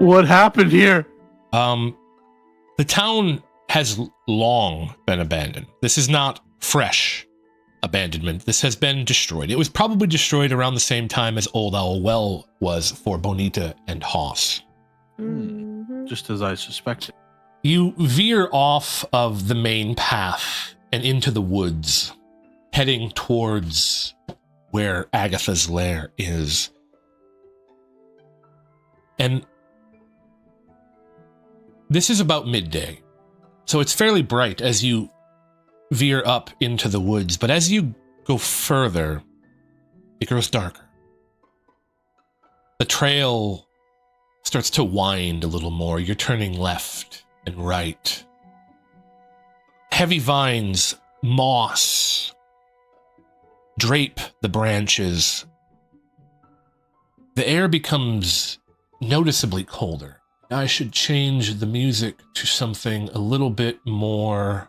What happened here? The town has long been abandoned. This is not fresh abandonment. This has been destroyed. It was probably destroyed around the same time as Old Owl Well was for Bonita and Hoss. Mhm. Just as I suspected. You veer off of the main path and into the woods, heading towards where Agatha's lair is. And this is about midday, so it's fairly bright as you veer up into the woods, but as you go further, it grows darker. The trail starts to wind a little more. You're turning left and right. Heavy vines, moss, drape the branches. The air becomes noticeably colder. I should change the music to something a little bit more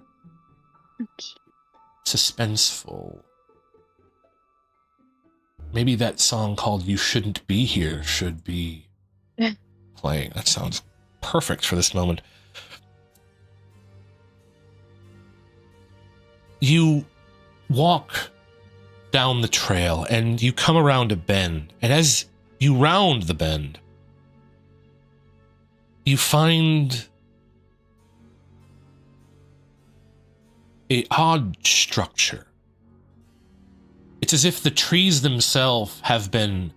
suspenseful. Maybe that song called You Shouldn't Be Here should be playing. That sounds perfect for this moment. You walk down the trail and you come around a bend. And as you round the bend, you find an odd structure. It's as if the trees themselves have been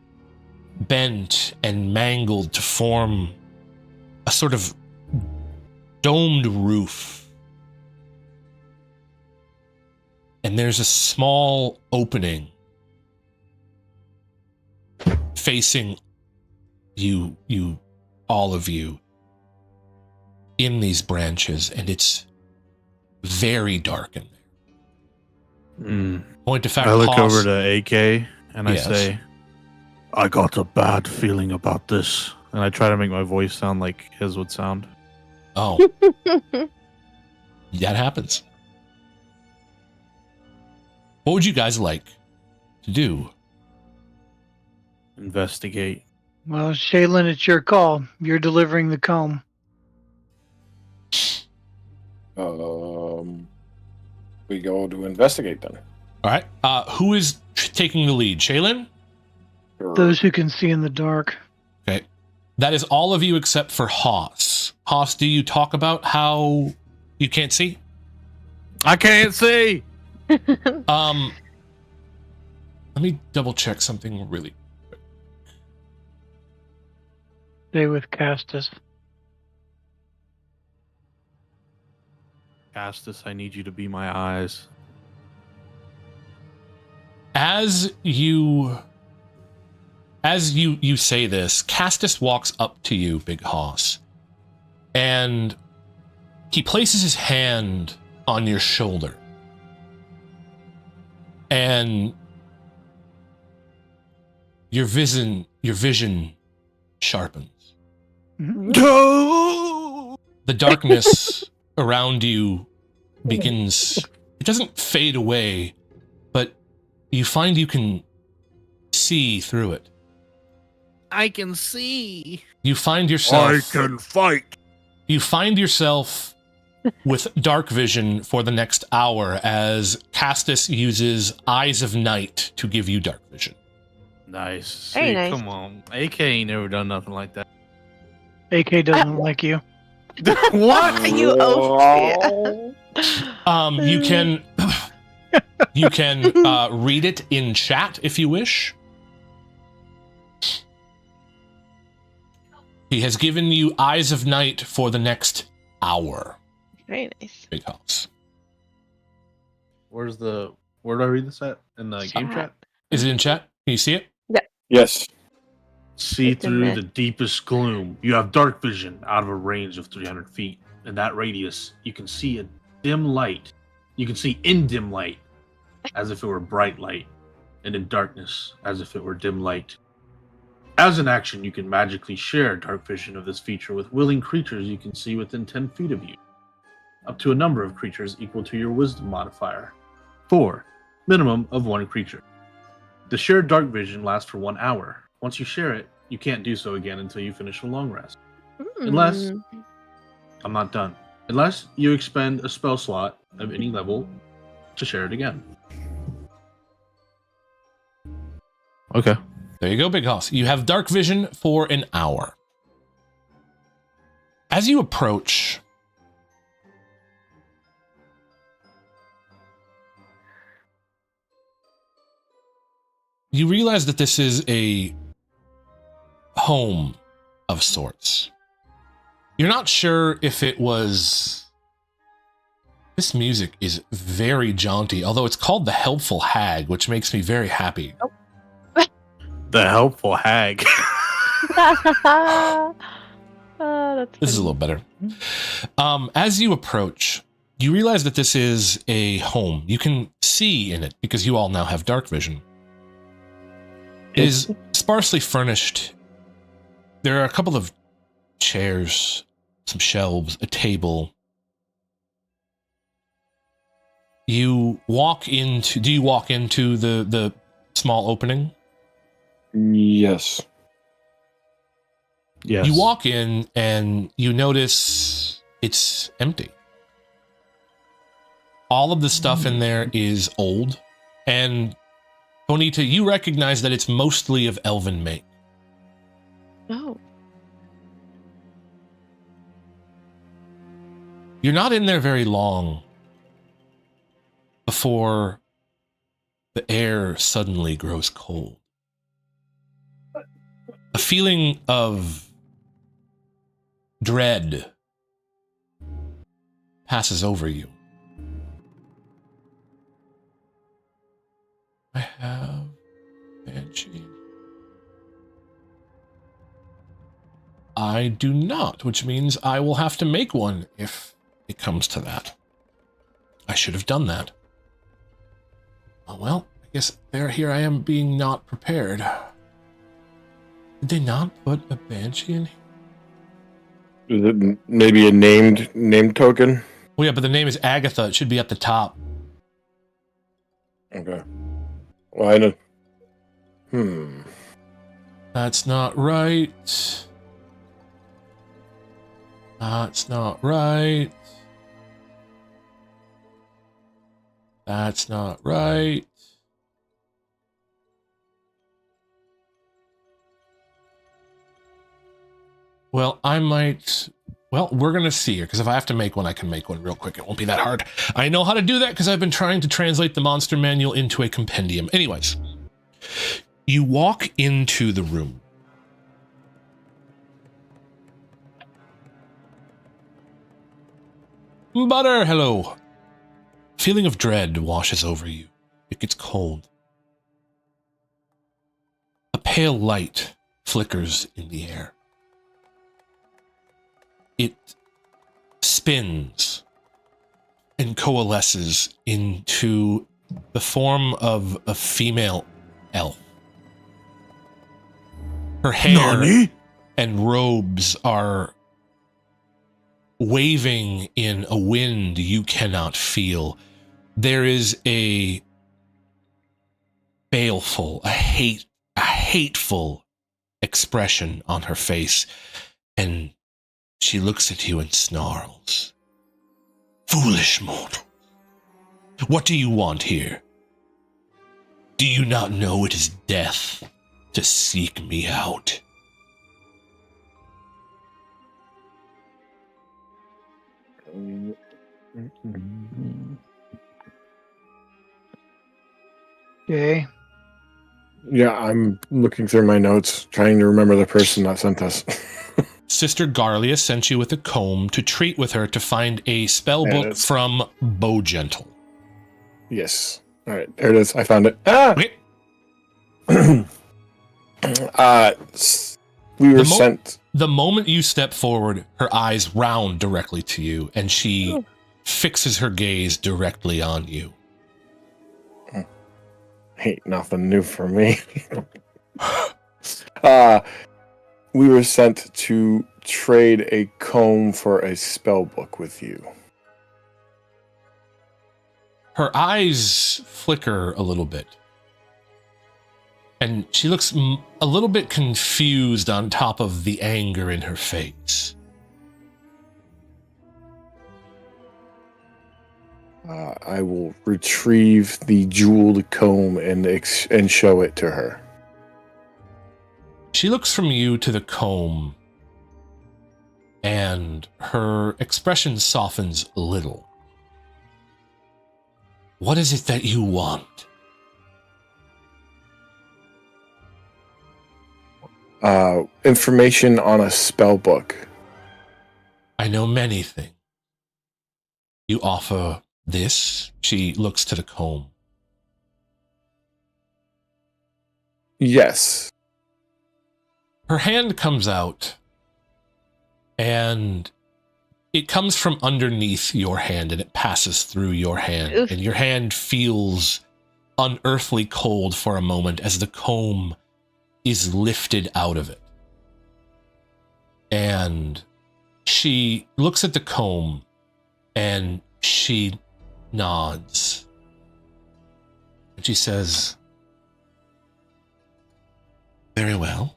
bent and mangled to form a sort of domed roof. and there's a small opening facing you, all of you, in these branches, and it's very dark in there. Point of fact, I look Haas- over to AK and Yes. I say, I got a bad feeling about this. And I try to make my voice sound like his would sound. Oh, that happens. What would you guys like to do? Investigate. Well, Shaylin, it's your call. You're delivering the comb. We go to investigate then. All right. Who is taking the lead? Shaylin? Those who can see in the dark. Okay. That is all of you except for Haas. Haas, do you talk about how you can't see? I can't see! Let me double check something really. Stay with Castus. Castus, I need you to be my eyes. As you say this, Castus walks up to you, Big Hoss, and he places his hand on your shoulder, and your vision sharpens. Go! The darkness around you begins, it doesn't fade away, but you find you can see through it. I can see. You find yourself I can fight. You find yourself with dark vision for the next hour as Castus uses Eyes of Night to give you dark vision. Nice. Very See, nice. Come on. AK ain't never done nothing like that. AK doesn't like you. What? You owe You can read it in chat if you wish. He has given you Eyes of Night for the next hour. Very nice. Big house. Where do I read this at? In the game chat? Is it in chat? Can you see it? Yes. See It's in through there. the deepest gloom. You have dark vision out of a range of 300 feet. In that radius, you can see a dim light. You can see in dim light, as if it were bright light, and in darkness, as if it were dim light. As an action, you can magically share dark vision of this feature with willing creatures you can see within 10 feet of you, up to a number of creatures equal to your wisdom modifier. 4. Minimum of 1 creature. The shared dark vision lasts for 1 hour. Once you share it, you can't do so again until you finish a long rest. Unless- Mm. I'm not done. Unless you expend a spell slot of any level to share it again. Okay. There you go, Big Hoss. You have dark vision for an hour. As you approach, you realize that this is a home of sorts. You're not sure if it was... This music is very jaunty, although it's called The Helpful Hag, which makes me very happy. The helpful hag. Oh, that's This is a funny. little better. As you approach, you realize that this is a home. You can see in it because you all now have dark vision. It is sparsely furnished. There are a couple of chairs, some shelves, a table. Do you walk into the small opening? Yes. Yes. You walk in and you notice it's empty. All of the stuff in there is old, and Bonita, you recognize that it's mostly of elven make. Oh. You're not in there very long before the air suddenly grows cold. A feeling of dread passes over you. banshee? I do not, which means I will have to make one if it comes to that. I should have done that. Oh well, I guess here I am being not prepared. Did they not put a banshee in here? Is it maybe a named token? Well, yeah, but the name is Agatha. It should be at the top. Okay. Well, I know. That's not right. That's not right. That's not right. Well, I might... Well, we're going to see here, because if I have to make one, I can make one real quick. It won't be that hard. I know how to do that because I've been trying to translate the monster manual into a compendium. Anyways, you walk into the room. Butter, hello. Feeling of dread washes over you. It gets cold. A pale light flickers in the air. It spins and coalesces into the form of a female elf. Her hair Nani? and robes are waving in a wind you cannot feel. There is a baleful, a hateful expression on her face, and she looks at you and snarls. Foolish mortal, what do you want here? Do you not know it is death to seek me out? Okay. Yeah, I'm looking through my notes, trying to remember the person that sent us. Sister Garlia sent you with a comb to treat with her to find a spell There it book is. from Bowgentle. Yes. All right, there it is. I found it. Ah! Okay. We were sent. The moment you step forward, her eyes round directly to you, and she fixes her gaze directly on you. Ain't nothing new for me. We were sent to trade a comb for a spell book with you. Her eyes flicker a little bit, and she looks a little bit confused on top of the anger in her face. I will retrieve the jeweled comb and show it to her. She looks from you to the comb, and her expression softens a little. What is it that you want? Information on a spell book. I know many things. You offer this? She looks to the comb. Yes. Her hand comes out, and it comes from underneath your hand, and it passes through your hand. Oof. And your hand feels unearthly cold for a moment as the comb is lifted out of it. And she looks at the comb, and she nods. And she says, "Very well.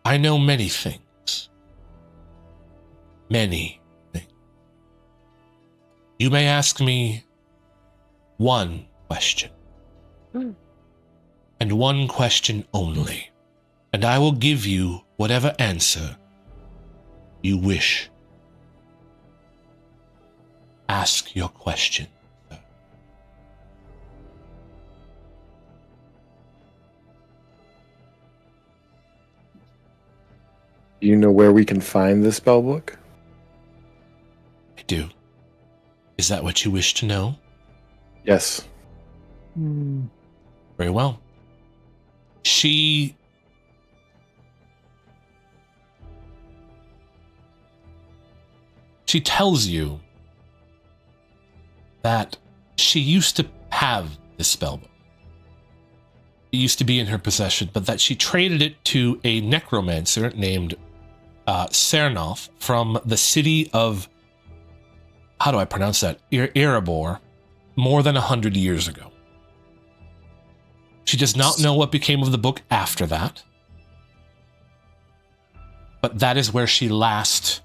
I know many things. Many things. You may ask me one question. And one question only. And I will give you whatever answer you wish. Ask your question." Do you know where we can find the spell book? I do. Is that what you wish to know? Yes. Very well. She tells you that she used to have this spellbook. It used to be in her possession, but that she traded it to a necromancer named Cernoth from the city of, how do I pronounce that? Erebor, more than 100 years ago. She does not know what became of the book after that, but that is where she last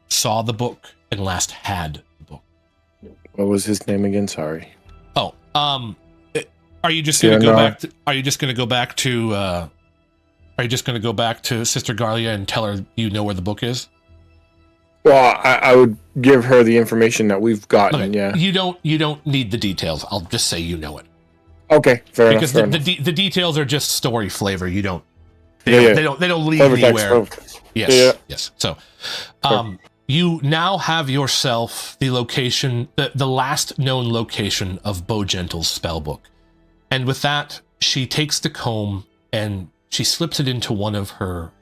saw the book and last had the book. What was his name again? Sorry. Oh, are you just going to go back to, are you just going to go back to, are you just going to go back to Sister Garlia and tell her you know where the book is? Well, I would give her the information that we've gotten. Okay. Yeah. You don't need the details. I'll just say you know it. Okay, fair enough. Because the details are just story flavor. You don't. Yeah. They don't lead Flavor anywhere. text. Yes. Yeah. Yes. So, you now have yourself the location, the last known location of Bowgentle's spellbook, and with that, she takes the comb and she slips it into one of her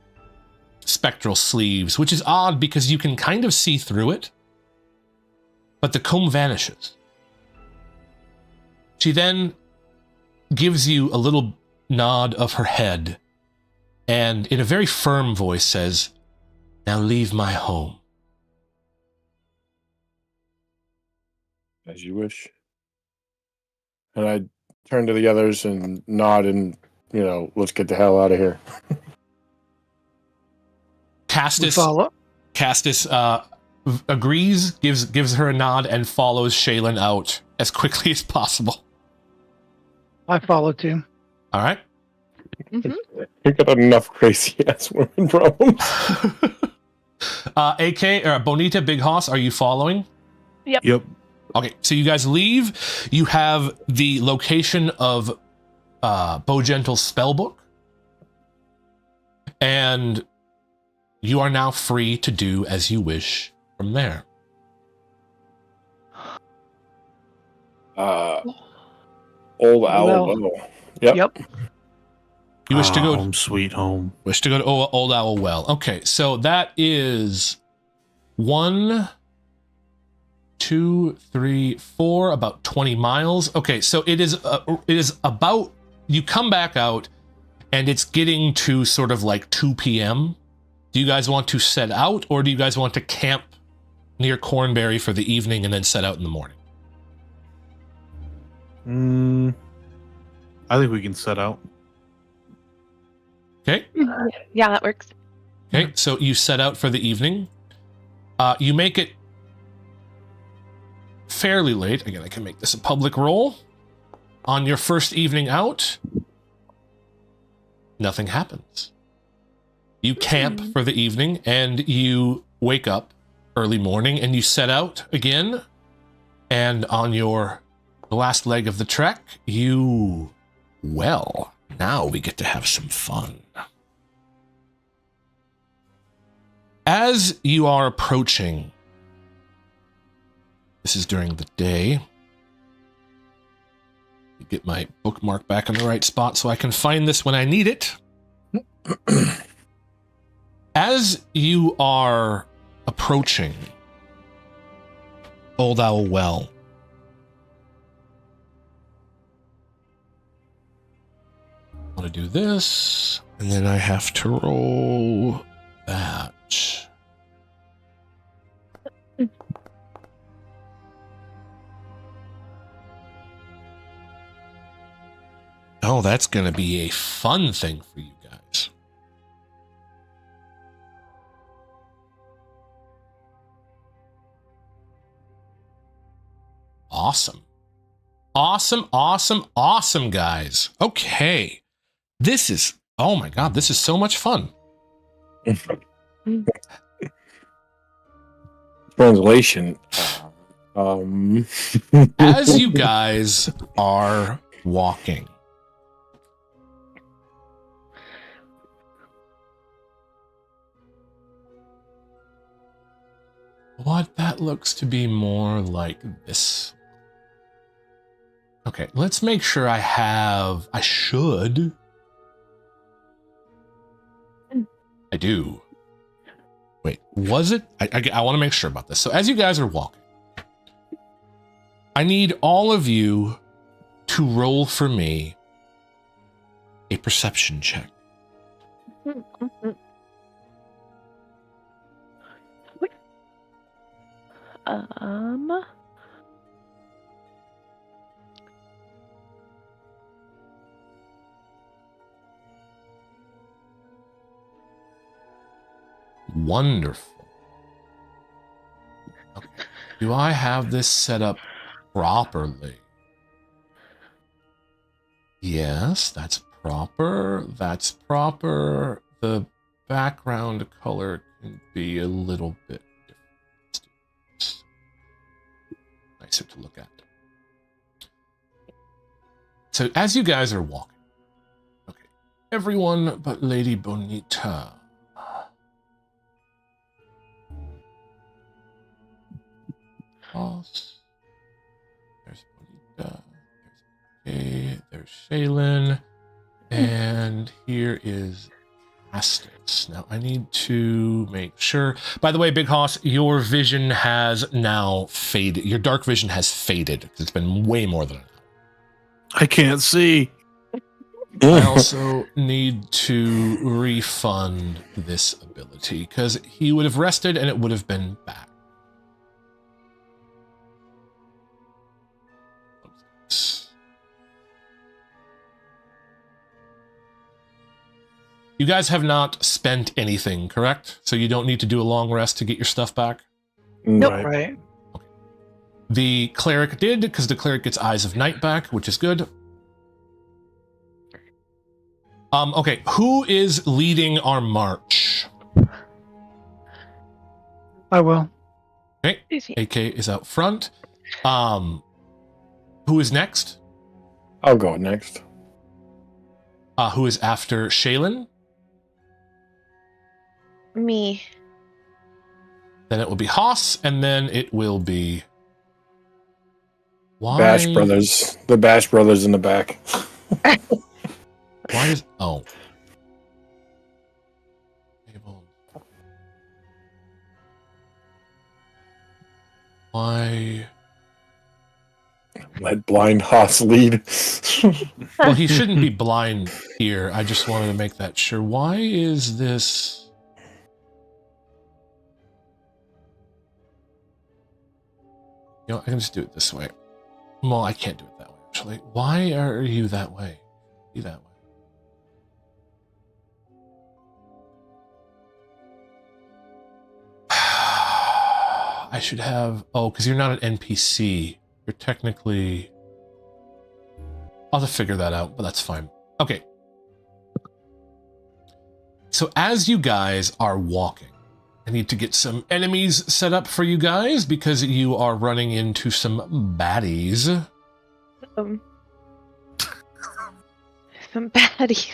spectral sleeves, which is odd because you can kind of see through it, but the comb vanishes. She then gives you a little nod of her head and in a very firm voice says, "Now leave my home." As you wish. And I turn to the others and nod and, let's get the hell out of here. Castus agrees, gives her a nod, and follows Shaylin out as quickly as possible. I follow too. All right. You got enough crazy ass women problems. AK or Bonita, Big Hoss, are you following? Yep. Okay, so you guys leave. You have the location of Bowgentle's spellbook, and you are now free to do as you wish from there. Old Owl Well. Yep. You wish to go home sweet home. Wish to go to Old Owl Well. Okay, so that is 1, 2, 3, 4, about 20 miles. Okay, so it is about, you come back out and it's getting to sort of like 2 p.m. Do you guys want to set out, or do you guys want to camp near Cornberry for the evening and then set out in the morning? I think we can set out. Okay. Yeah, that works. Okay, so you set out for the evening. You make it fairly late. Again, I can make this a public roll. On your first evening out, nothing happens. You camp for the evening and you wake up early morning and you set out again. And on your last leg of the trek, now we get to have some fun. As you are approaching, this is during the day. Get my bookmark back in the right spot so I can find this when I need it. As you are approaching Old Owl Well, I want to do this, and then I have to roll that. Oh, that's going to be a fun thing for you guys. Awesome. Awesome, guys. Okay. This is, oh my God, this is so much fun. Translation. As you guys are walking, what that looks to be more like this. Okay, let's make sure I have... I should. I do. Wait, was it? I want to make sure about this. So as you guys are walking, I need all of you to roll for me a perception check. Wonderful. Okay. Do I have this set up properly? Yes, that's proper. That's proper. The background color can be a little bit different. Nicer to look at. So as you guys are walking, okay, everyone but Lady Bonita. There's Bonita. There's Shaylin. And here is Astus. Now I need to make sure. By the way, Big Hoss, your vision has now faded. Your dark vision has faded. It's been way more than an hour. I can't see. I also need to refund this ability because he would have rested and it would have been back. You guys have not spent anything, correct? So you don't need to do a long rest to get your stuff back? Nope. Right. Okay. The cleric did, because the cleric gets Eyes of Night back, which is good. Okay, who is leading our march? I will. Okay, AK is out front. Who is next? I'll go next. Who is after Shaylin? Me. Then it will be Haas, and then it will be... Why? Bash Brothers. The Bash Brothers in the back. Why is... Oh. Why... Let blind Haas lead. Well, he shouldn't be blind here. I just wanted to make that sure. Why is this... You know, I can just do it this way. Well, I can't do it that way, actually. Why are you that way? Be that way. I should have... Oh, because you're not an NPC. You're technically... I'll have to figure that out, but that's fine. Okay. So as you guys are walking, I need to get some enemies set up for you guys because you are running into some baddies. Some baddies.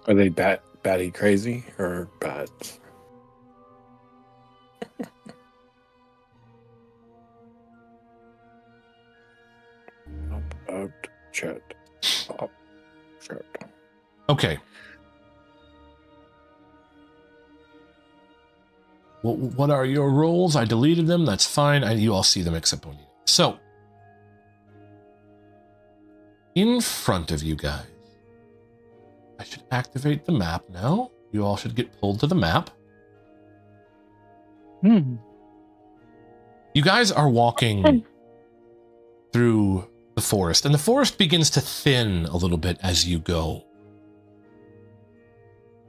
Are they batty crazy or bad? Chat. Okay. What are your roles? I deleted them. That's fine. You all see them except Bonita. So, in front of you guys, I should activate the map now. You all should get pulled to the map. You guys are walking through the forest, and the forest begins to thin a little bit as you go.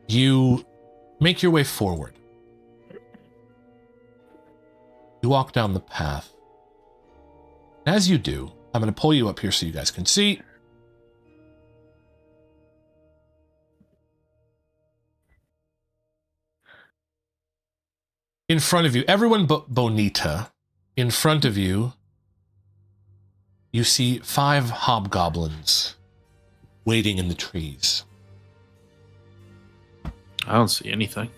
You make your way forward. You walk down the path. As you do, I'm going to pull you up here so you guys can see. In front of you, everyone but Bonita, in front of you, you see 5 hobgoblins waiting in the trees. I don't see anything.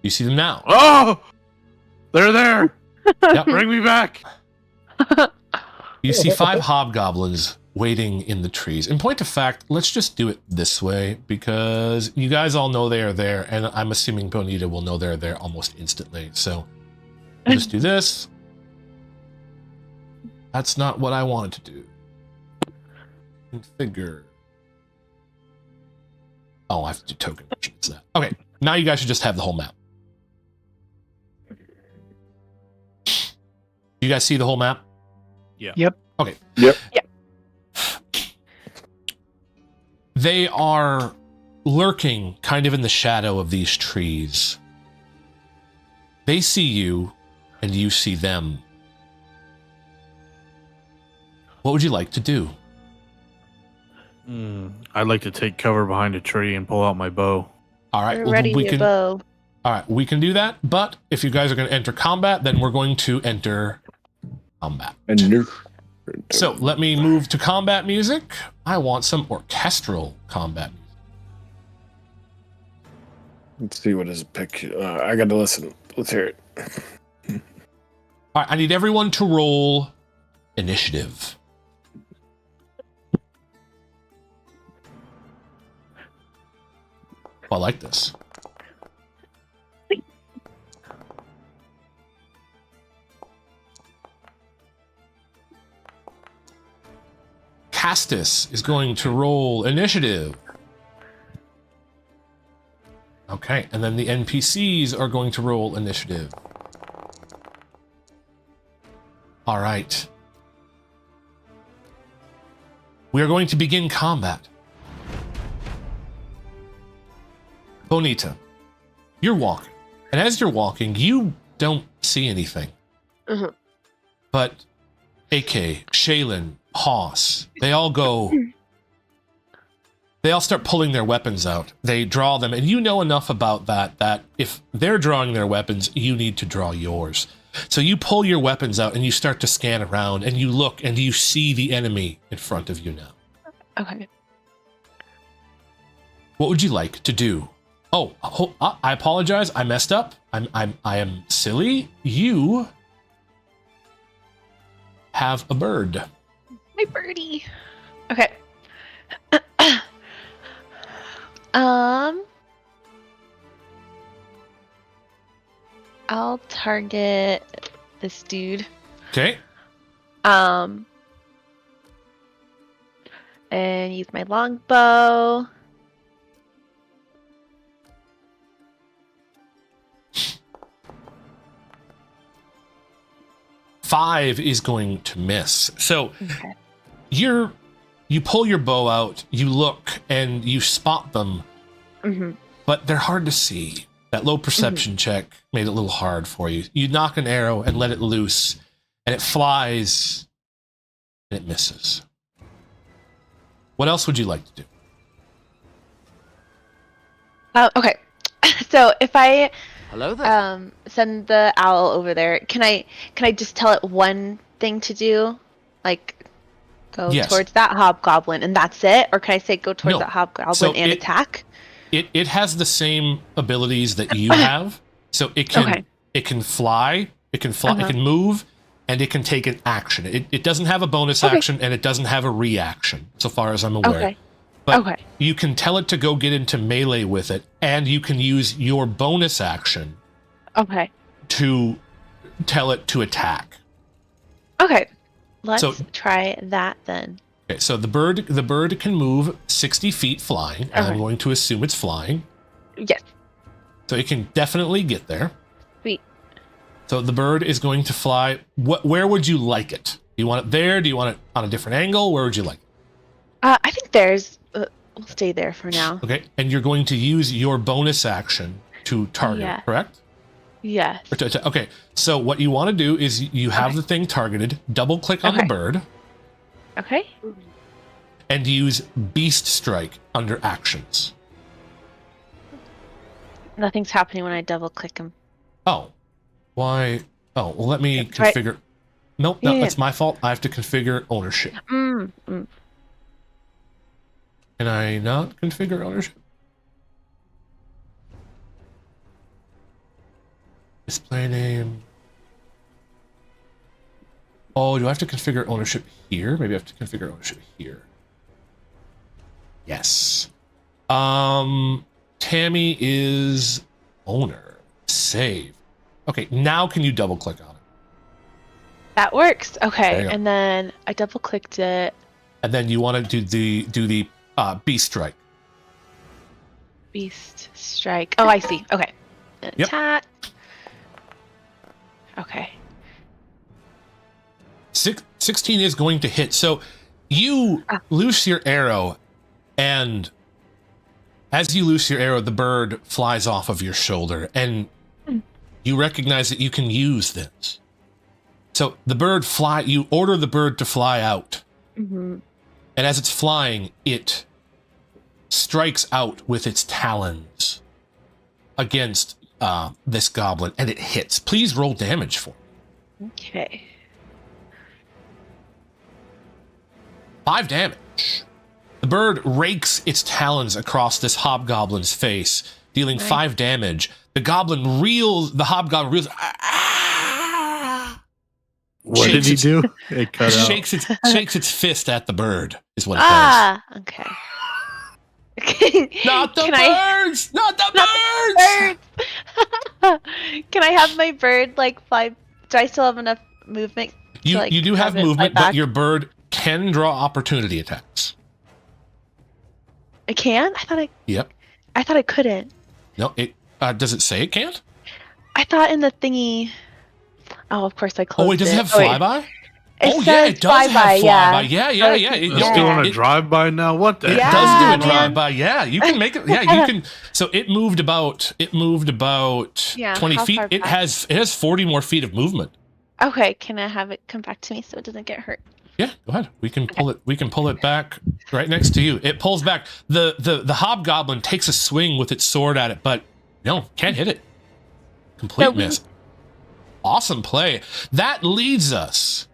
You see them now. Oh! They're there. Yep. Bring me back. You see 5 hobgoblins waiting in the trees. In point of fact, let's just do it this way because you guys all know they are there, and I'm assuming Bonita will know they're there almost instantly. So we'll just do this. That's not what I wanted to do. Configure. Oh, I have to do token versions. Okay, now you guys should just have the whole map. You guys see the whole map? Yeah. Yep. Okay. Yep. They are lurking kind of in the shadow of these trees. They see you, and you see them. What would you like to do? I'd like to take cover behind a tree and pull out my bow. All right, We're ready to bow. All right, we can do that. But if you guys are going to enter combat, then we're going to enter combat. So let me move to combat music. I want some orchestral combat music. Let's see what his pick. I got to listen. Let's hear it. All right, I need everyone to roll initiative. I like this. Castus is going to roll initiative. Okay, and then the NPCs are going to roll initiative. All right. We are going to begin combat. Bonita, you're walking. And as you're walking, you don't see anything. Mhm. But AK, Shaylin, Hoss, they all go... They all start pulling their weapons out. They draw them, and you know enough about that if they're drawing their weapons, you need to draw yours. So you pull your weapons out, and you start to scan around, and you look, and you see the enemy in front of you now. Okay. What would you like to do? Oh, I apologize. I messed up. I am silly. You have a bird. My birdie. Okay. I'll target this dude. Okay. And use my longbow. Five is going to miss. So Okay. you pull your bow out, you look, and you spot them, Mm-hmm. but they're hard to see. That low perception check made it a little hard for you. You knock an arrow and let it loose, and it flies, and it misses. What else would you like to do? Okay. So if I Hello there. send the owl over there, can I just tell it one thing to do? Like go Yes. towards that hobgoblin and that's it? Or can I say go towards No. that hobgoblin So and it- attack? It has the same abilities that you have. So it can Okay. it can fly, it can move, and it can take an action. It doesn't have a bonus Okay. action, and it doesn't have a reaction, so far as I'm aware. Okay. But Okay. you can tell it to go get into melee with it, and you can use your bonus action Okay. to tell it to attack. Okay. Let's So- try that then. Okay, so the bird can move 60 feet flying, and I'm Okay. going to assume it's flying. Yes. So it can definitely get there. Sweet. So the bird is going to fly. Where would you like it? Do you want it there? Do you want it on a different angle? Where would you like it? I think there's we'll stay there for now. Okay, and you're going to use your bonus action to target, Yeah. correct? Yes. Or okay, so what you want to do is you have the thing targeted, double click on the Okay. bird, Okay. and use Beast Strike under actions. Nothing's happening when I double click him. Oh, why? Oh, well, let me Try- configure. Nope, no, Yeah. that's my fault. I have to configure ownership. Mm. Can I not configure ownership? Display name. Oh, do I have to configure ownership here? Maybe I have to configure ownership here. Yes. Tammy is owner. Save. Okay, now can you double click on it? That works. There Okay, you go. and then I double clicked it. And then you want to do the beast strike. Beast strike. Oh, I see. Okay. Yep. Attack. Okay. 16 is going to hit. So you loose your arrow, and as you loose your arrow, the bird flies off of your shoulder, and you recognize that you can use this. So the bird you order the bird to fly out. Mm-hmm. And as it's flying, it strikes out with its talons against this goblin, and it hits. Please roll damage for me. Okay. 5 damage. The bird rakes its talons across this hobgoblin's face, dealing 5 damage. The hobgoblin reels. What did he do? It cut out. Shakes its fist at the bird, is what it Okay. does. Not the birds! Not the birds! Can I have my bird like fly? Do I still have enough movement? You do have it fly movement, but back? your bird can draw opportunity attacks. I can? Yep. I thought I couldn't. No, it does it say it can't? I thought in the thingy. Oh, of course I closed it. Oh, it doesn't have wait. flyby? It Oh, says yeah, it does have flyby, flyby. Yeah. It's doing a drive-by now. What the It heck? does do a man. drive-by. Yeah, you can make it. Yeah, you can. So it moved about 20 how feet. far It back? has 40 more feet of movement. Okay, can I have it come back to me so it doesn't get hurt? Yeah, go ahead. We can pull it back right next to you. It pulls back. The hobgoblin takes a swing with its sword at it, but no, can't hit it. Complete miss. Awesome play. That leads us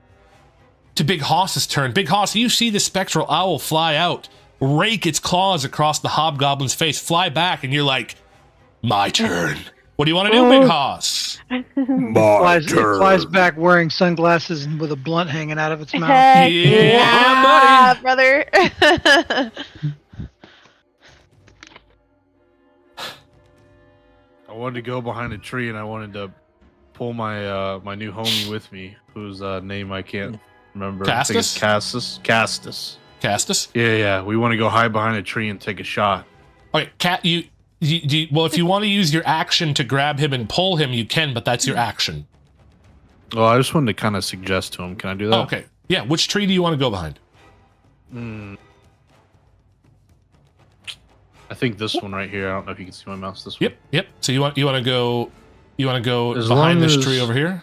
to Big Hoss's turn. Big Hoss, you see the spectral owl fly out, rake its claws across the hobgoblin's face, fly back, and you're like, my turn. What do you want to do, Big Hoss? It flies back wearing sunglasses and with a blunt hanging out of its mouth. Heck Yeah, brother. I wanted to go behind a tree and I wanted to pull my my new homie with me, whose name I can't remember. I think it's Castus. Castus? Yeah. We want to go hide behind a tree and take a shot. Okay, Cat, well, if you want to use your action to grab him and pull him, you can, but that's your action. Well, I just wanted to kind of suggest to him. Can I do that? Oh, okay. Yeah, which tree do you want to go behind? I think this one right here. I don't know if you can see my mouse. This one. Yep. So you want to go As behind long this as- tree over here?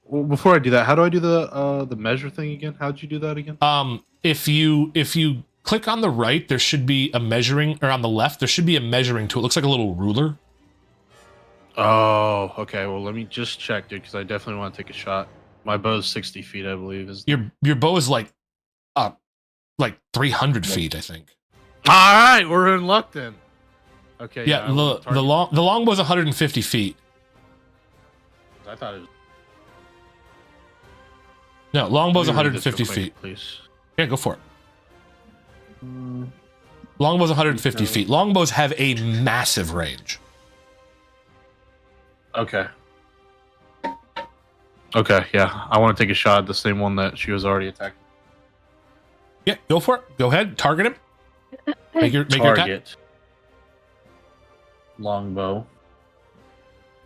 Well, before I do that, how do I do the measure thing again? How'd you do that again? If you click on the right, there should be a measuring, or on the left, there should be a measuring tool. It looks like a little ruler. Oh, okay. Well, let me just check, dude, because I definitely want to take a shot. My bow's 60 feet, I believe. Is Your bow is like 300 feet, I think. all right? We're in luck then. Okay. Yeah, I want to the target- longbow is 150 feet. I thought it was. No, longbow's Let me read this 150 real quick, feet. please. Yeah, go for it. Longbow's 150 feet. Longbows have a massive range. Okay. Okay. Yeah, I want to take a shot at the same one that she was already attacking. Yeah, go for it. Go ahead. Target him. Make your attack. Target. Longbow.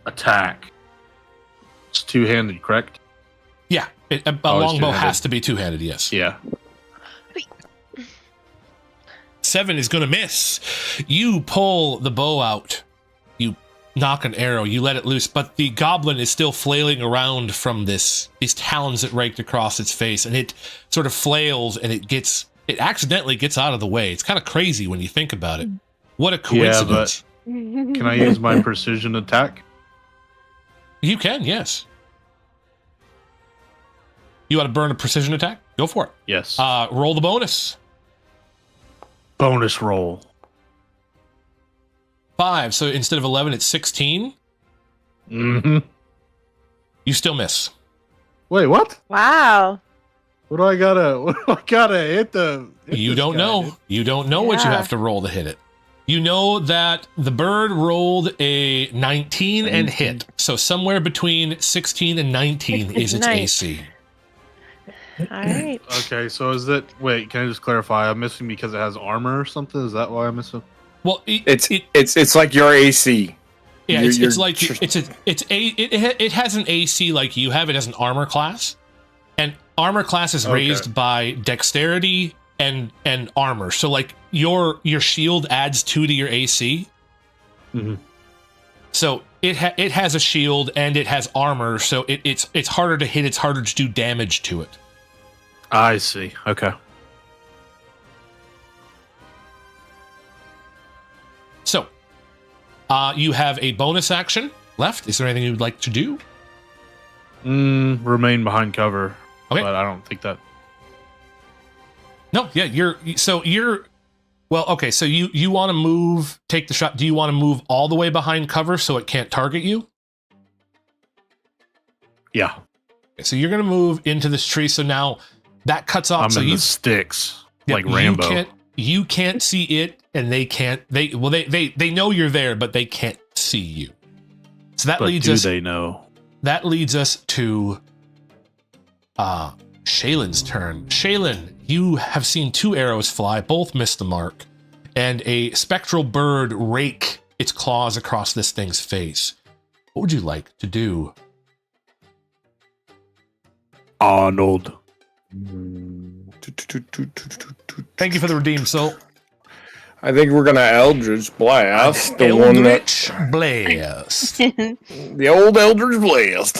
Attack. It's two-handed, correct? Yeah, a it's longbow two-handed. has to be two-handed, yes. Yeah. 7 is going to miss. You pull the bow out. You knock an arrow. You let it loose, but the goblin is still flailing around from these talons that raked across its face, and it sort of flails, and it accidentally gets out of the way. It's kind of crazy when you think about it. What a coincidence. Can I use my precision attack? You can, yes. You want to burn a precision attack? Go for it. Yes. Roll the bonus. Bonus roll. 5. So instead of 11, it's 16. Mm-hmm. You still miss. Wait, what? Wow. What do I gotta hit the? hit You this don't guy, know. dude? You don't know what you Yeah. have to roll to hit it. You know that the bird rolled a 19 and hit. So somewhere between 16 and 19 is its Nice. AC. All right. Okay, so is it? Wait, can I just clarify? I'm missing because it has armor or something. Is that why I'm missing? Well, It's like your AC. yeah, You're- it's you're like tr- it has an AC like you have. It has an armor class, and armor class is Okay. raised by dexterity and armor. So like your shield adds 2 to your AC. Mhm. So it has a shield and it has armor. So it's harder to hit. It's harder to do damage to it. I see. Okay. So you have a bonus action left. Is there anything you'd like to do? Remain behind cover. Okay. But I don't think that. No, yeah, you're well, okay, so you want to move, take the shot. Do you want to move all the way behind cover so it can't target you? Yeah, Okay, so you're going to move into this tree. So now that cuts off. I'm so in you the sticks yeah, like Rambo. You can't see it, and they can't. They know you're there, but they can't see you. So that But leads do us. they know? That leads us to Shaylin's turn. Shaylin, you have seen 2 arrows fly, both miss the mark, and a spectral bird rake its claws across this thing's face. What would you like to do? Arnold. Thank you for the redeem soul. I think we're gonna Eldritch Blast the one that Eldritch Blast. the old Eldritch Blast.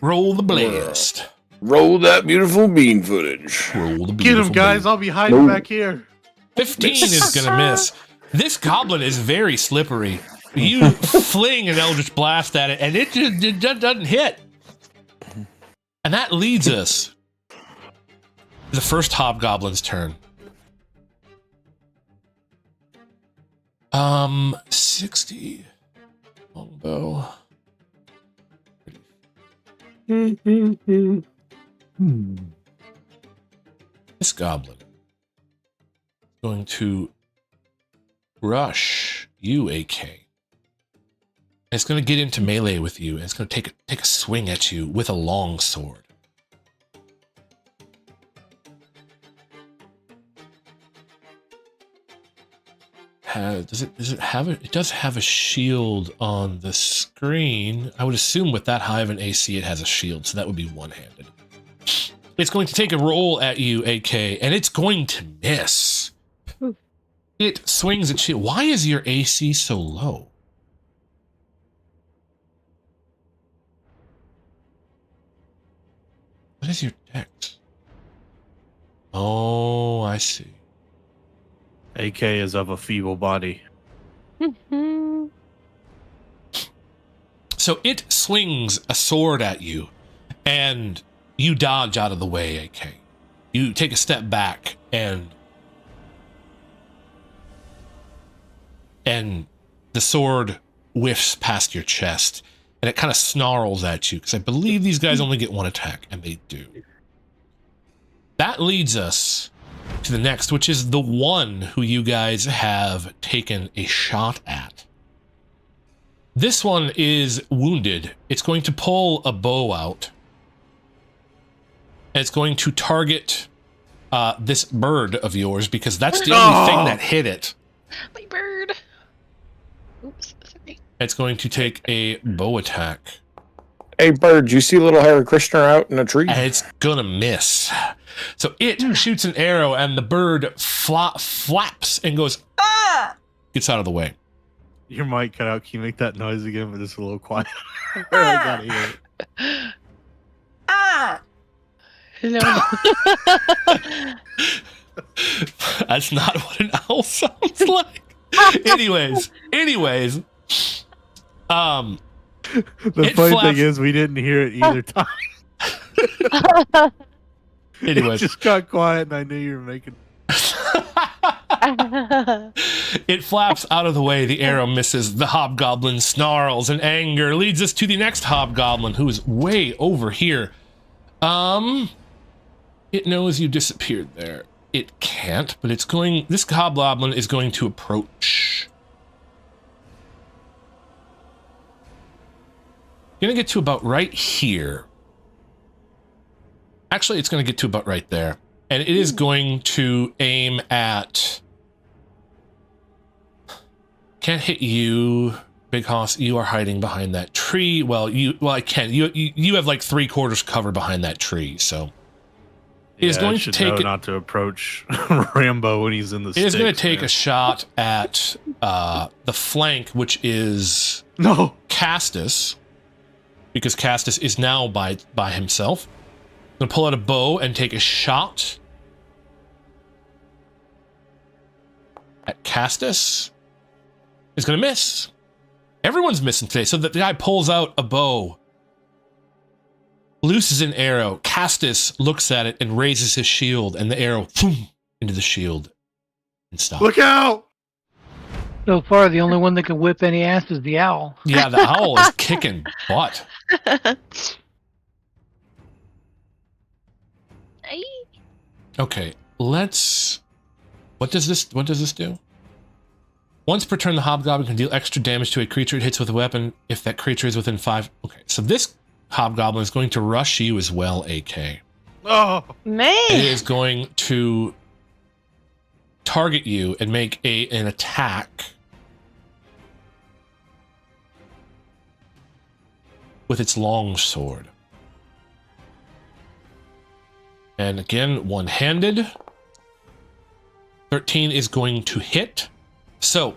Roll the blast. Roll that beautiful bean footage. Roll the Get him, beautiful guys! beast. I'll be hiding No. back here. 15 is gonna miss. This goblin is very slippery. You fling an Eldritch Blast at it, and it just doesn't hit. And that leads us to the first hobgoblin's turn. 60 longbow. This goblin is going to rush you, AK. And it's going to get into melee with you, and it's going to take a swing at you with a long sword. Does it have it? It does have a shield on the screen. I would assume with that high of an AC, it has a shield, so that would be one-handed. It's going to take a roll at you, AK, and it's going to miss. It swings at you. Why is your AC so low? What is your dex? Oh, I see. AK is of a feeble body. So it swings a sword at you, and you dodge out of the way, AK. You take a step back, and the sword whiffs past your chest, and it kind of snarls at you, because I believe these guys only get one attack, and they do. That leads us to the next, which is the one who you guys have taken a shot at. This one is wounded. It's going to pull a bow out. And it's going to target this bird of yours, because that's the only thing that hit it. My bird. Oops, sorry. It's going to take a bow attack. Hey, bird, you see little Hare Krishna out in a tree? And it's gonna miss. So it shoots an arrow, and the bird flaps and goes, ah! Gets out of the way. Your mic cut out. Can you make that noise again, but just a little quiet? I gotta hear it. Ah! No. That's not what an owl sounds like. anyways. The It funny flaps- thing is, we didn't hear it either time. It Anyways. just got quiet, and I knew you were making. It flaps out of the way. The arrow misses. The hobgoblin snarls in anger. Leads us to the next hobgoblin, who is way over here. It knows you disappeared there. It can't, but it's going... This hobgoblin is going to approach. Gonna get to about right here. Actually, it's gonna get to about right there. And it is going to aim at... Can't hit you, Big Hoss. You are hiding behind that tree. Well, I can. You have like 3/4 cover behind that tree, so... It is going to take not to approach Rambo when he's in the It is going to take a shot at the flank, which is Castus, because Castus is now by himself. I'm going to pull out a bow and take a shot at Castus. Is going to miss. Everyone's missing today. So the guy pulls out a bow, looses an arrow. Castus looks at it and raises his shield, and the arrow into the shield and stops. Look out! So far, the only one that can whip any ass is the owl. Yeah, the owl is kicking butt. Okay, let's... What does this do? Once per turn, the hobgoblin can deal extra damage to a creature it hits with a weapon if that creature is within 5... Okay, so this hobgoblin is going to rush you as well, AK. Oh, Man. It is going to target you and make an attack with its long sword. And again, one-handed. 13 is going to hit. So,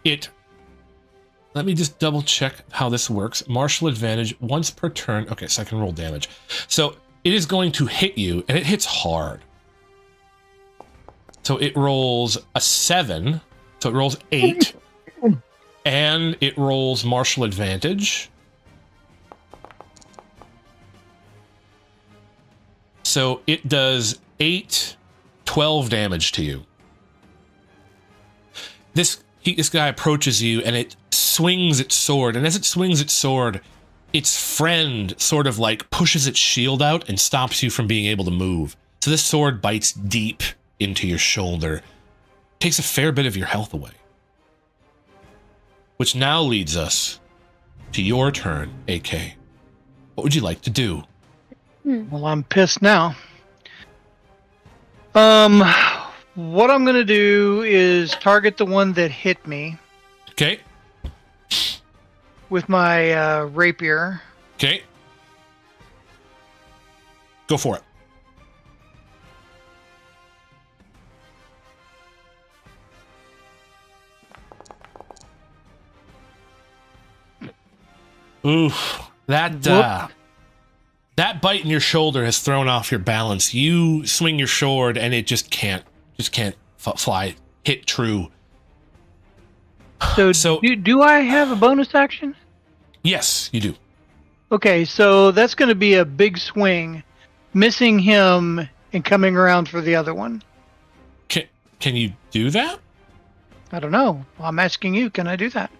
let me just double check how this works. Martial advantage once per turn. Okay, so I can roll damage. So, it is going to hit you, and it hits hard. So, it rolls a 7. So, it rolls 8. And it rolls martial advantage. So, it does 12 damage to you. This guy approaches you, and it swings its sword, and as it swings its sword, its friend sort of like pushes its shield out and stops you from being able to move. So this sword bites deep into your shoulder, takes a fair bit of your health away. Which now leads us to your turn, AK. What would you like to do? Well, I'm pissed now. What I'm going to do is target the one that hit me Okay. with my rapier. Okay. Go for it. Oof. That bite in your shoulder has thrown off your balance. You swing your sword and it just can't fly, hit true. So do I have a bonus action? Yes, you do. Okay, so that's going to be a big swing, missing him and coming around for the other one. Can you do that? I don't know. I'm asking you, can I do that?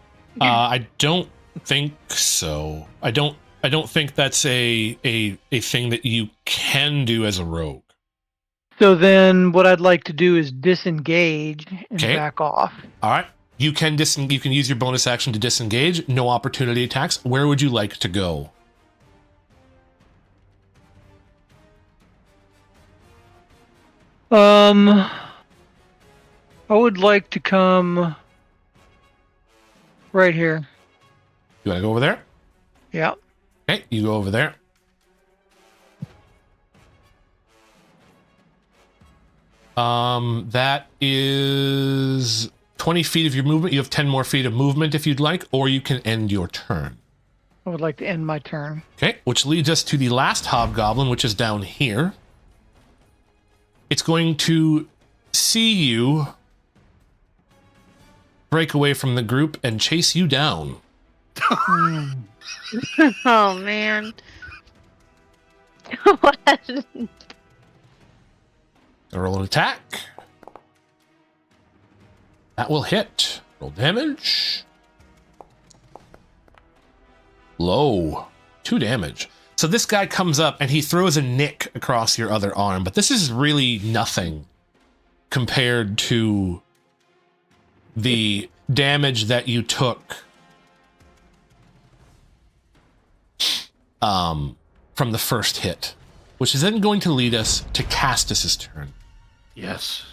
I don't think so. I don't think that's a thing that you can do as a rogue. So then what I'd like to do is disengage and back off. All right. You can use your bonus action to disengage. No opportunity attacks. Where would you like to go? I would like to come right here. You want to go over there? Yeah. Okay, you go over there. That is 20 feet of your movement. You have 10 more feet of movement if you'd like, or you can end your turn. I would like to end my turn. Okay, which leads us to the last hobgoblin, which is down here. It's going to see you break away from the group and chase you down. Oh, man. What? Roll an attack. That will hit. Roll damage. Low. 2 damage. So this guy comes up and he throws a nick across your other arm, but this is really nothing compared to the damage that you took from the first hit, which is then going to lead us to Castus's turn. Yes.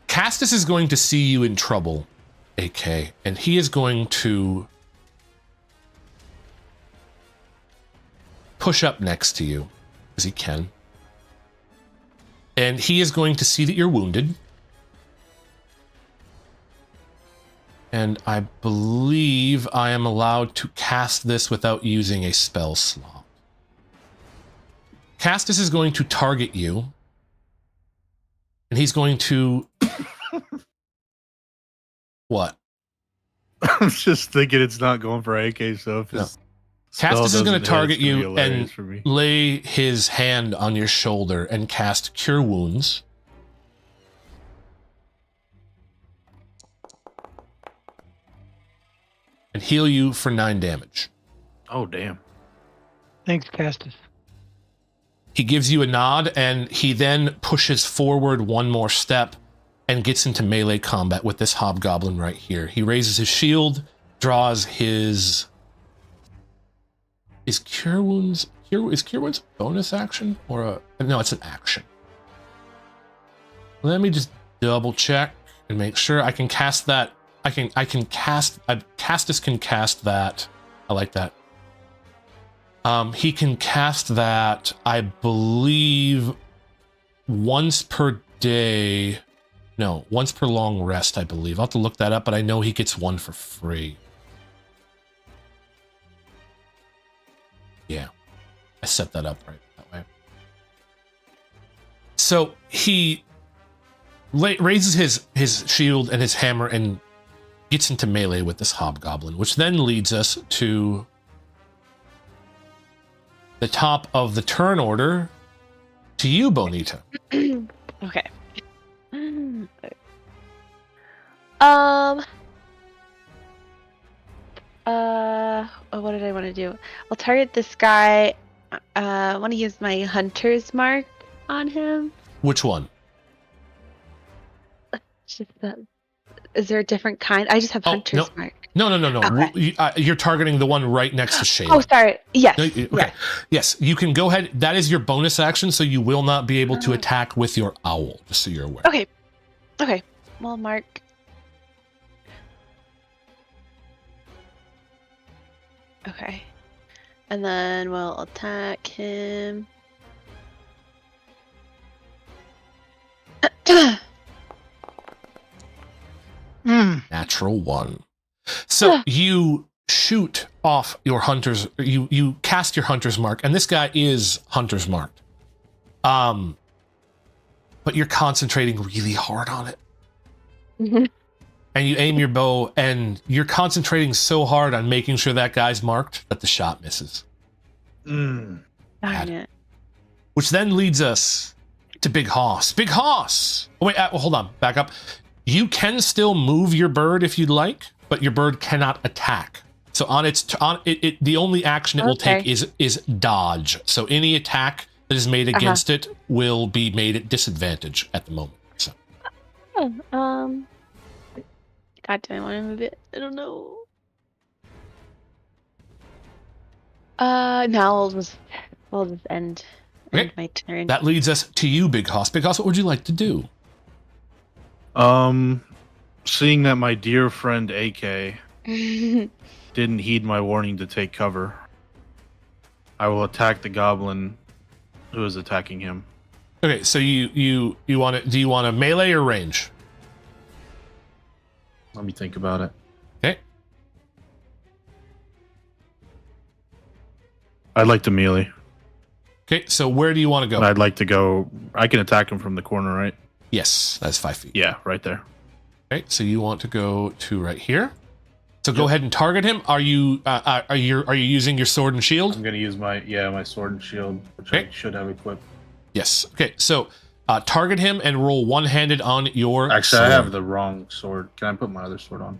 Castus is going to see you in trouble, AK, and he is going to push up next to you, as he can. And he is going to see that you're wounded. And I believe I am allowed to cast this without using a spell slot. Castus is going to target you. And he's going to... What? I'm just thinking it's not going for AK, so if No. his spell Castus is going doesn't to hit, target it's gonna be you hilarious and for me. lay his hand on your shoulder and cast Cure Wounds. And heal you for 9 damage. Oh, damn. Thanks, Castus. He gives you a nod, and he then pushes forward one more step and gets into melee combat with this hobgoblin right here. He raises his shield, draws his... Is Cure Wounds a bonus action or a... No, it's an action. Let me just double check and make sure I can cast that. Castus can cast that. I like that. He can cast that, I believe, once per day. No, once per long rest, I believe. I'll have to look that up, but I know he gets one for free. Yeah, I set that up right that way. So he raises his shield and his hammer and gets into melee with this hobgoblin, which then leads us to the top of the turn order to you, Bonita. Okay. What did I want to do? I'll target this guy. I want to use my hunter's mark on him. Which one? Just that. Is there a different kind? I just have hunter's mark. No. Okay. You're targeting the one right next to Shayla. Oh, sorry. Yes. No, okay. Yes. Yes, you can go ahead. That is your bonus action, so you will not be able to attack with your owl, just so you're aware. Okay. Okay. Well, mark. Okay. And then we'll attack him. Natural 1. So you shoot off your hunter's, you cast your hunter's mark, and this guy is hunter's marked. But you're concentrating really hard on it. And you aim your bow, and you're concentrating so hard on making sure that guy's marked that the shot misses. Darn it. Which then leads us to Big Hoss. Big Hoss! Oh, wait, hold on. Back up. You can still move your bird if you'd like, but your bird cannot attack. So on the only action it will take is dodge. So any attack that is made against it will be made at disadvantage at the moment. So. God, do I want to move it? I don't know. No, we'll just end my turn. That leads us to you, Big Hoss. Big Hoss, what would you like to do? Seeing that my dear friend AK didn't heed my warning to take cover, I will attack the goblin who is attacking him. Okay, so you want to? Do you want a melee or range? Let me think about it. Okay. I'd like to melee. Okay, so where do you want to go? I'd like to go. I can attack him from the corner, right? Yes, that's 5 feet. Yeah, right there. Okay, so you want to go to right here. So go ahead and target him. Are you using your sword and shield? I'm gonna use my sword and shield, which I should have equipped. Yes. Okay, so target him and roll one-handed on your Actually, sword. I have the wrong sword. Can I put my other sword on?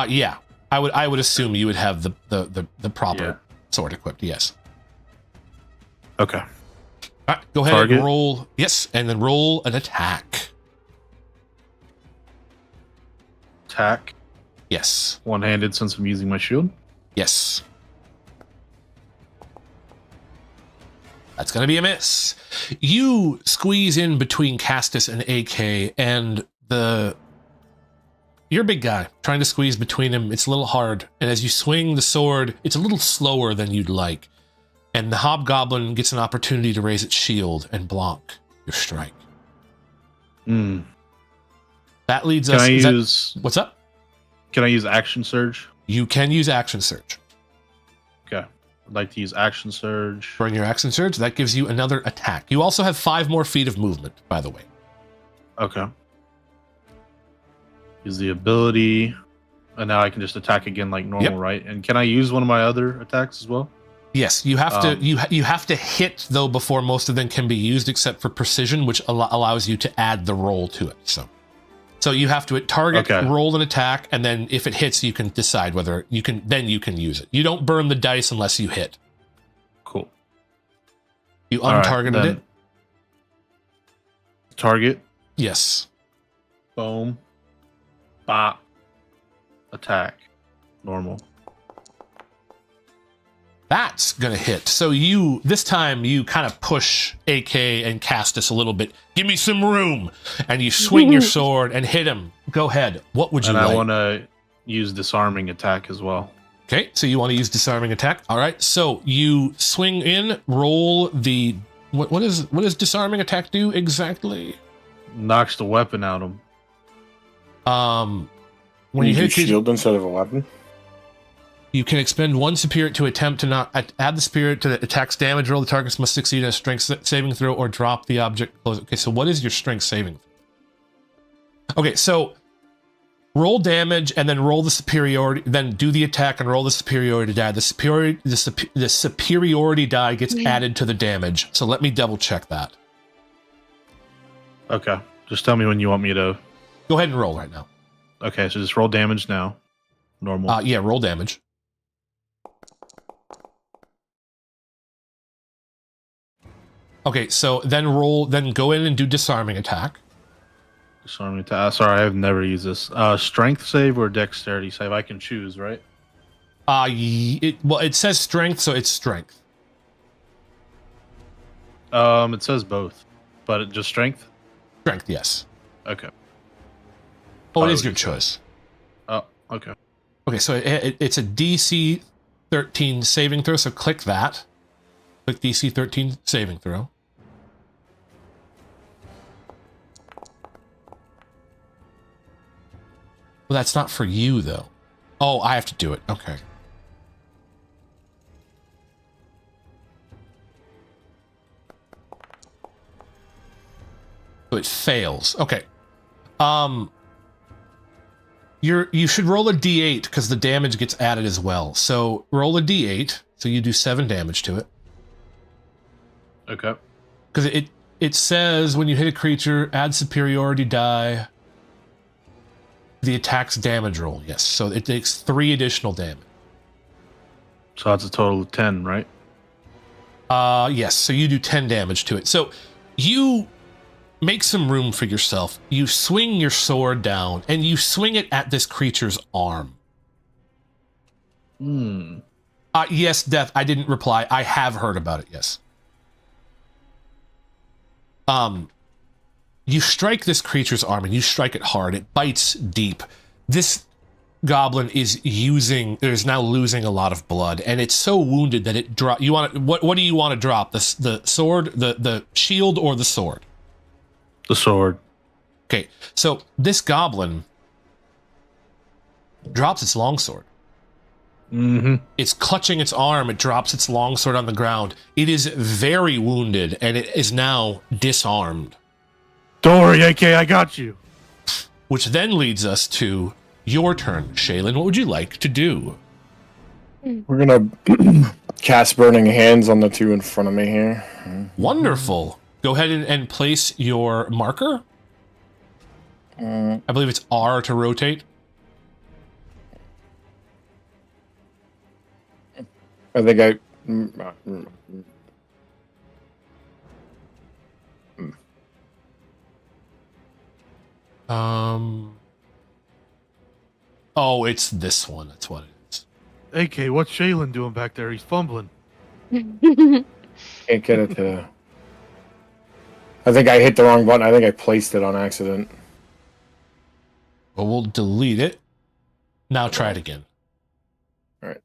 Yeah. I would assume you would have the proper sword equipped. Yes. Okay. All right, go ahead Target. and roll. Yes, and then roll an attack. Attack. Yes. One-handed since I'm using my shield. Yes. That's going to be a miss. You squeeze in between Castus and AK, and you're a big guy. Trying to squeeze between them, it's a little hard. And as you swing the sword, it's a little slower than you'd like. And the hobgoblin gets an opportunity to raise its shield and block your strike. That leads us... what's up? Can I use action surge? You can use action surge. Okay. I'd like to use action surge. Burn your action surge. That gives you another attack. You also have 5 more feet of movement, by the way. Okay. Use the ability, and now I can just attack again like normal, right? And can I use one of my other attacks as well? Yes, you have to. You have to hit though before most of them can be used, except for precision, which allows you to add the roll to it. So you have to target, roll an attack, and then if it hits, you can decide whether you can. Then you can use it. You don't burn the dice unless you hit. Cool. You untargeted it. Target. Yes. Boom. Bop. Attack. Normal. That's gonna hit. So this time you kind of push AK and Castus a little bit. Give me some room, and you swing your sword and hit him. Go ahead. What would you like? And I want to use disarming attack as well. Okay, so you want to use disarming attack. All right. So you swing in, roll the what does disarming attack do exactly? Knocks the weapon out of him. When you hit a shield instead of a weapon. You can expend 1 spirit to attempt to add the spirit to the attack's damage roll. The targets must succeed a strength saving throw or drop the object close. Okay, so what is your strength saving? Okay, so roll damage and then roll the superiority, then do the attack and roll the superiority die. The superiority die gets added to the damage. So let me double check that. Okay, just tell me when you want me to. Go ahead and roll right now. Okay, so just roll damage now. Normal. Yeah, roll damage. Okay, so then go in and do disarming attack. Disarming attack. Sorry, I've never used this. Strength save or dexterity save? I can choose, right? It says strength, so it's strength. It says both, but just strength. Strength, yes. Okay. Oh, it is your choice. Oh, okay. Okay, so it's a DC 13 saving throw. So click that. Click DC 13 saving throw. Well, that's not for you, though. Oh, I have to do it. Okay. So it fails. Okay. You should roll a d8 because the damage gets added as well. So roll a d8. So you do 7 damage to it. Okay. Because it says when you hit a creature, add superiority die. The attack's damage roll. Yes. So it takes 3 additional damage. So that's a total of 10, right? Yes. So you do 10 damage to it. So you make some room for yourself. You swing your sword down, and you swing it at this creature's arm. Yes, Death, I didn't reply. I have heard about it, yes. You strike this creature's arm, and you strike it hard. It bites deep. This goblin is now losing a lot of blood, and it's so wounded that it drop. You want what do you want to drop? The sword, the shield, or the sword? The sword. Okay, so this goblin drops its longsword. It's clutching its arm. It drops its longsword on the ground. It is very wounded, and it is now disarmed. Don't worry, AK, I got you. Which then leads us to your turn, Shaylin. What would you like to do? We're gonna cast Burning Hands on the 2 in front of me here. Wonderful. Go ahead and place your marker. I believe it's R to rotate. I think I. Oh, it's this one. That's what it is. AK, what's Shaylin doing back there? He's fumbling. Can't get it to. I think I hit the wrong button. I think I placed it on accident. Well, we'll delete it. Now try it again. All right.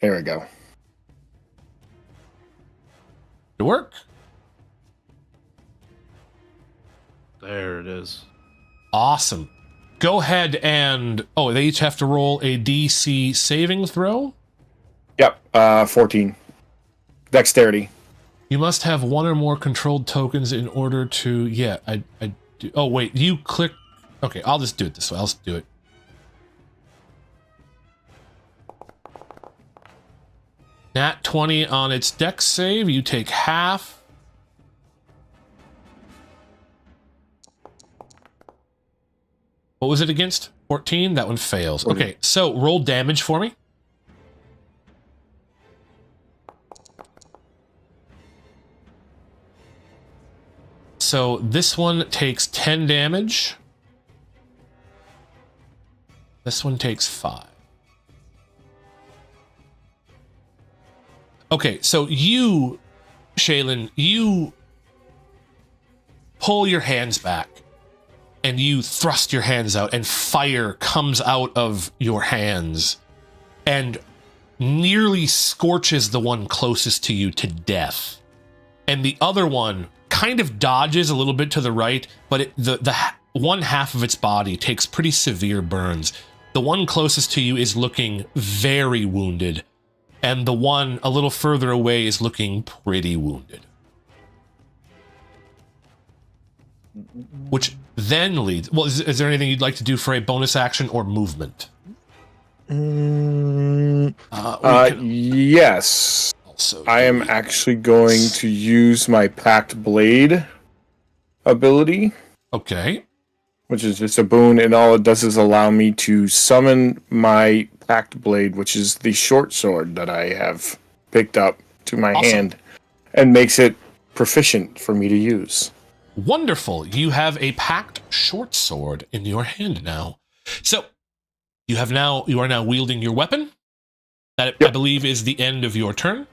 There we go. It work? There it is. Awesome. Go ahead and... Oh, they each have to roll a DC saving throw? Yep, 14. Dexterity. You must have one or more controlled tokens in order to... Yeah, I do. Oh, wait, you click... Okay, I'll just do it this way. I'll just do it. Nat 20 on its dex save. You take half. What was it against? 14? That one fails. Okay, so roll damage for me. So this one takes 10 damage. This one takes 5. Okay, so you, Shaylin, you pull your hands back and you thrust your hands out and fire comes out of your hands and nearly scorches the one closest to you to death. And the other one kind of dodges a little bit to the right, but the one half of its body takes pretty severe burns. The one closest to you is looking very wounded, and the one a little further away is looking pretty wounded. Which then leads... Well, is there anything you'd like to do for a bonus action or movement? Yes. I am actually going to use my Packed Blade ability. Okay. Which is just a boon, and all it does is allow me to summon my Packed Blade, which is the short sword that I have picked up to my hand, and makes it proficient for me to use. Wonderful. You have a packed short sword in your hand now. So you are now wielding your weapon. That I believe is the end of your turn.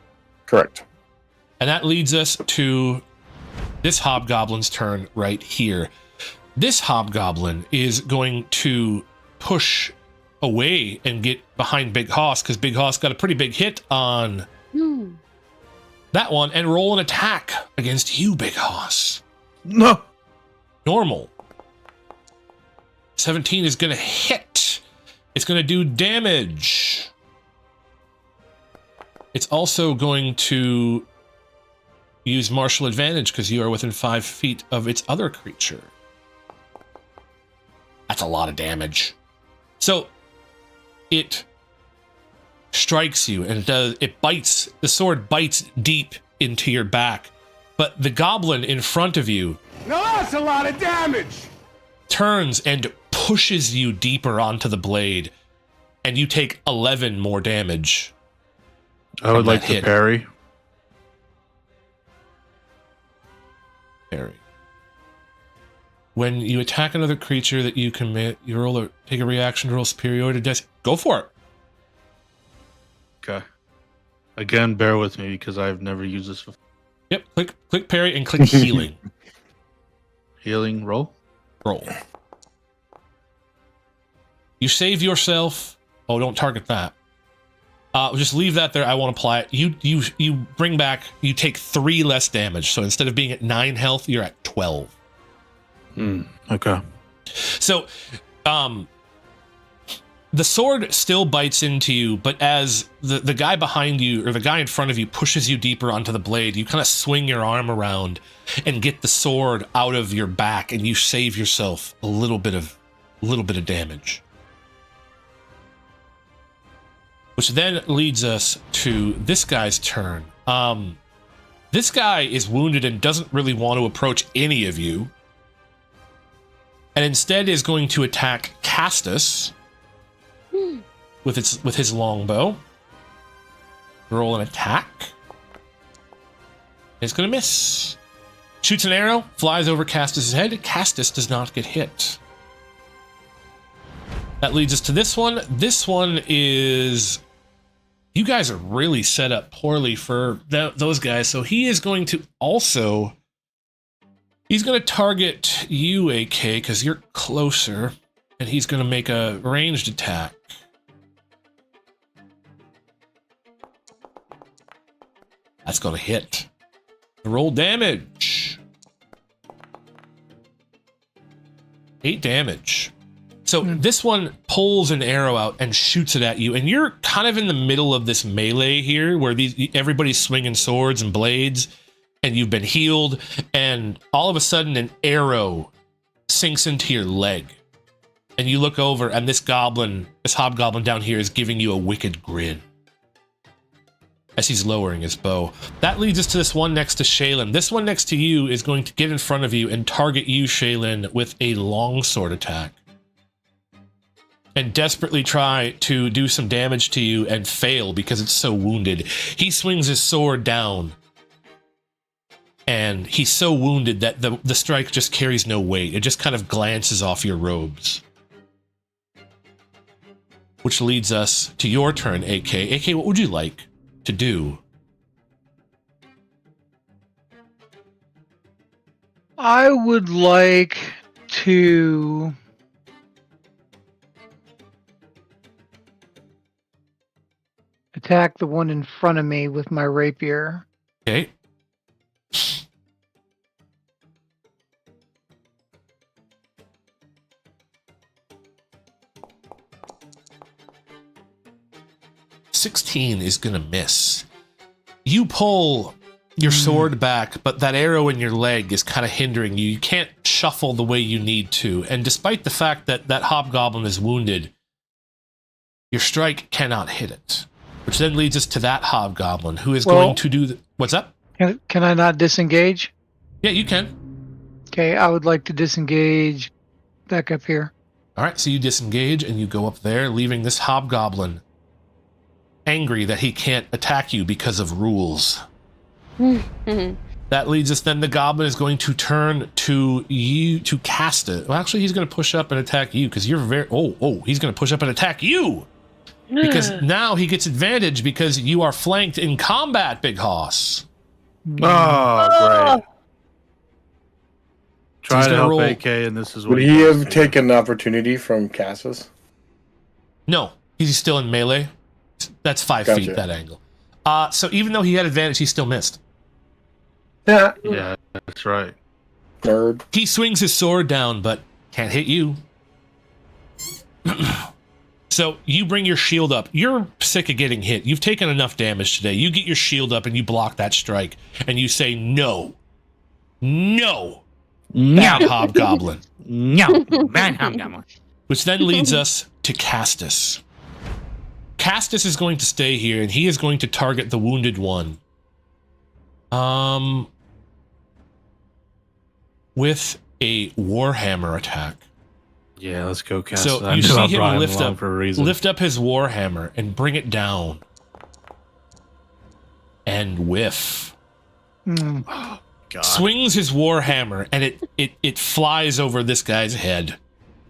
Correct. And that leads us to this hobgoblin's turn right here. This hobgoblin is going to push away and get behind Big Hoss, because Big Hoss got a pretty big hit on that one, and roll an attack against you, Big Hoss. No. Normal. 17 is going to hit. It's going to do damage. It's also going to use martial advantage because you are within 5 feet of its other creature. That's a lot of damage. So it strikes you, and it bites. The sword bites deep into your back. But the goblin in front of you, now that's a lot of damage, turns and pushes you deeper onto the blade, and you take 11 more damage. I would like to parry. Parry. When you attack another creature that you commit, you take a reaction to roll superiority dice. Go for it. Okay. Again, bear with me because I've never used this before. Yep, click parry and click healing. Healing, roll. Roll. You save yourself. Oh, don't target that. Just leave that there. I won't apply it. You bring back. You take 3 less damage. So instead of being at 9 health, you're at 12. Okay. So, the sword still bites into you, but as the guy behind you or the guy in front of you pushes you deeper onto the blade, you kind of swing your arm around and get the sword out of your back, and you save yourself a little bit of damage. Which then leads us to this guy's turn. This guy is wounded and doesn't really want to approach any of you. and instead is going to attack Castus with his longbow. Roll an attack. It's going to miss. Shoots an arrow, flies over Castus's head. Castus does not get hit. That leads us to this one. This one is... You guys are really set up poorly for those guys. So he is going to also... He's going to target you, AK, because you're closer. And he's going to make a ranged attack. That's going to hit. Roll damage. 8 damage. So this one pulls an arrow out and shoots it at you, and you're kind of in the middle of this melee here, where everybody's swinging swords and blades, and you've been healed, and all of a sudden an arrow sinks into your leg, and you look over, and this hobgoblin down here is giving you a wicked grin as he's lowering his bow. That leads us to this one next to Shaylin. This one next to you is going to get in front of you and target you, Shaylin, with a longsword attack. And desperately try to do some damage to you and fail because it's so wounded. He swings his sword down. And he's so wounded that the strike just carries no weight. It just kind of glances off your robes. Which leads us to your turn, AK. AK, what would you like to do? I would like to attack the one in front of me with my rapier. Okay. $16 is gonna miss. You pull your sword back, but that arrow in your leg is kind of hindering you. You can't shuffle the way you need to, and despite the fact that that hobgoblin is wounded, your strike cannot hit it. Which then leads us to that hobgoblin, who is going to do... What's up? Can I not disengage? Yeah, you can. Okay, I would like to disengage back up here. All right, so you disengage and you go up there, leaving this hobgoblin angry that he can't attack you because of rules. That leads us then, the goblin is going to turn to you to cast it. Well, actually, he's going to push up and attack you because you're very... he's going to push up and attack you! Because now he gets advantage because you are flanked in combat, Big Hoss. Oh, great. Try he's to gonna help roll- AK, and this is what Would he have taken an opportunity from Cassus? No, he's still in melee. That's 5 Gotcha. feet, that angle. So even though he had advantage, he still missed. Yeah. Yeah, that's right. Nerd. He swings his sword down, but can't hit you. So you bring your shield up. You're sick of getting hit. You've taken enough damage today. You get your shield up and you block that strike. And you say, no. No. Bad hobgoblin. No, bad hobgoblin. Which then leads us to Castus. Castus is going to stay here, and he is going to target the wounded one. With a Warhammer attack. Yeah, let's go, Cass. So you see him lift up his Warhammer and bring it down. And whiff. God. Swings his Warhammer, and it flies over this guy's head.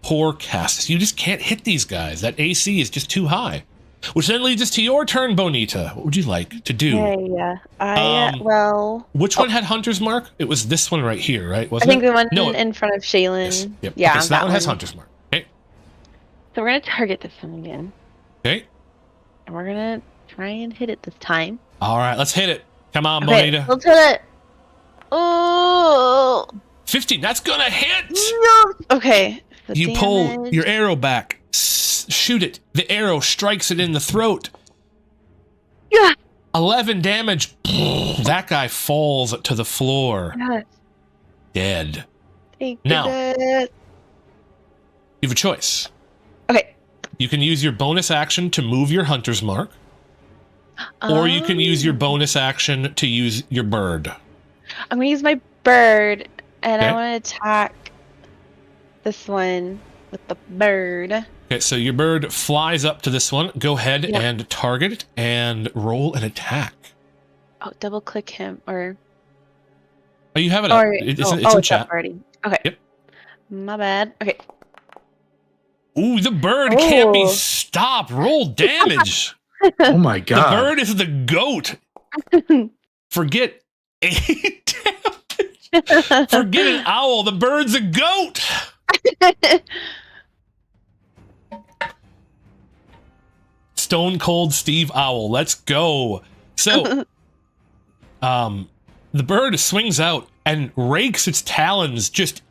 Poor Castus. You just can't hit these guys. That AC is just too high. Which then leads us to your turn, Bonita. What would you like to do? Which one had Hunter's Mark? It was this one right here, right? Wasn't I think it? the one No, in front of Shaylin. Yes. Yep. Yeah, Okay, so that one has Hunter's Mark. Okay. So we're gonna target this one again, Okay. and we're gonna try and hit it this time. All right, let's hit it. Come on, Okay, Bonita. let's hit it. Oh 15. That's gonna hit. no! Okay. So You pull damage. your arrow back. Shoot it. The arrow strikes it in the throat. Yeah. 11 damage. That guy falls to the floor. Yes. Dead. Thank Now. goodness. You have a choice. Okay. You can use your bonus action to move your Hunter's Mark, or you can use your bonus action to use your bird. I'm gonna use my bird, and Okay. I want to attack this one with the bird. Okay, so your bird flies up to this one. Go ahead Yep. and target it and roll an attack. Oh, double click him or Oh, you have it up. or It's in it's chat. up already. Okay. Yep. My bad. Okay. Ooh, the bird can't be Oh. stopped. Roll damage. Oh my The god. bird is the goat. Forget 8 damage. Forget an owl. The bird's a goat. Stone Cold Steve Owl. Let's go. So, the bird swings out and rakes its talons just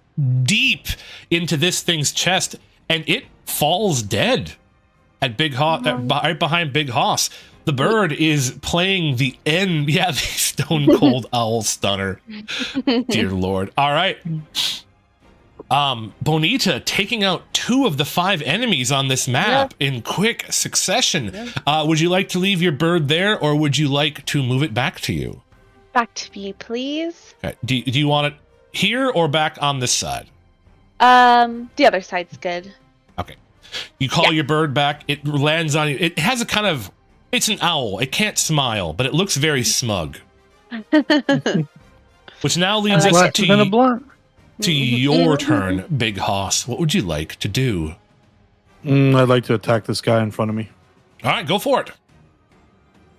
deep into this thing's chest, and it falls dead at Big Hoss, right behind Big Hoss. The bird is playing the end. Yeah, the Stone Cold Owl Stunner. Dear Lord. All right. Bonita taking out 2 of the 5 enemies on this map in quick succession. Would you like to leave your bird there, or would you like to move it back to you? Back to me, please. Okay. Do you want it here or back on this side? The other side's good. Okay. You call your bird back. It lands on you. It has a kind of... It's an owl. It can't smile, but it looks very smug. Which now leads us Less than a blunt. to your turn, Big Hoss. What would you like to do? I'd like to attack this guy in front of me. All right, go for it.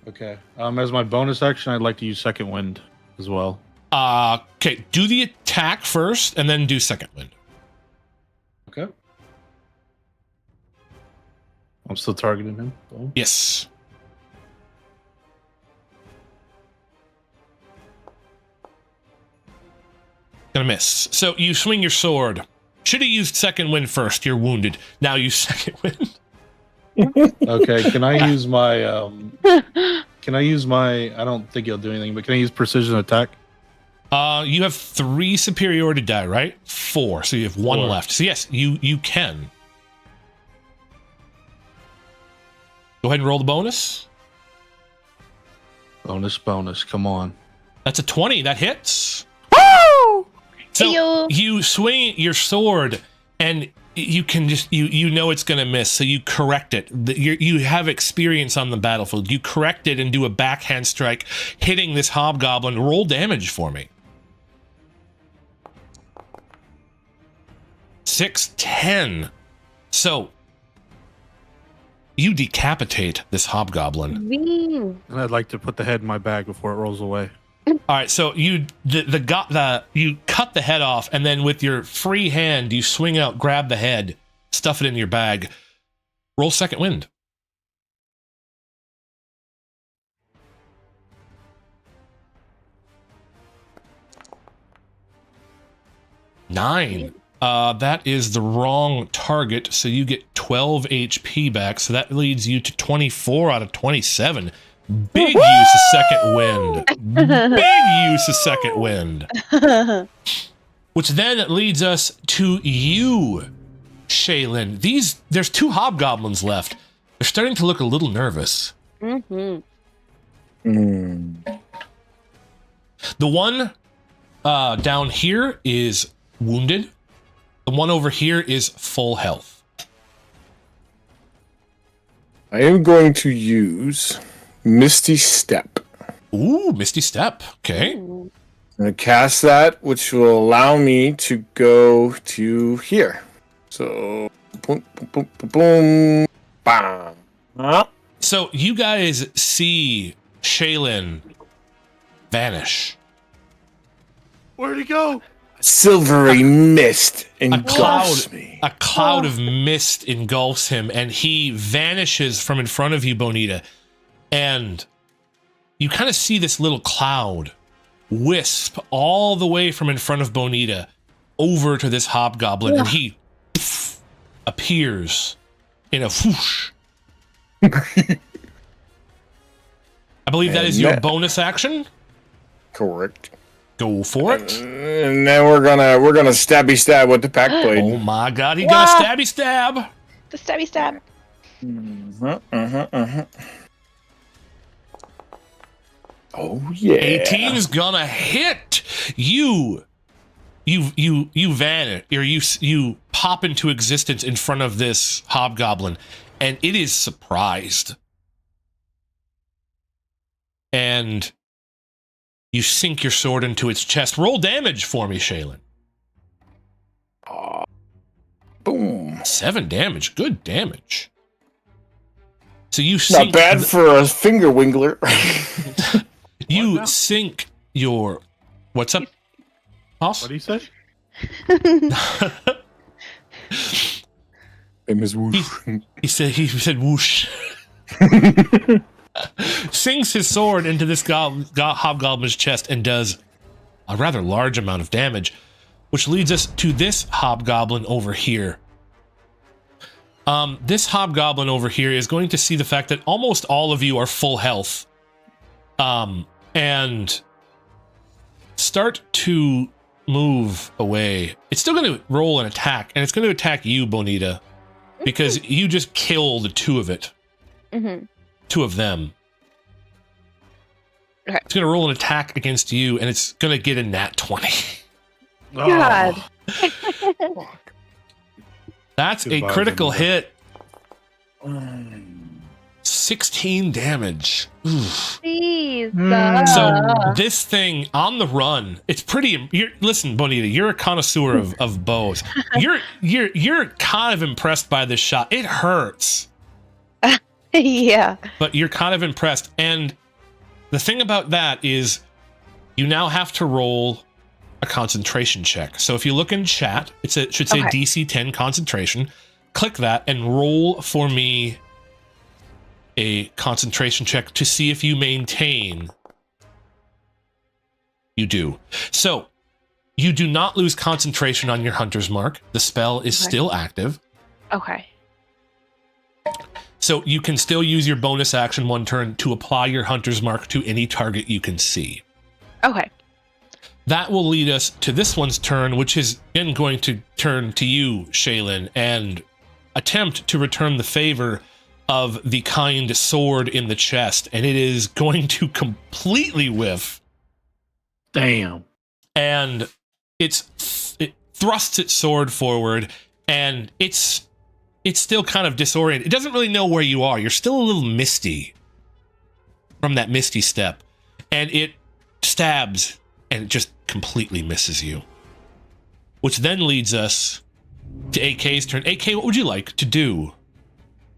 Okay. As my bonus action, I'd like to use second wind as well. Okay, do the attack first, and then do second wind. Okay. I'm still targeting him. Boom. Yes. Gonna miss. So you swing your sword. Should have used second wind first. You're wounded. Now use second wind. Okay. Can I use my? Can I use my? I don't think he'll do anything, but can I use precision attack? You have 3 superiority die, right? 4. So you have 1 4. left. So yes, you can. Go ahead and roll the bonus. Bonus. Come on. That's a 20. That hits. Woo! So Ayo. you swing your sword, and you can just you know it's gonna miss, so you correct it. You have experience on the battlefield. You correct it and do a backhand strike, hitting this hobgoblin. Roll damage for me. 6, 10. So you decapitate this hobgoblin. Wee. And I'd like to put the head in my bag before it rolls away. All right, so you cut the head off, and then with your free hand, you swing out, grab the head, stuff it in your bag. Roll second wind. 9. That is the wrong target, so you get 12 HP back. So that leads you to 24 out of 27. Big use of second wind. Big use of second wind. Which then leads us to you, Shaylin. There's 2 hobgoblins left. They're starting to look a little nervous. Mm-hmm. The one down here is wounded. The one over here is full health. I am going to use Misty Step. Ooh, Misty Step. Okay. I'm going to cast that, which will allow me to go to here. So, boom, boom, boom, boom, boom, bam. So you guys see Shaylin vanish. Where'd he go? Silvery mist engulfs me. A cloud of mist engulfs him, and he vanishes from in front of you, Bonita. And you kind of see this little cloud wisp all the way from in front of Bonita over to this hobgoblin, and he appears in a whoosh. I believe that is your bonus action. Correct. Go for it. And then we're gonna stabby stab with the pack blade. Oh my god, he got a stabby stab. The stabby stab. Oh yeah. 18's gonna hit. You you vanish, or you pop into existence in front of this hobgoblin, and it is surprised. And you sink your sword into its chest. Roll damage for me, Shaylin. Boom. 7 damage. Good damage. So you sink... Not bad for a finger wingler. You sink your... What's up, Hoss? What do you say? Famous whoosh. He said whoosh. Sinks his sword into this hobgoblin's chest and does a rather large amount of damage, which leads us to this hobgoblin over here. This hobgoblin over here is going to see the fact that almost all of you are full health, and start to move away. It's still going to roll an attack, and it's going to attack you, Bonita, because you just killed two of it. Mm-hmm. Two of them. Okay. It's going to roll an attack against you, and it's going to get a nat 20. God. That's a Goodbye, critical Bonita. hit. 16 damage. Oof. Jeez. So this thing on the run, it's pretty. Listen, Bonita, you're a connoisseur of bows. You're kind of impressed by this shot. It hurts, Yeah. but you're kind of impressed. And the thing about that is, you now have to roll a concentration check. So if you look in chat, it should say Okay. DC 10 concentration. Click that and roll for me a concentration check to see if you maintain. You do. So you do not lose concentration on your hunter's mark. The spell is Okay. still active. Okay. So you can still use your bonus action one turn to apply your hunter's mark to any target you can see. Okay. That will lead us to this one's turn, which is again going to turn to you, Shaylin, and attempt to return the favor of the kind sword in the chest. And it is going to completely whiff. Damn. And it thrusts its sword forward, and it's still kind of disoriented. It doesn't really know where you are. You're still a little misty from that misty step. And it stabs, and it just completely misses you. Which then leads us to AK's turn. AK, what would you like to do?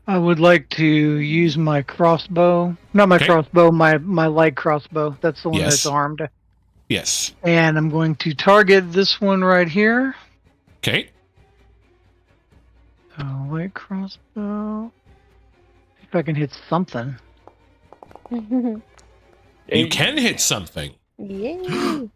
I would like to use my crossbow. Not my Okay. crossbow, my light crossbow. That's the one Yes. that's armed. Yes. And I'm going to target this one right here. Okay. Light crossbow. See if I can hit something. You can hit something. Yay.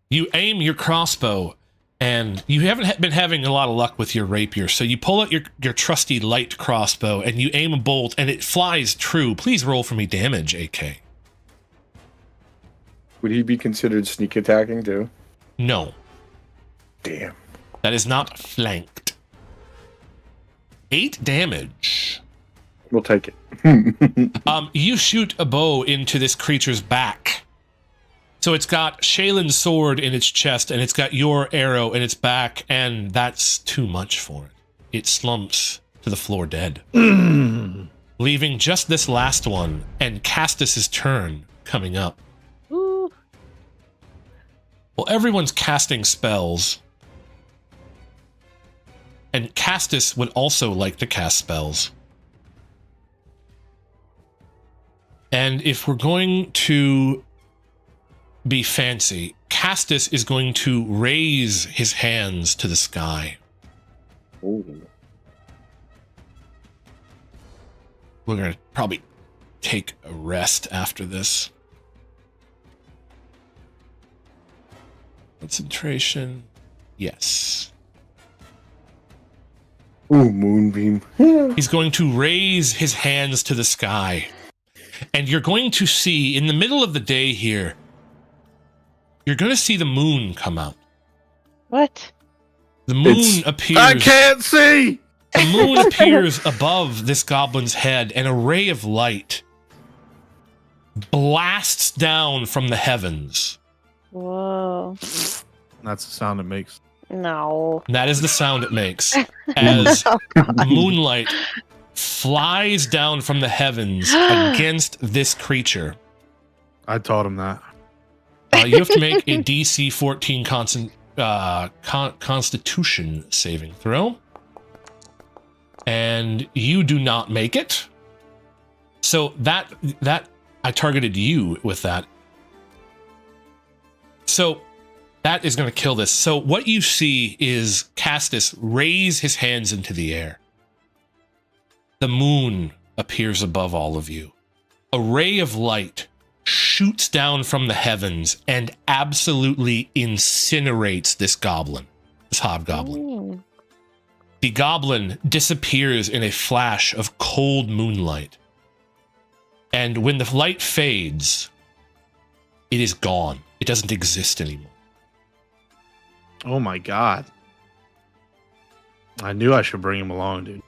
You aim your crossbow, and you haven't been having a lot of luck with your rapier, so you pull out your trusty light crossbow, and you aim a bolt, and it flies true. Please roll for me damage, AK. Would he be considered sneak attacking too? No, Damn. that is not flanked. 8 damage. We'll take it. You shoot a bow into this creature's back. So it's got Shaylin's sword in its chest, and it's got your arrow in its back, and that's too much for it. It slumps to the floor dead. Leaving just this last one, and Castus's turn coming up. Ooh. Well, everyone's casting spells. And Castus would also like to cast spells. And if we're going to be fancy, Castus is going to raise his hands to the sky. Ooh. We're going to probably take a rest after this. Concentration. Yes. Ooh, moonbeam. He's going to raise his hands to the sky. And you're going to see, in the middle of the day here, you're going to see the moon come out. What? The moon It's- appears. I can't see. The moon appears above this goblin's head, and a ray of light blasts down from the heavens. Whoa. That's the sound it makes. No. That is the sound it makes as moonlight flies down from the heavens against this creature. I taught him that. You have to make a DC 14 Constitution saving throw. And you do not make it. So that I targeted you with that. So that is going to kill this. So what you see is Castus raise his hands into the air. The moon appears above all of you. A ray of light shoots down from the heavens and absolutely incinerates this goblin, this hobgoblin. The goblin disappears in a flash of cold moonlight. And when the light fades, it is gone. It doesn't exist anymore. Oh my god. I knew I should bring him along, dude.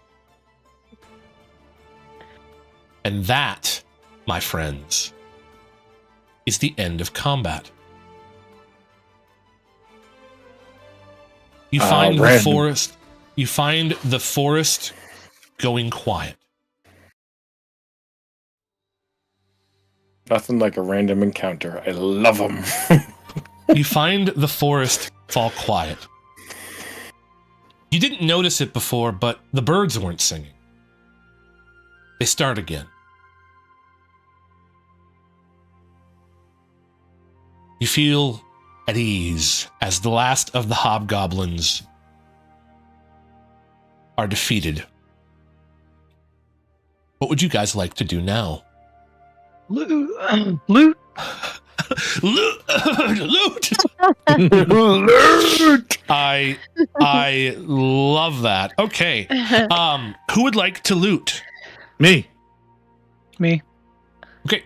And that, my friends, is the end of combat. You find the forest. You find the forest going quiet. Nothing like a random encounter. I love them. You find the forest fall quiet. You didn't notice it before, but the birds weren't singing. They start again. You feel at ease as the last of the hobgoblins are defeated. What would you guys like to do now? Loot. Loot! I love that. Okay. Who would like to loot? Me. Me. Okay.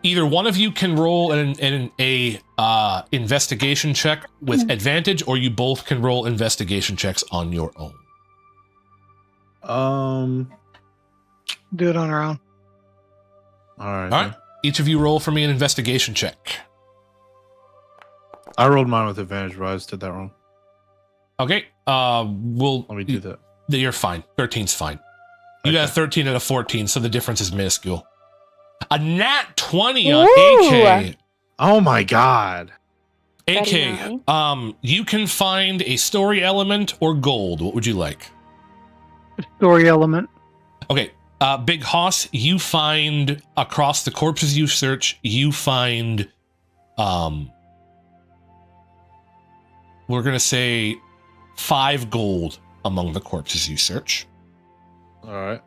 Either one of you can roll an investigation check with advantage, or you both can roll investigation checks on your own. Do it on our own. All right. All right. Each of you roll for me an investigation check. I rolled mine with advantage, but I just did that wrong. Okay. Let me do that. You're fine. 13's fine. You got a 13 and a 14, so the difference is minuscule. A nat 20 on AK. Oh my god. AK, you can find a story element or gold. What would you like? Story element. Okay. Big Hoss, you find across the corpses you search, you find, we're going to say 5 gold among the corpses you search. All right.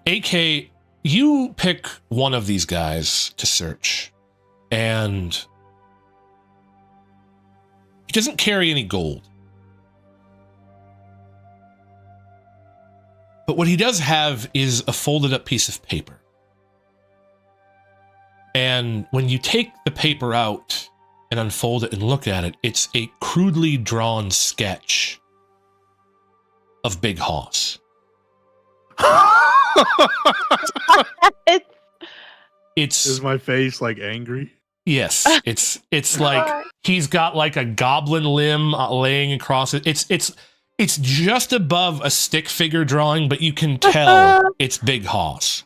AK, you pick one of these guys to search, and he doesn't carry any gold. But what he does have is a folded up piece of paper. And when you take the paper out and unfold it and look at it, it's a crudely drawn sketch of Big Hoss. Is my face like angry? Yes, it's like he's got like a goblin limb laying across it. It's just above a stick figure drawing, but you can tell it's Big Hoss.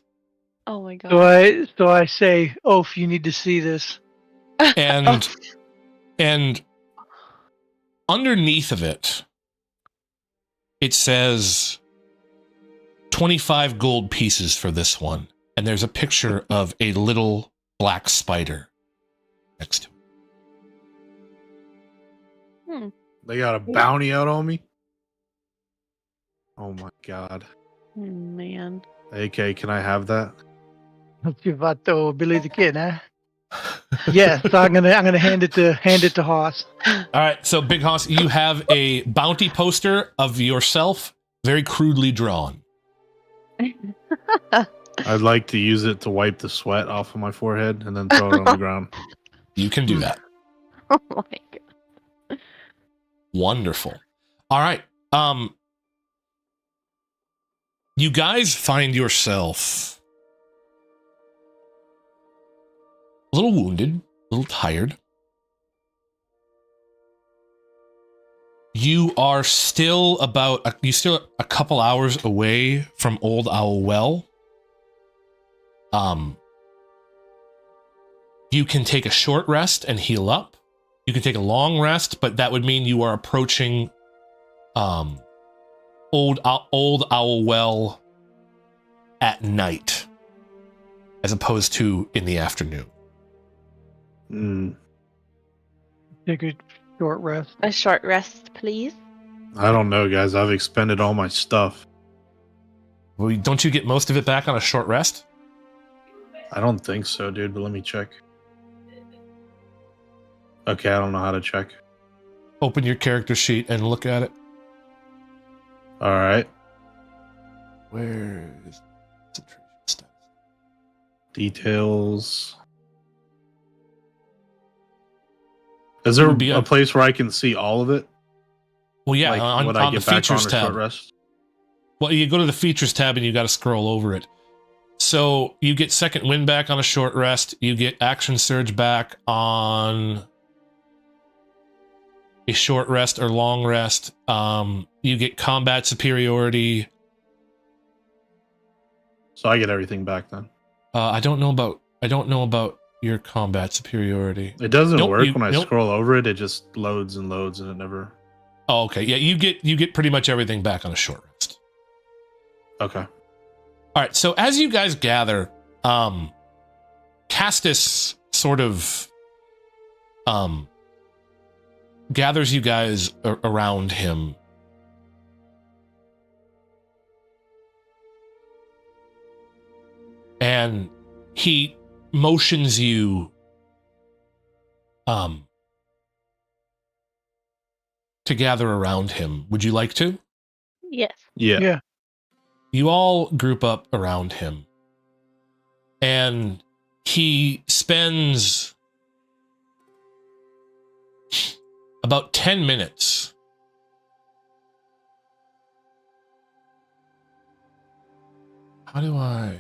Oh my god. So I say, Oaf, you need to see this. And and underneath of it, it says 25 gold pieces for this one. And there's a picture of a little black spider next to it. They got a bounty out on me? Oh my god. Man. AK, can I have that? Chivato Billy the Kid, huh? Yes, so I'm gonna hand it to Hoss. All right, so Big Hoss, you have a bounty poster of yourself, very crudely drawn. I'd like to use it to wipe the sweat off of my forehead and then throw it on the ground. You can do that. Oh my god. Wonderful. All right. You guys find yourself a little wounded, a little tired. you are still a couple hours away from Old Owl Well. You can take a short rest and heal up. You can take a long rest, but that would mean you are approaching Old Owl Well at night, as opposed to in the afternoon. Take a short rest. A short rest, please. I don't know, guys. I've expended all my stuff. Well, don't you get most of it back on a short rest? I don't think so, dude, but let me check. Okay, I don't know how to check. Open your character sheet and look at it. All right. Where is concentration stats? Details. Is there a place where I can see all of it? Well, yeah, Like, on when I the get back features on a tab. short rest? Well, you go to the features tab and you got to scroll over it. So you get second wind back on a short rest. You get action surge back on a short rest or long rest. You get combat superiority. So I get everything back then. I don't know about your combat superiority. It doesn't Nope, work when I nope. scroll over it. It just loads and loads, and it never. Oh, okay. Yeah, you get pretty much everything back on a short rest. Okay. All right. So as you guys gather, Castus sort of gathers you guys around him. And he motions you to gather around him. Would you like to? Yes. Yeah. You all group up around him. And he spends about 10 minutes how do I...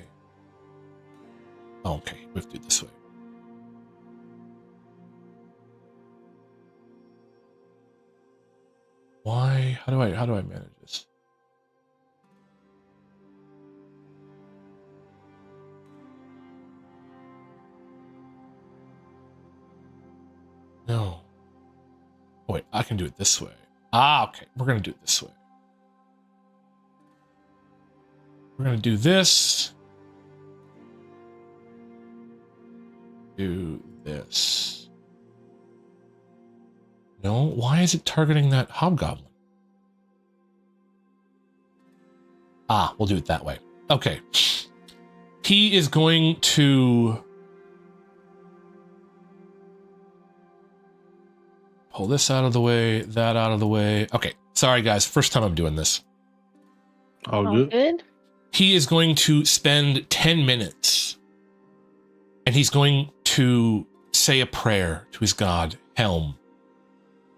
Oh, okay, we have to do it this way. Why? How do I manage this? No. Oh, wait, I can do it this way. Ah, okay. We're going to do it this way. We're going to do this. Do this. No, why is it targeting that hobgoblin? Ah, we'll do it that way. Okay. He is going to pull this out of the way, that out of the way. Okay, sorry guys, first time I'm doing this. All All good. good. He is going to spend 10 minutes and he's going to say a prayer to his god, Helm.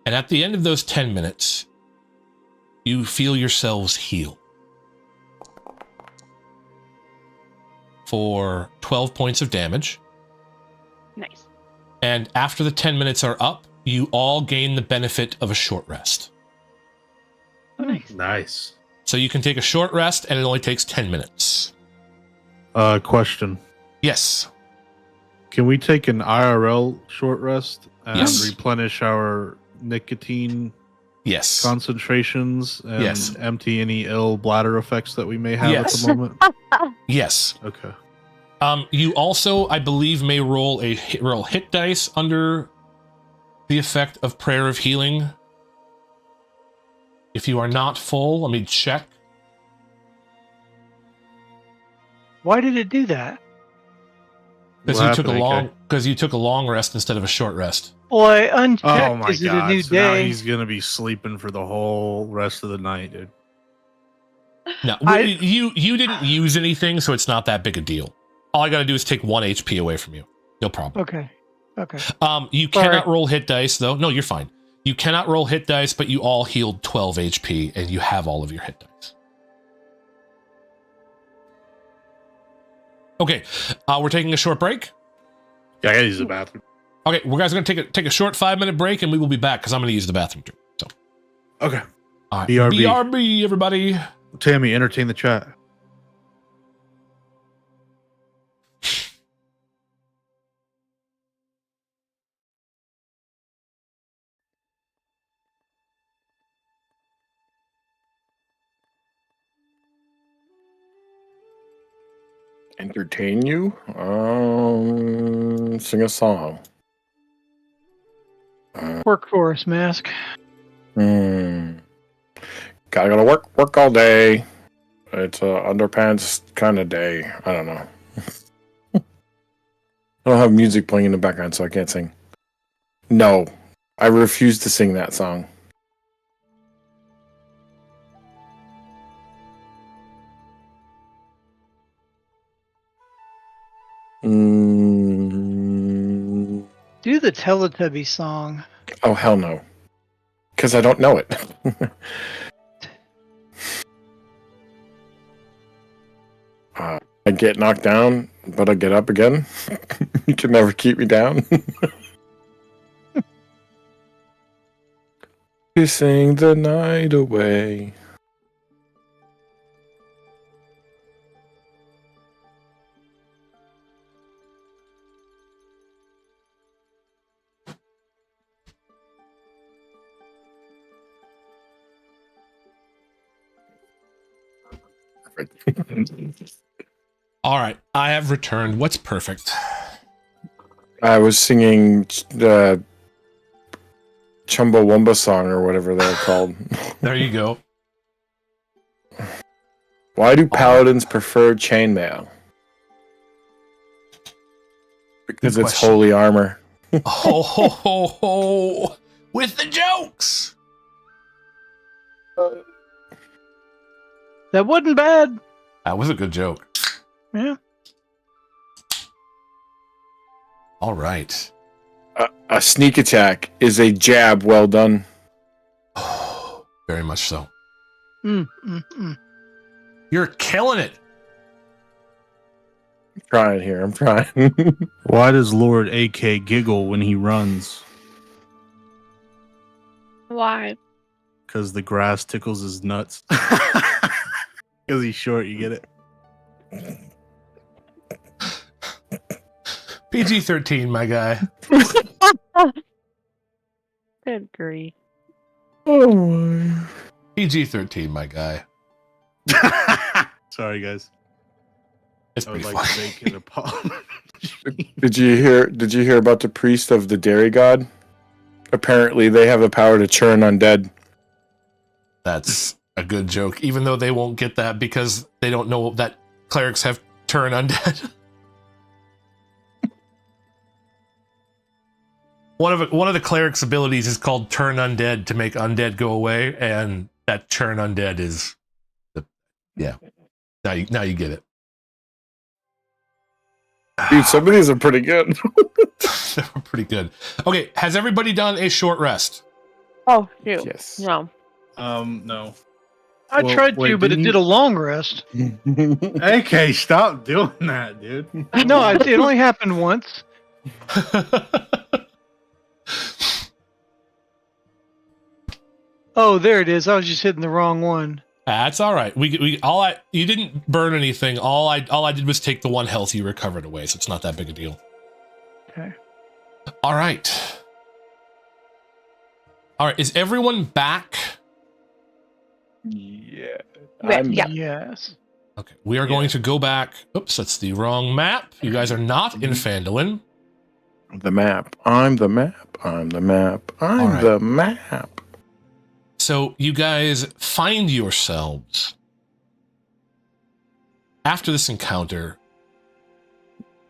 And at the end of those 10 minutes, you feel yourselves heal for 12 points of damage. Nice. And after the 10 minutes are up, you all gain the benefit of a short rest. Oh, nice. Nice. So you can take a short rest and it only takes 10 minutes. Question. Yes. Can we take an IRL short rest and Yes. replenish our nicotine Yes. concentrations and Yes. empty any ill bladder effects that we may have Yes. at the moment? Yes. Okay. You also, I believe, may roll hit dice under the effect of Prayer of Healing. If you are not full, let me check. Why did it do that? Because What you took a happened, AK? you took a long rest instead of a short rest. Well, I unchecked. Oh my Is it a god! new So now day? he's gonna be sleeping for the whole rest of the night, dude. No, I- you didn't use anything, so it's not that big a deal. All I got to do is take 1 HP away from you. No problem. Okay. Okay. You cannot roll hit dice, though. No, you're fine. You cannot roll hit dice, but you all healed 12 HP, and you have all of your hit dice. Okay, we're taking a short break. Yeah, I gotta use the bathroom. Okay, we're guys going to take a short 5-minute break, and we will be back because I'm going to use the bathroom too. So, Okay. All right. BRB. BRB, everybody. Tammy, entertain the chat. Entertain you? Sing a song. Work for us, Mask. Gotta go to work all day. It's a underpants kind of day. I don't know. I don't have music playing in the background, so I can't sing. No, I refuse to sing that song. Do the Teletubby song. Oh, hell no. Because I don't know it. I get knocked down, but I get up again. You can never keep me down. You sing the night away. All right. I have returned. What's perfect? I was singing the Chumbawamba song or whatever they're called. There you go. Why do paladins prefer chainmail? Because Good it's question. holy armor. Ho, ho, ho, ho. With the jokes. That wasn't bad. That was a good joke. Yeah. All right. A sneak attack is a jab well done. Oh, very much so. You're killing it. I'm trying here. I'm trying. Why does Lord AK giggle when he runs? Why? Because the grass tickles his nuts. Because he's short, you get it? PG-13, my guy. Good grief. Oh my. PG-13, my guy. Sorry, guys. It's I was pretty like funny. making a palm. Did you hear about the priest of the dairy god? Apparently they have the power to churn undead. That's a good joke, even though they won't get that because they don't know that clerics have turn undead. One of the cleric's abilities is called turn undead to make undead go away, and that turn undead is yeah. Now you get it. Dude, some of these are pretty good. They were pretty good. Okay, has everybody done a short rest? Oh, shoot. Yes. No. No. I Well, tried wait, to, but it didn't did you- a long rest. AK, stop doing that, dude. No, it only happened once. Oh, there it is. I was just hitting the wrong one. That's all right. You didn't burn anything. All I did was take the one health you recovered away, so it's not that big a deal. Okay. All right. All right. Is everyone back? Yeah. Yeah. Yes. Okay. We are going to go back. Oops, that's the wrong map. You guys are not in Phandalin. The map. I'm the map. I'm the map. I'm All right. the map. So you guys find yourselves after this encounter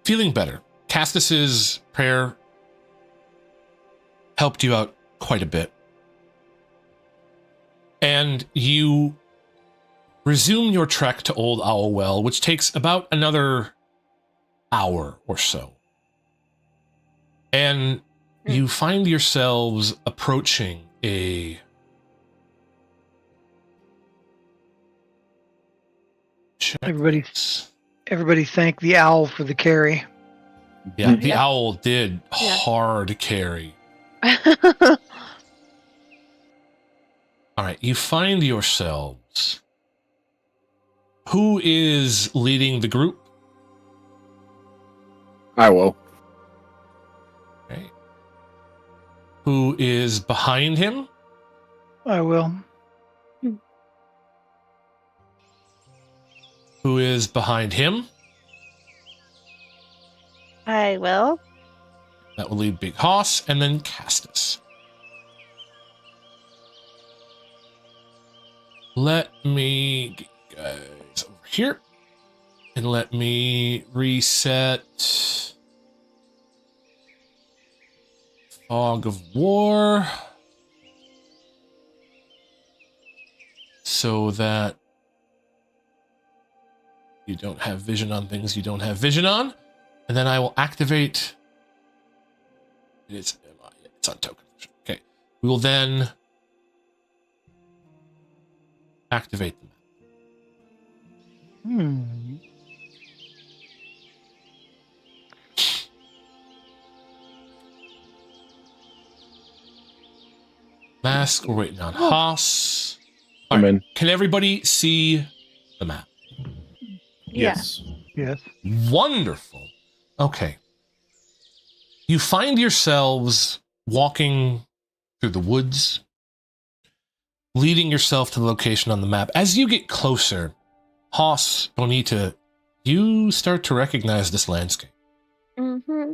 feeling better. Castus's prayer helped you out quite a bit. And you resume your trek to Old Owl Well, which takes about another hour or so. And you find yourselves approaching a Everybody thank the owl for the carry. Yeah, the Yep. owl did Yeah. hard carry. All right, you find yourselves. Who is leading the group? I will. Okay. Who is behind him? I will. Who is behind him? I will. That will leave Big Hoss and then Castus. Let me get you guys over here. And let me reset Fog of War so that you don't have vision on things you don't have vision on. And then I will activate. It's on token. Okay. We will then activate them. Mask, we're waiting on Haas. I'm in. Can everybody see the map? Yes. Yes. Wonderful. Okay. You find yourselves walking through the woods, leading yourself to the location on the map. As you get closer, Haas, Bonita, you start to recognize this landscape. Mm-hmm.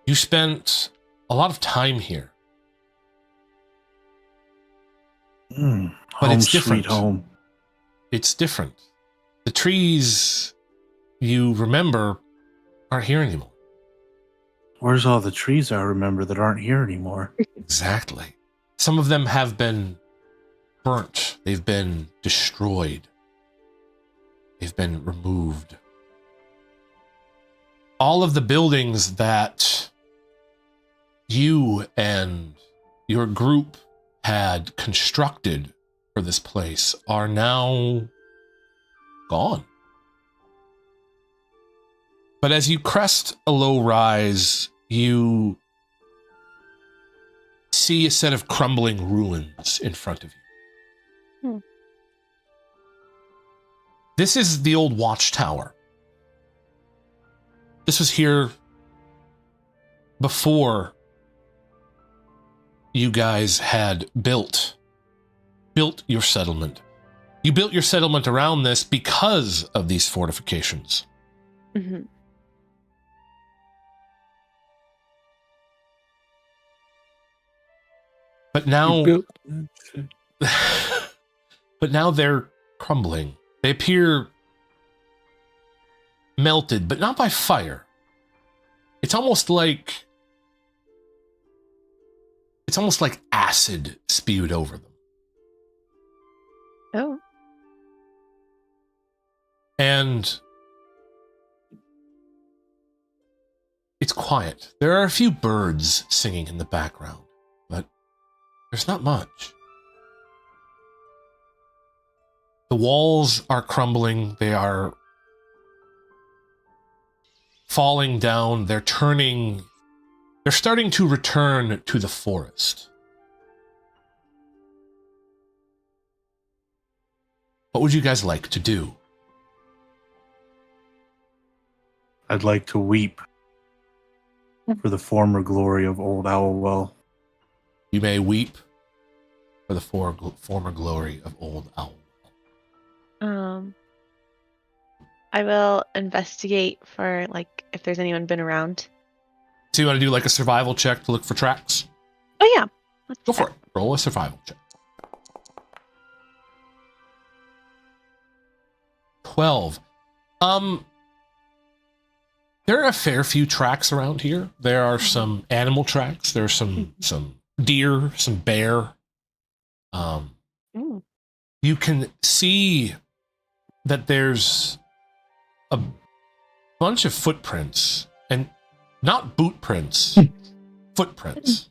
You spent a lot of time here. But Home it's sweet different. home. It's different. The trees you remember aren't here anymore. Where's all the trees I remember that aren't here anymore? Exactly. Some of them have been burnt. They've been destroyed. They've been removed. All of the buildings that you and your group had constructed for this place are now gone. But as you crest a low rise, you see a set of crumbling ruins in front of you. This is the old watchtower. This was here before you guys had built your settlement. You built your settlement around this because of these fortifications. Mm-hmm. But now, You but now they're crumbling. They appear melted, but not by fire. It's almost like acid spewed over them. Oh. And it's quiet. There are a few birds singing in the background, but there's not much. The walls are crumbling. They are falling down. They're starting to return to the forest. What would you guys like to do? I'd like to weep for the former glory of Old Owlwell. You may weep for the former glory of Old Owl. I will investigate for if there's anyone been around. So you want to do like a survival check to look for tracks? Oh yeah. Let's Go for it. Roll a survival check. 12. There are a fair few tracks around here. There are some animal tracks. There are some deer, some bear. You can see that there's a bunch of footprints, and not boot prints, footprints.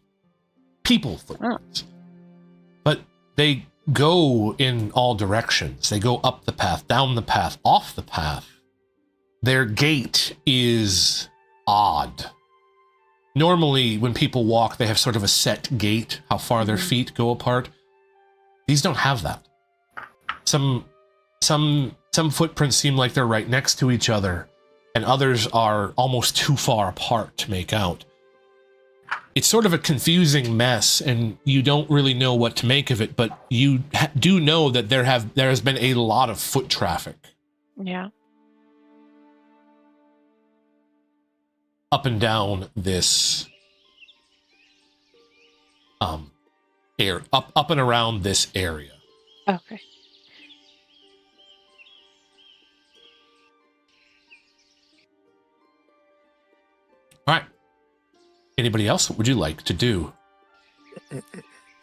People footprints. But they go in all directions. They go up the path, down the path, off the path. Their gait is odd. Normally, when people walk, they have sort of a set gait, how far their feet go apart. These don't have that. Some footprints seem like they're right next to each other, and others are almost too far apart to make out. It's sort of a confusing mess, and you don't really know what to make of it, but you do know that there has been a lot of foot traffic. Yeah. Up and down this up and around this area. Okay. All right. Anybody else? What would you like to do?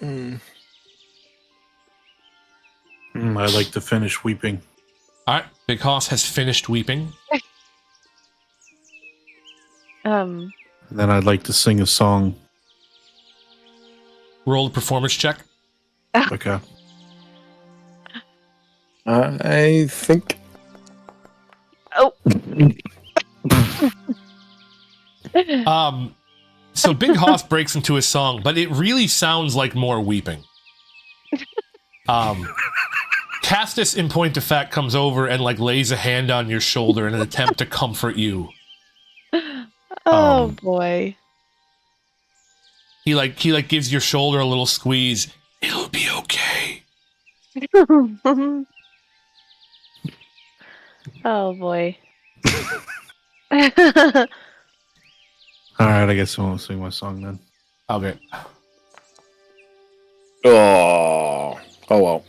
I'd like to finish weeping. All right. Big Hoss has finished weeping. And then I'd like to sing a song. Roll a performance check. Okay. I think. Oh. So Big Hoss breaks into his song, but it really sounds like more weeping. Castus, in point of fact, comes over and like lays a hand on your shoulder in an attempt to comfort you. Oh boy. He gives your shoulder a little squeeze. It'll be okay. Oh boy. All right, I guess I won't sing my song then. Okay. Oh well.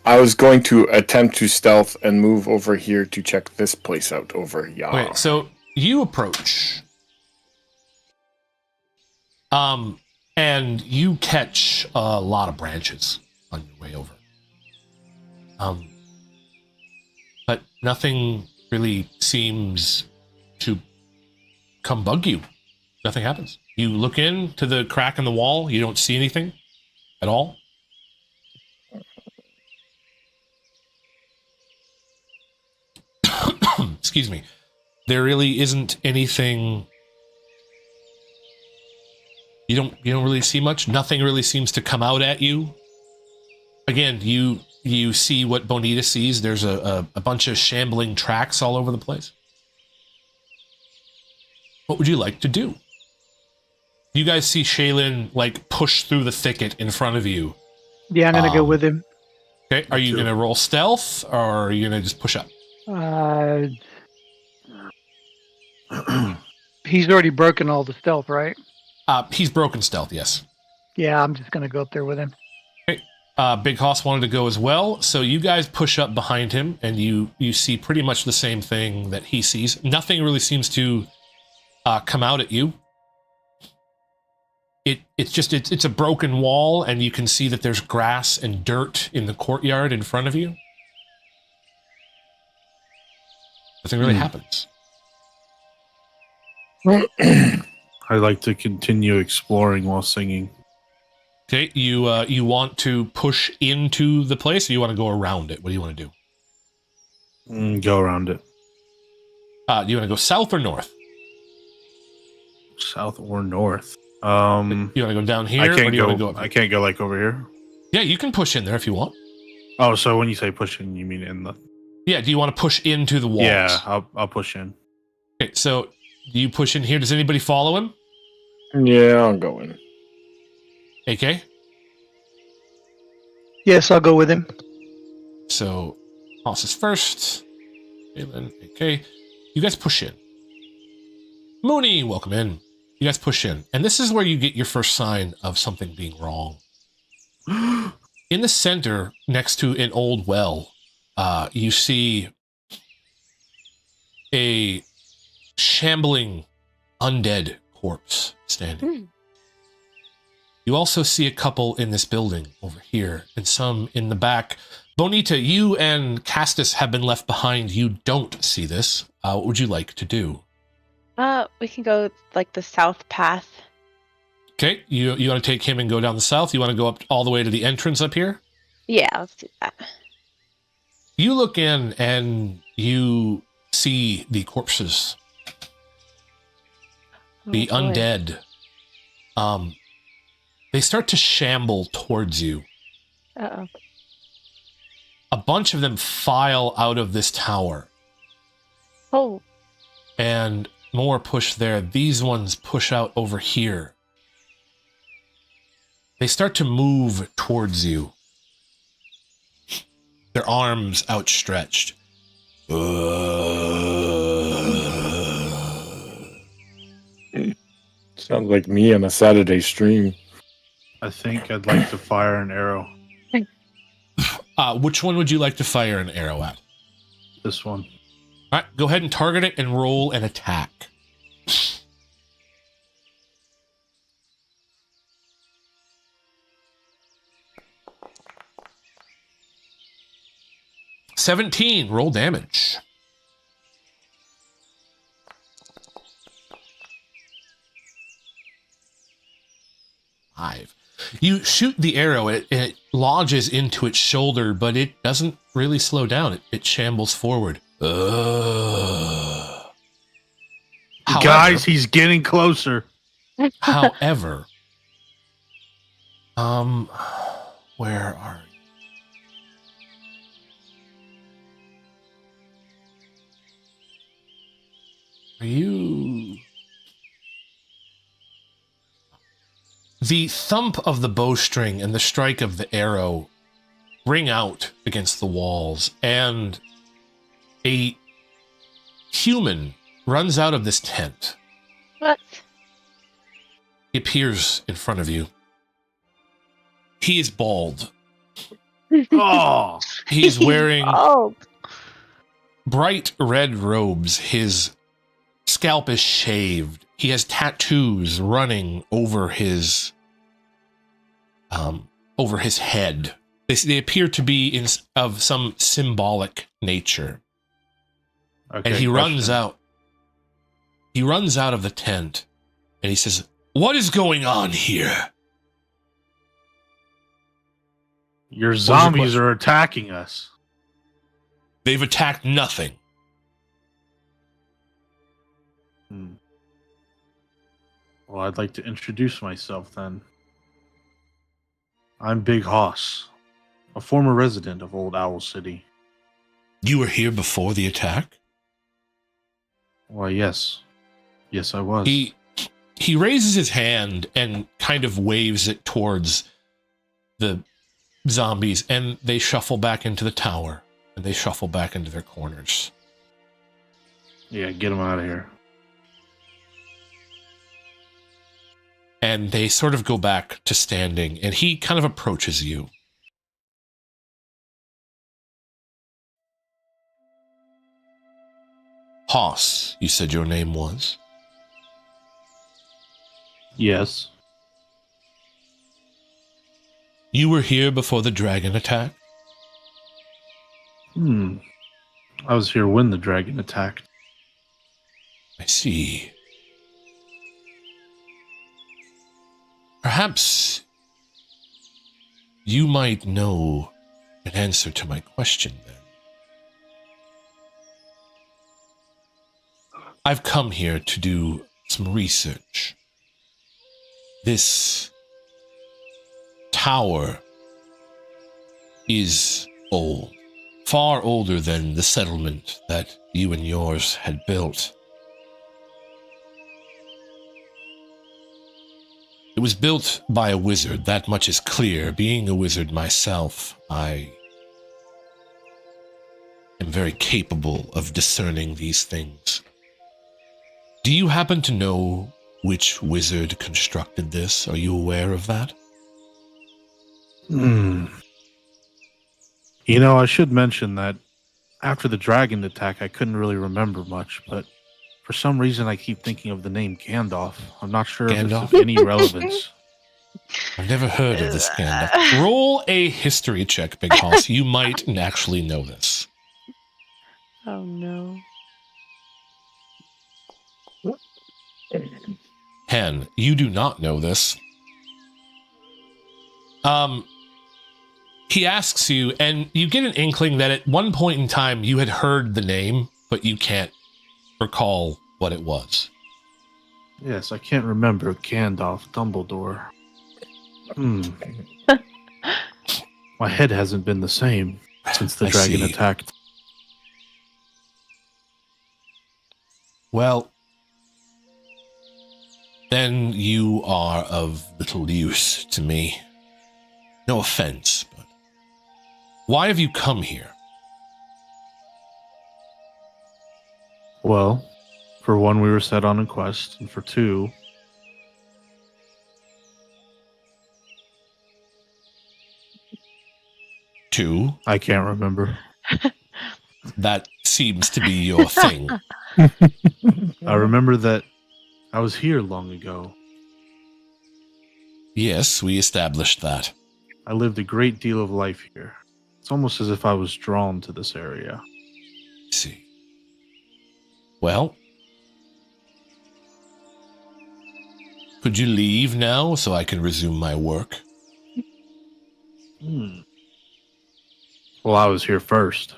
I was going to attempt to stealth and move over here to check this place out over here. Okay, so you approach. And you catch a lot of branches on your way over. But nothing really seems to come bug you. Nothing happens. You look into the crack in the wall, you don't see anything at all. Excuse me. There really isn't anything. You don't really see much. Nothing really seems to come out at you. Again, you see what Bonita sees. There's a bunch of shambling tracks all over the place. What would you like to do? You guys see Shaylin like push through the thicket in front of you. Yeah, I'm gonna go with him. Okay, are you gonna roll stealth or are you gonna just push up? He's already broken all the stealth, right? He's broken stealth, yes. Yeah, I'm just gonna go up there with him. Okay. Big Hoss wanted to go as well, so you guys push up behind him, and you see pretty much the same thing that he sees. Nothing really seems to come out at you. It's a broken wall, and you can see that there's grass and dirt in the courtyard in front of you. Nothing really happens. I'd like to continue exploring while singing. Okay, you want to push into the place, or you want to go around it? What do you want to do? Go around it. Do you want to go south or north? South or north? You want to go down here? I can't or do you go. want to go up I here? can't go like over here. Yeah, you can push in there if you want. Oh, so when you say pushing, you mean in the? Yeah, do you want to push into the walls? Yeah, I'll push in. Okay, so do you push in here? Does anybody follow him? Yeah, I'm going. AK? Yes, I'll go with him. So, Hoss is first. Galen, AK. You guys push in. Mooney, welcome in. You guys push in. And this is where you get your first sign of something being wrong. In the center, next to an old well, you see a shambling undead corpse standing. You also see a couple in this building over here and some in the back. Bonita, you and Castus have been left behind. You don't see this. What would you like to do? We can go like the south path. Okay, you want to take him and go down the south? You want to go up all the way to the entrance up here? Yeah, let's do that. You look in and you see the corpses. The boy. undead. They start to shamble towards you. Uh-oh. bunch of them file out of this tower. Oh. And more push there. These ones push out over here. They start to move towards you. Their arms outstretched. Sounds like me on a Saturday stream. I think I'd like to fire an arrow. Which one would you like to fire an arrow at? This one. All right, go ahead and target it and roll an attack. $17. Roll damage. 5. You shoot the arrow, it lodges into its shoulder, but it doesn't really slow down. It shambles forward. Guys, he's getting closer. However, where are you? Are you? The thump of the bowstring and the strike of the arrow ring out against the walls, and a human runs out of this tent. What? He appears in front of you. He is bald. Oh, He's wearing Oh. bright red robes. His scalp is shaved. He has tattoos running over his head. They appear to be of some symbolic nature. okay, And he question. runs out. He runs out of the tent, and he says, "What is going on here?" Your your zombies question? are attacking us. They've attacked nothing. Hmm. Well, I'd like to introduce myself then. I'm Big Hoss, a former resident of Old Owl City. You were here before the attack? Why, yes. Yes, I was. He raises his hand and kind of waves it towards the zombies, and they shuffle back into the tower, and they shuffle back into their corners. Yeah, get him out of here. And they sort of go back to standing, and he kind of approaches you. Hoss, you said your name was? Yes. You were here before the dragon attack? I was here when the dragon attacked. I see. Perhaps you might know an answer to my question then. I've come here to do some research. This tower is old, far older than the settlement that you and yours had built. It was built by a wizard, that much is clear. Being a wizard myself, I am very capable of discerning these things. Do you happen to know which wizard constructed this? Are you aware of that? You know, I should mention that after the dragon attack, I couldn't really remember much, but for some reason I keep thinking of the name Gandalf. I'm not sure if it's Gandalf? of any relevance. I've never heard of this Gandalf. Roll a history check, Big Hoss. You might actually know this. Oh no. Hen, you do not know this. He asks you, and you get an inkling that at one point in time you had heard the name, but you can't recall what it was. Yes, I can't remember Gandalf, Dumbledore. My head hasn't been the same. since the I dragon see. attacked. Well, then you are of little use to me. No offense, but why have you come here? Well, for one, we were set on a quest, and for two, Two, I can't remember. that seems to be your thing. I remember that I was here long ago. Yes, we established that. I lived a great deal of life here. It's almost as if I was drawn to this area. I see. Well, could you leave now so I can resume my work? Well, I was here first.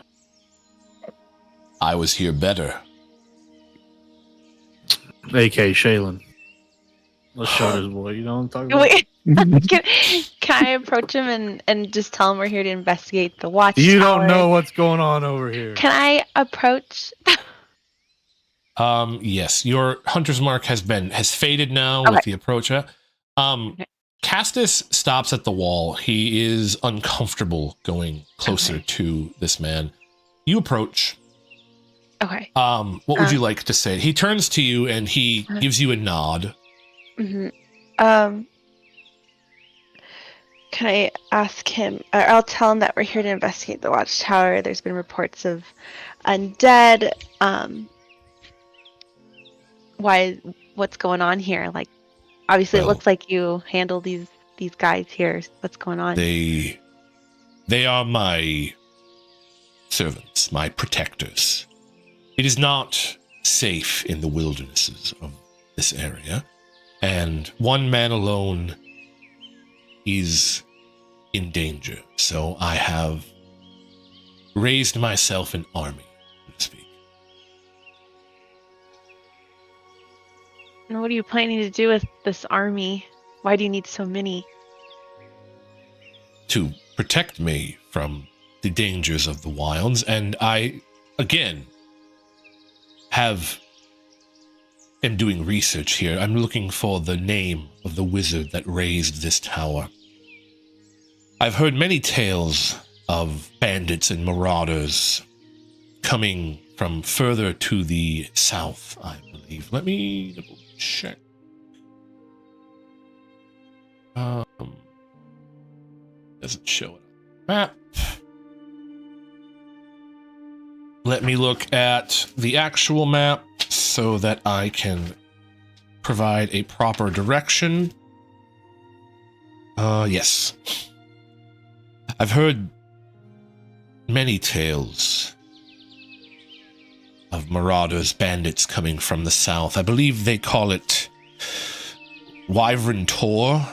I was here better. A.K. Shaylin. Let's show this boy. You know what I'm talking about? Wait, can I approach him and just tell him we're here to investigate the watchtower? You don't know what's going on over here. Can I approach? Yes, your hunter's mark has faded now Okay. with the approacher. Castus stops at the wall. He is uncomfortable going closer to this man. You approach. Okay. What would you like to say? He turns to you and he gives you a nod. Mm-hmm. Can I ask him, or I'll tell him that we're here to investigate the watchtower. There's been reports of undead. What's going on here? Like, obviously Well, it looks like you handle these guys here. What's going on? They are my servants, my protectors. It is not safe in the wildernesses of this area, and one man alone is in danger. So I have raised myself an army, so to speak. And what are you planning to do with this army? Why do you need so many? To protect me from the dangers of the wilds, and I, again, am doing research here. I'm looking for the name of the wizard that raised this tower. I've heard many tales of bandits and marauders coming from further to the south, I believe. Let me double check. Doesn't show it on the map. Let me look at the actual map so that I can provide a proper direction. Yes. I've heard many tales of marauders, bandits coming from the south. I believe they call it Wyvern Tor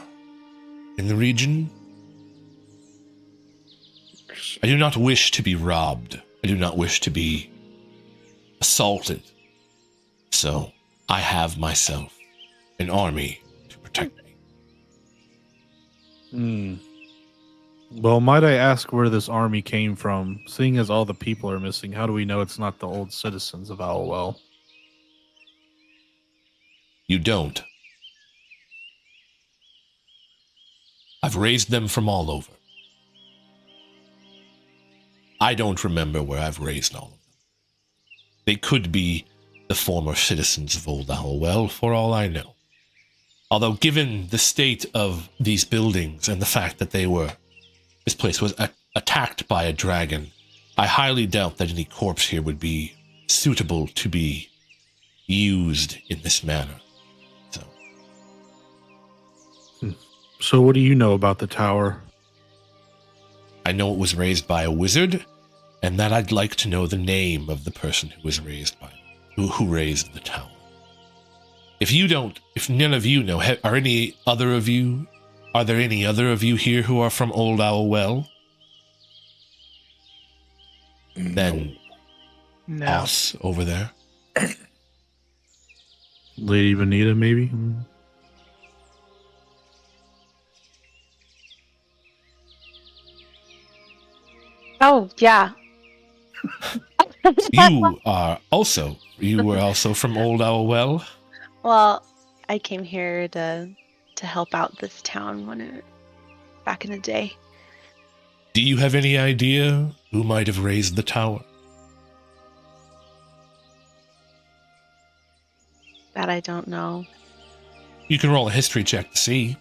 in the region. I do not wish to be robbed. I do not wish to be assaulted. So I have myself an army to protect me. Well, might I ask where this army came from? Seeing as all the people are missing, how do we know it's not the old citizens of Owlwell? You don't. I've raised them from all over. I don't remember where I've raised all of them. They could be the former citizens of Old Owlwell, for all I know. Although, given the state of these buildings and the fact that this place was attacked by a dragon, I highly doubt that any corpse here would be suitable to be used in this manner. So what do you know about the tower? I know it was raised by a wizard, and that I'd like to know the name of the person who was raised by who raised the tower. If none of you know, are there any other of you here who are from Old Owlwell? Then No. us over there. Lady Benita, maybe? Oh, yeah. You were also from Old Owl Well? Well, I came here to help out this town back in the day. Do you have any idea who might have raised the tower? That I don't know. You can roll a history check to see.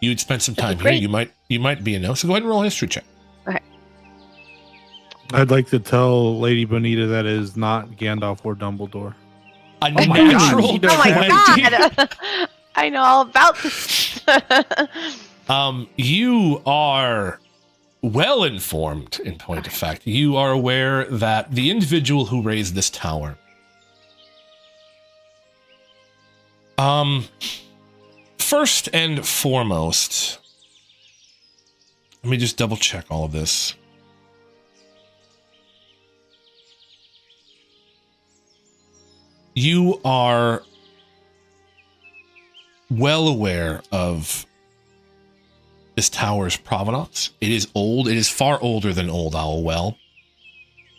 You'd spent some time here. great. You might be a no. So go ahead and roll a history check. I'd like to tell Lady Bonita that is not Gandalf or Dumbledore. A my God, natural he does Oh my 20. god! I know all about this. You are well informed, in point of fact. You are aware that the individual who raised this tower, first and foremost, let me just double check all of this. You are well aware of this tower's provenance. It is old. It is far older than Old Owl Well.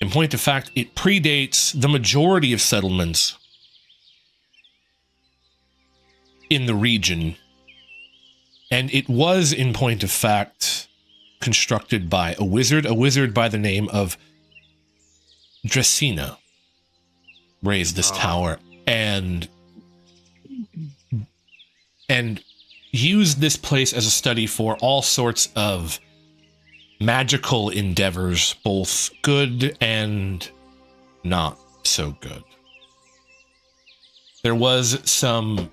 In point of fact, it predates the majority of settlements in the region. And it was, in point of fact, constructed by a wizard by the name of Dracena. Raised this tower and used this place as a study for all sorts of magical endeavors, both good and not so good. There was some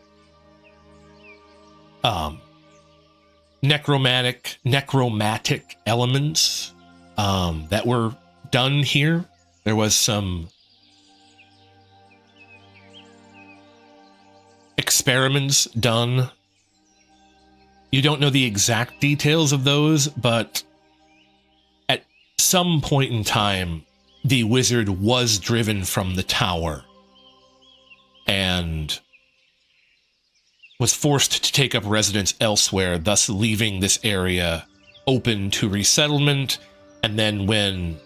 necromantic elements that were done here. There was some experiments done. You don't know the exact details of those, but at some point in time, the wizard was driven from the tower and was forced to take up residence elsewhere, thus leaving this area open to resettlement. And then when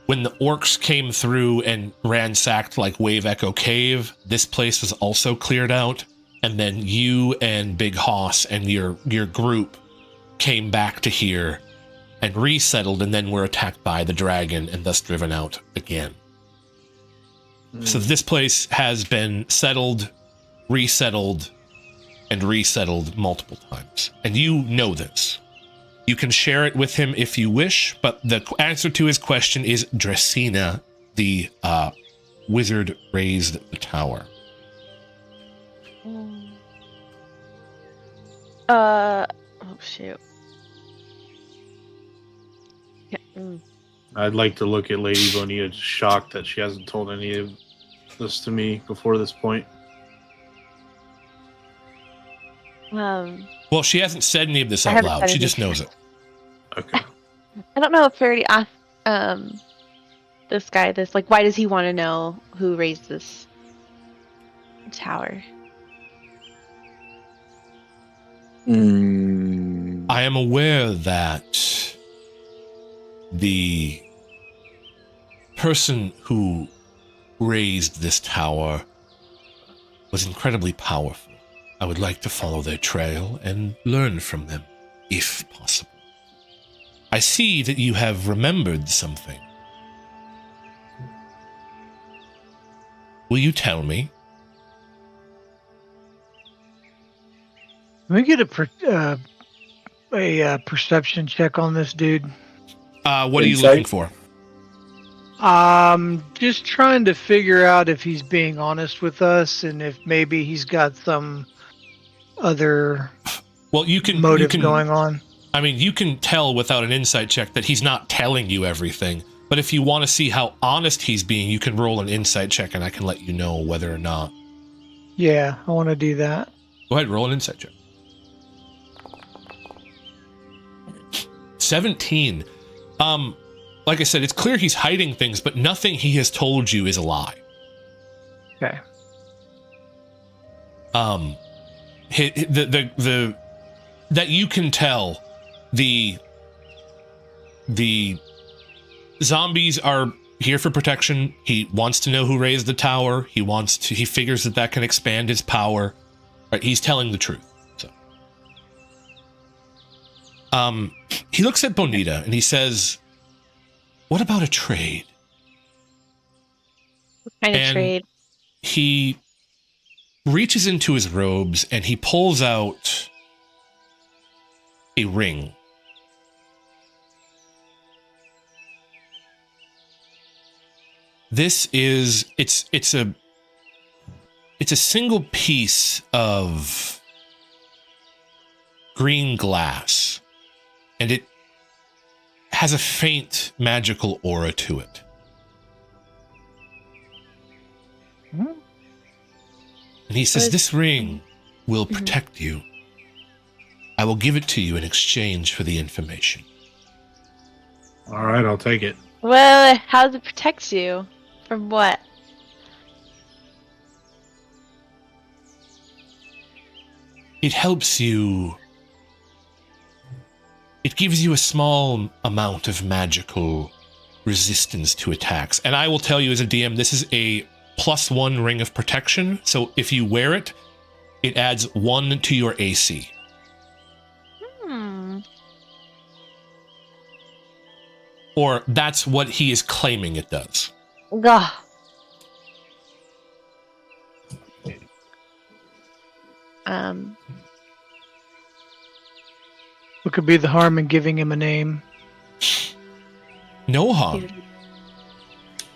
the orcs came through and ransacked like Wave Echo Cave, this place was also cleared out. And then you and Big Hoss and your group came back to here and resettled, and then were attacked by the dragon and thus driven out again. So this place has been settled, resettled, and resettled multiple times. And you know this. You can share it with him if you wish, but the answer to his question is Dracena, the wizard, raised the tower. Oh shoot. Yeah. I'd like to look at Lady Bonita, just shocked that she hasn't told any of this to me before this point. Well, she hasn't said any of this out loud. She just knows it. Okay. I don't know if I already asked this guy this. Like, why does he want to know who raised this tower? I am aware that the person who raised this tower was incredibly powerful. I would like to follow their trail and learn from them, if possible. I see that you have remembered something. Will you tell me? Let me get a perception check on this dude. What are you looking for? Just trying to figure out if he's being honest with us and if maybe he's got some other motive going on. I mean, you can tell without an insight check that he's not telling you everything. But if you want to see how honest he's being, you can roll an insight check and I can let you know whether or not. Yeah, I want to do that. Go ahead, roll an insight check. 17. Like I said, it's clear he's hiding things, but nothing he has told you is a lie. Okay. That you can tell, the The zombies are here for protection. He wants to know who raised the tower. He figures that can expand his power. Right, he's telling the truth. So, he looks at Bonita and he says, "What about a trade?" What kind of trade? He reaches into his robes and he pulls out a ring. This is it's a single piece of green glass, and it has a faint magical aura to it. And he says, "This ring will protect you. I will give it to you in exchange for the information." All right, I'll take it. Well, how does it protect you? From what? It helps you. It gives you a small amount of magical resistance to attacks. And I will tell you as a DM, this is a +1 ring of protection. So if you wear it, it adds 1 to your AC. Or that's what he is claiming it does. Gah. What could be the harm in giving him a name? No harm.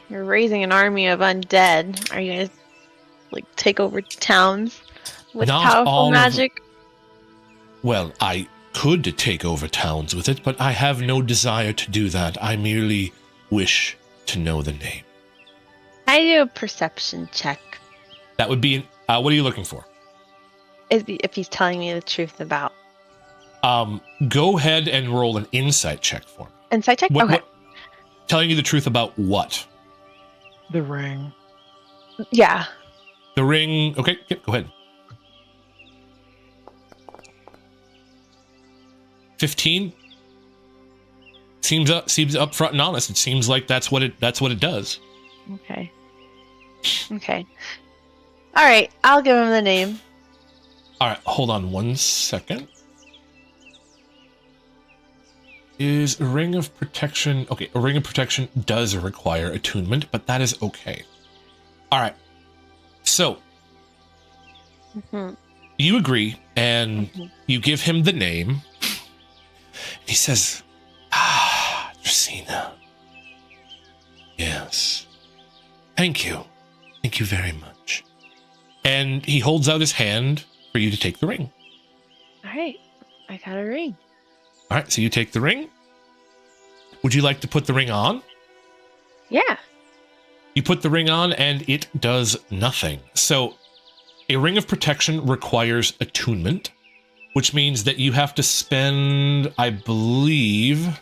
You're raising an army of undead. Are you gonna like take over towns with Not powerful all of- magic? Well, I could take over towns with it, but I have no desire to do that. I merely wish to know the name. I do a perception check. That would be, what are you looking for? If he's telling me the truth about Go ahead and roll an insight check for me. insight check. Okay. Telling you the truth about what? The ring. Yeah. The ring. Okay, yep, go ahead. 15. Seems upfront and honest. It seems like that's what it does. Okay. Okay. All right. I'll give him the name. All right, hold on 1 second. Is a ring of protection... Okay, a ring of protection does require attunement, but that is okay. All right. So, you agree, and you give him the name. He says, Dracena. Yes. Thank you. Thank you very much. And he holds out his hand for you to take the ring. All right. I got a ring. All right, so you take the ring. Would you like to put the ring on? Yeah. You put the ring on and it does nothing. So a ring of protection requires attunement, which means that you have to spend, I believe...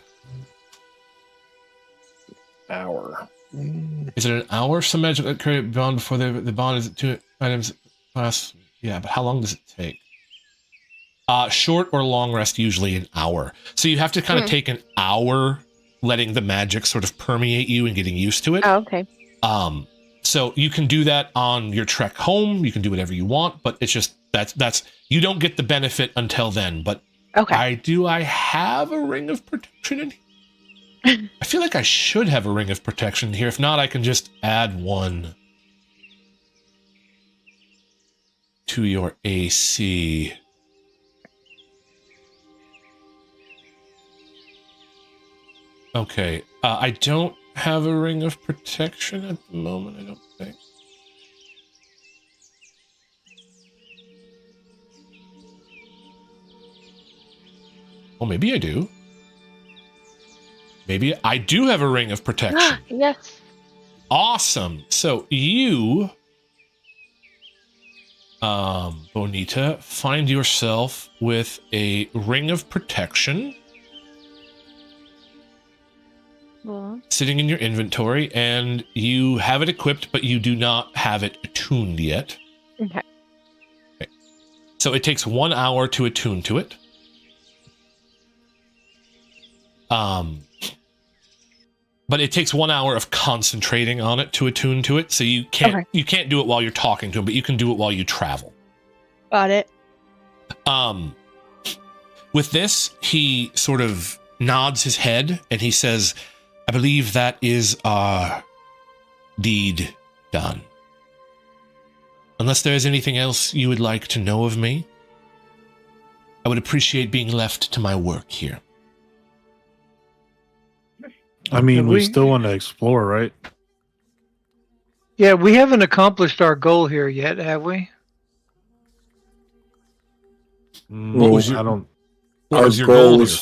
Hour. Is it an hour? Some magic that create bond before the bond is 2 items last. Yeah, but how long does it take? Short or long rest, usually an hour. So you have to kind of take an hour letting the magic sort of permeate you and getting used to it. Oh, okay. So you can do that on your trek home. You can do whatever you want, but it's just that's you don't get the benefit until then. But Okay. I have a ring of protection in here? I feel like I should have a ring of protection here. If not, I can just add 1 to your AC. Okay, I don't have a ring of protection at the moment, I don't think. Oh, maybe I do. Maybe I do have a ring of protection. Yes. Awesome. So you, Bonita, find yourself with a ring of protection sitting in your inventory, and you have it equipped, but you do not have it attuned yet. Okay. So it takes 1 hour to attune to it. but it takes 1 hour of concentrating on it to attune to it. So you can't do it while you're talking to him, but you can do it while you travel. Got it. With this, he sort of nods his head and he says, I believe that is our deed done. Unless there is anything else you would like to know of me, I would appreciate being left to my work here. I mean, we still want to explore, right? Yeah, we haven't accomplished our goal here yet, have we? What was your, I don't. what was your goal here?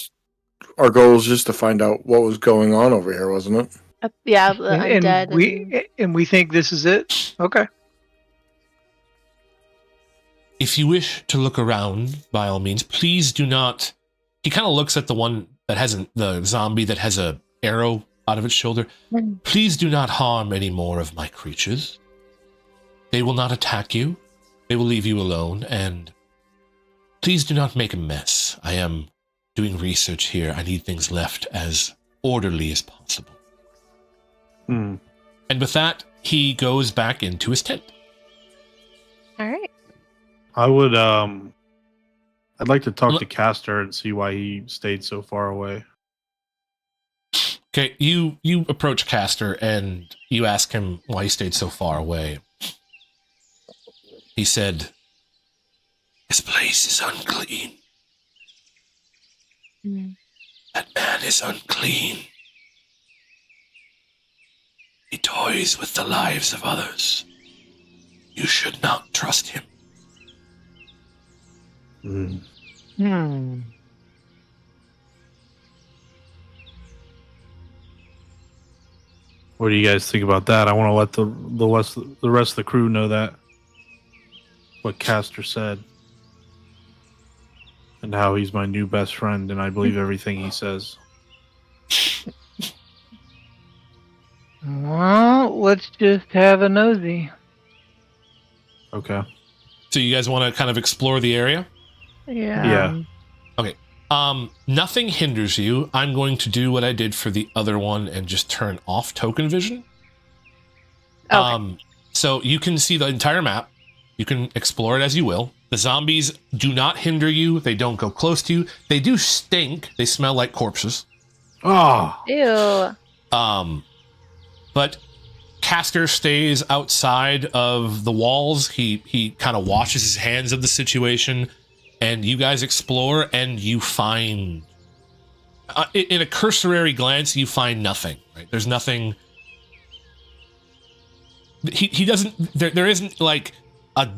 Our goal was just to find out what was going on over here, wasn't it? Yeah, the undead. And we think this is it. Okay. If you wish to look around, by all means, please do not. He kind of looks at the one that hasn't, the zombie that has a arrow out of its shoulder. Please do not harm any more of my creatures. They will not attack you. They will leave you alone, and please do not make a mess. I am doing research here. I need things left as orderly as possible. And with that, he goes back into his tent. All right. I would. I'd like to talk to Castor and see why he stayed so far away. Okay, you approach Castor and you ask him why he stayed so far away. He said, "This place is unclean. That man is unclean. He toys with the lives of others. You should not trust him." What do you guys think about that? I want to let the rest of the crew know that what Castor said and how he's my new best friend, and I believe everything he says. Well, let's just have a nosy. Okay. So you guys want to kind of explore the area? Yeah. Okay. Nothing hinders you. I'm going to do what I did for the other one and just turn off token vision. Okay. So you can see the entire map. You can explore it as you will. The zombies do not hinder you. They don't go close to you. They do stink. They smell like corpses. Oh. Ew. But Castor stays outside of the walls. He kind of washes his hands of the situation, and you guys explore, and you find, in a cursory glance, you find nothing. Right? There's nothing. He doesn't. There isn't like a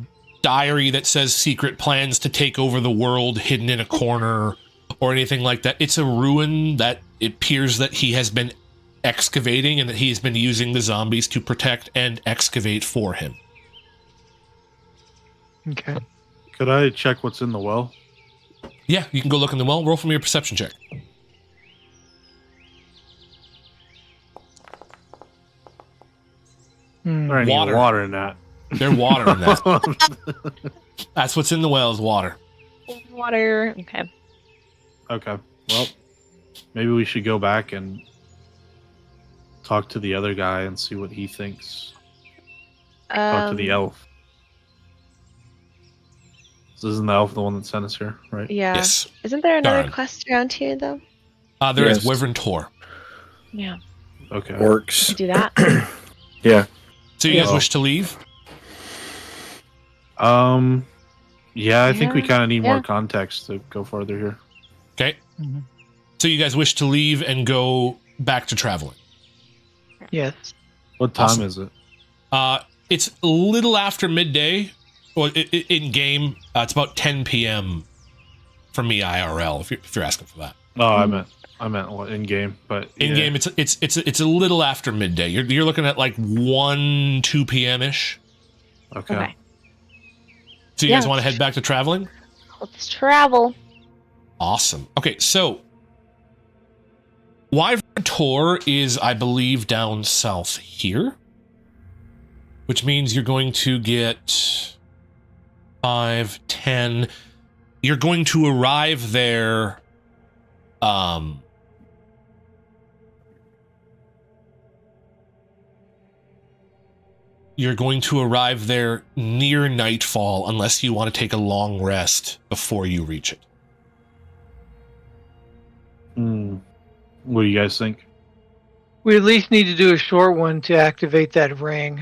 diary that says secret plans to take over the world hidden in a corner or anything like that. It's a ruin that it appears that he has been excavating and that he's been using the zombies to protect and excavate for him. Okay. Could I check what's in the well? Yeah, you can go look in the well. Roll from your perception check. There ain't any water in that. There's water in that. That's what's in the well is water. Water. Okay. Okay. Well, maybe we should go back and talk to the other guy and see what he thinks. Talk to the elf. This isn't the elf the one that sent us here, right? Yeah. Yes. Isn't there another Darn. quest around here though? There is Yes. Wyvern Tor. Yeah. Okay. Works. Do that. Yeah. So you guys wish to leave? Yeah, I think we Yeah. kind of need Yeah. more context to go farther here. Okay. So you guys wish to leave and go back to traveling? Yes. What time Awesome. is it? It's a little after midday. Well, in game, it's about 10 p.m. for me IRL. If you're asking for that. Oh, I meant what, in game, but In game, it's a little after midday. You're looking at like 1-2 p.m. ish. Okay. So you Yeah. guys want to head back to traveling? Let's travel. Awesome. Okay, so Wyvern Tor is, I believe, down south here, which means you're going to get 5, 10. You're going to arrive there. you're going to arrive there near nightfall unless you want to take a long rest before you reach it. What do you guys think? We at least need to do a short one to activate that ring.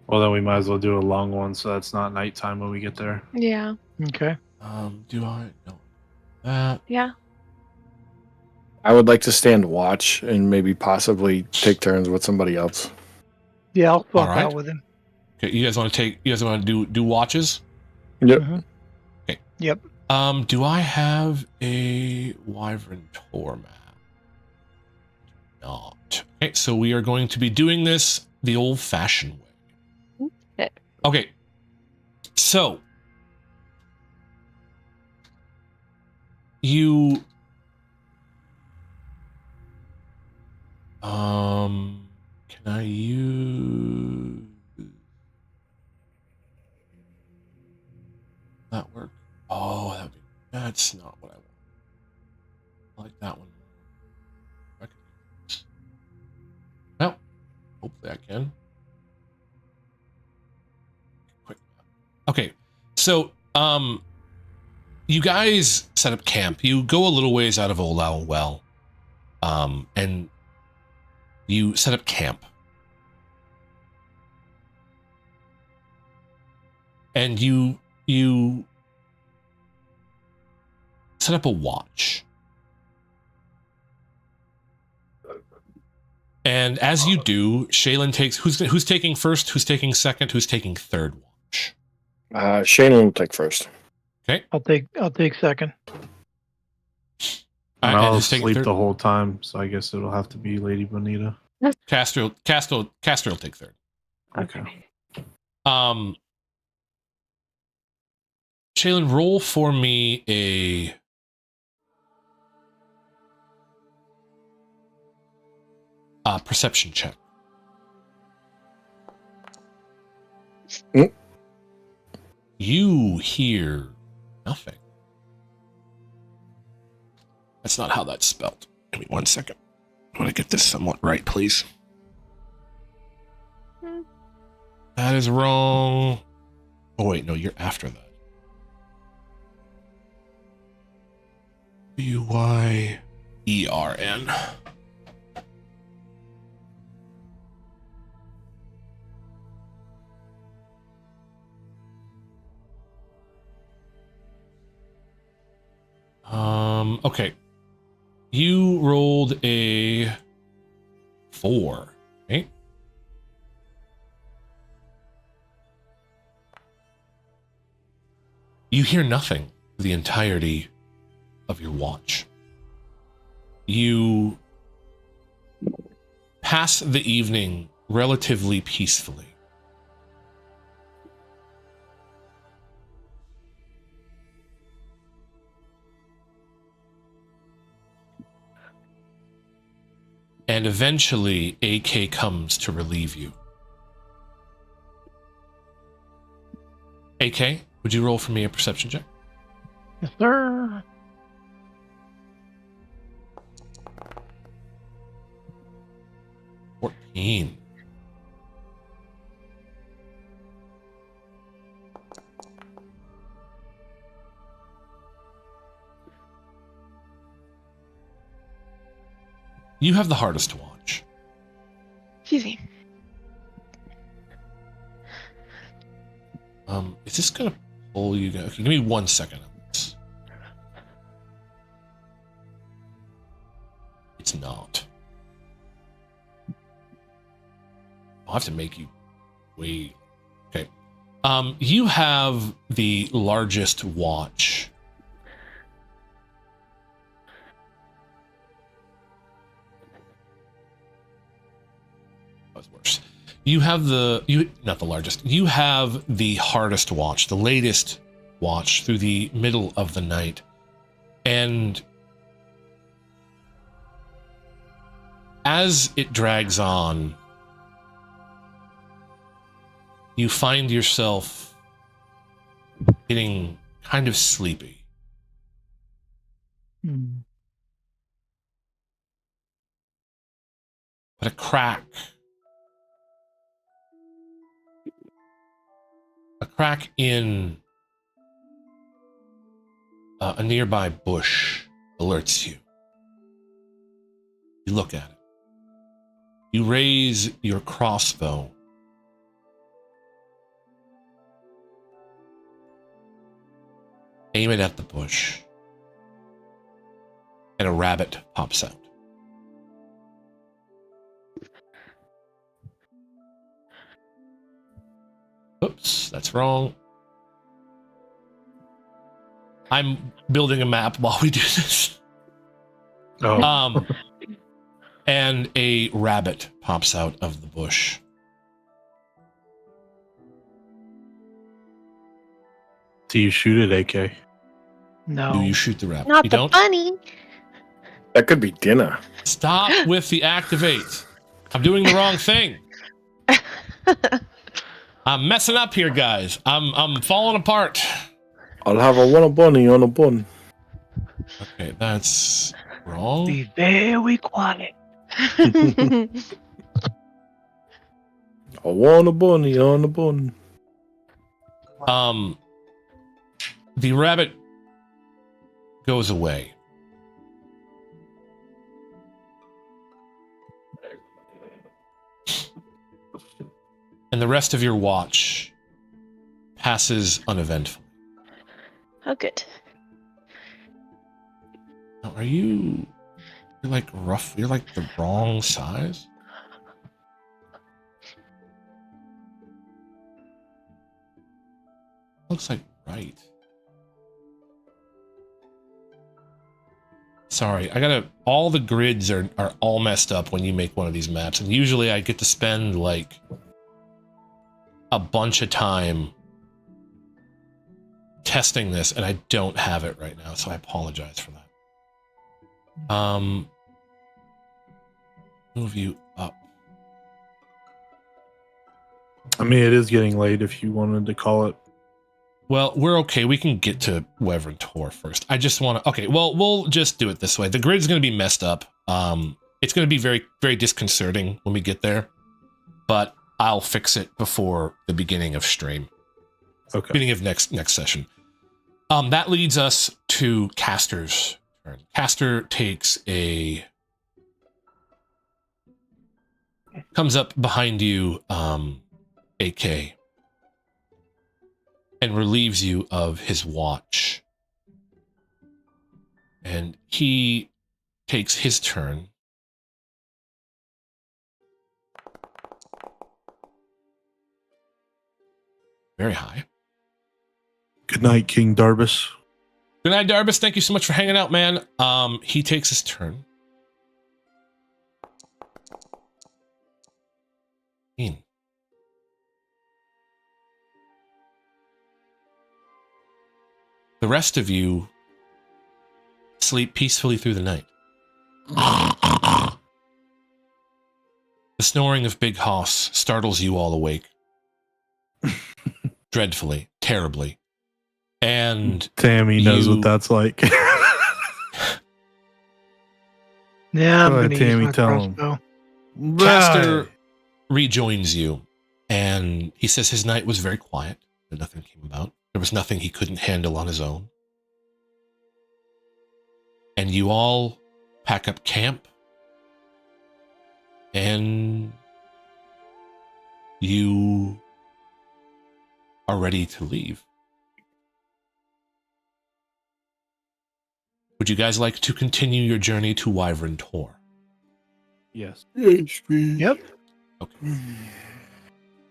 Well, then we might as well do a long one so that's not nighttime when we get there. Yeah. Okay. Do I? No. Yeah. I would like to stand watch and maybe possibly take turns with somebody else. Yeah, I'll swap All right. out with him. Okay, you guys want to do watches? Yep. Mhm. Okay. Yep. Do I have a Wyvern Tour map? Not. Okay, so we are going to be doing this the old-fashioned way. Okay. Okay. So you can I use that work? Oh, that's not what I want. I like that one. Well, hopefully I can. Quick. Okay, so you guys set up camp. You go a little ways out of Old Owl Well, and you set up camp. And you set up a watch. And as you do, Shaylin takes who's taking first, who's taking second, who's taking third watch. Shannon will take first. Okay. I'll take second. And And I'll who's taking sleep third? the whole time, so I guess it'll have to be Lady Bonita. Castor will take third. Okay. Shaylin, roll for me a perception check. You hear nothing. That's not how that's spelled. Give me 1 second. I want to get this somewhat right, please. That is wrong. Oh, wait, no, you're after that. Buyern. Okay. You rolled a 4, right? You hear nothing for the entirety of your watch. You pass the evening relatively peacefully. And eventually, AK comes to relieve you. AK, would you roll for me a perception check? Yes, sir. $14. You have the hardest to watch. Excuse me. Is this gonna pull you guys? Okay, give me 1 second on this. It's not. I'll have to make you wait. Okay. You have the largest watch. That was worse. You have not the largest. You have the hardest watch, the latest watch through the middle of the night. And as it drags on, you find yourself getting kind of sleepy. But a crack A crack in a nearby bush alerts you. You look at it. You raise your crossbow. Aim it at the bush. And a rabbit pops out. Oops, that's wrong. I'm building a map while we do this. Oh. And a rabbit pops out of the bush. Do you shoot it, AK? No. Do you shoot the rabbit? Not You the don't? bunny. That could be dinner. Stop with the activate. I'm doing the wrong thing. I'm messing up here, guys. I'm falling apart. I'll have a one bunny on a bun. Okay, that's wrong. Be very quiet. I want a bunny on a bun. The rabbit goes away. And the rest of your watch passes uneventfully. Oh, good. Now, you're like rough, you're like the wrong size? Looks like right. Sorry, all the grids are all messed up when you make one of these maps, and usually I get to spend like a bunch of time testing this, and I don't have it right now, so I apologize for that. Move you up. I mean, it is getting late if you wanted to call it. Well, we're okay. We can get to Wyvern Tor first. I just want to... Okay, well, we'll just do it this way. The grid's going to be messed up. It's going to be very, very disconcerting when we get there. But I'll fix it before the beginning of stream. Okay. Beginning of next session. That leads us to Caster's turn. Caster takes a... Comes up behind you, AK. And relieves you of his watch. And he takes his turn. Very high. Good night, King Darbus. Good night, Darbus. Thank you so much for hanging out, man. He takes his turn. The rest of you sleep peacefully through the night. The snoring of Big Hoss startles you all awake. Dreadfully, terribly. And Tammy knows what that's like. Yeah, I'm Go ahead, gonna Tammy, use my tell him. crossbow. Caster rejoins you, and he says his night was very quiet, that nothing came about. There was nothing he couldn't handle on his own. And you all pack up camp, and you are ready to leave. Would you guys like to continue your journey to Wyvern Tor? Yes. Yep. Okay.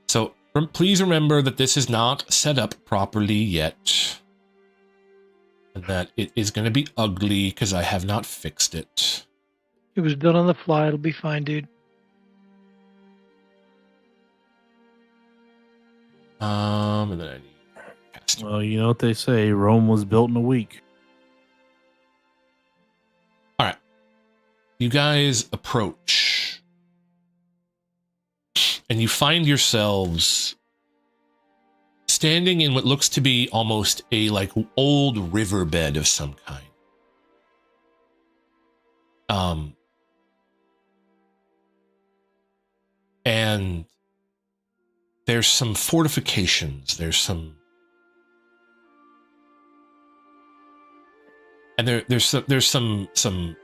So please remember that this is not set up properly yet. And that it is going to be ugly because I have not fixed it. It was done on the fly. It'll be fine, dude. And then I need Caster. Well, you know what they say, Rome was built in a week. All right. You guys approach. And you find yourselves standing in what looks to be almost a like old riverbed of some kind. And there's some fortifications. There's some, and there's some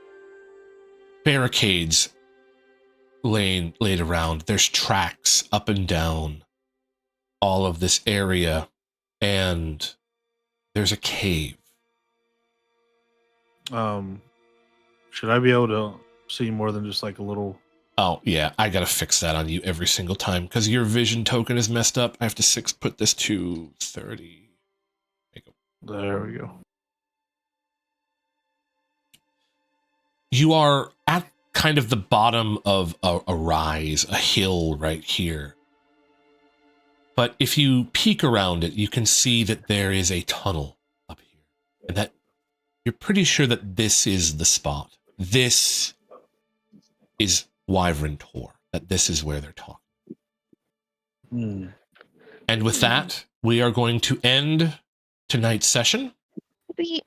barricades laid around. There's tracks up and down all of this area, and there's a cave. Should I be able to see more than just like a little? Oh yeah, I gotta fix that on you every single time because your vision token is messed up. I have to put this to 30. There we go. You are at kind of the bottom of a rise, a hill right here. But if you peek around it, you can see that there is a tunnel up here. And that you're pretty sure that this is the spot. This is Wyvern Tor. That this is where they're talking. And with that, we are going to end tonight's session. Sweet.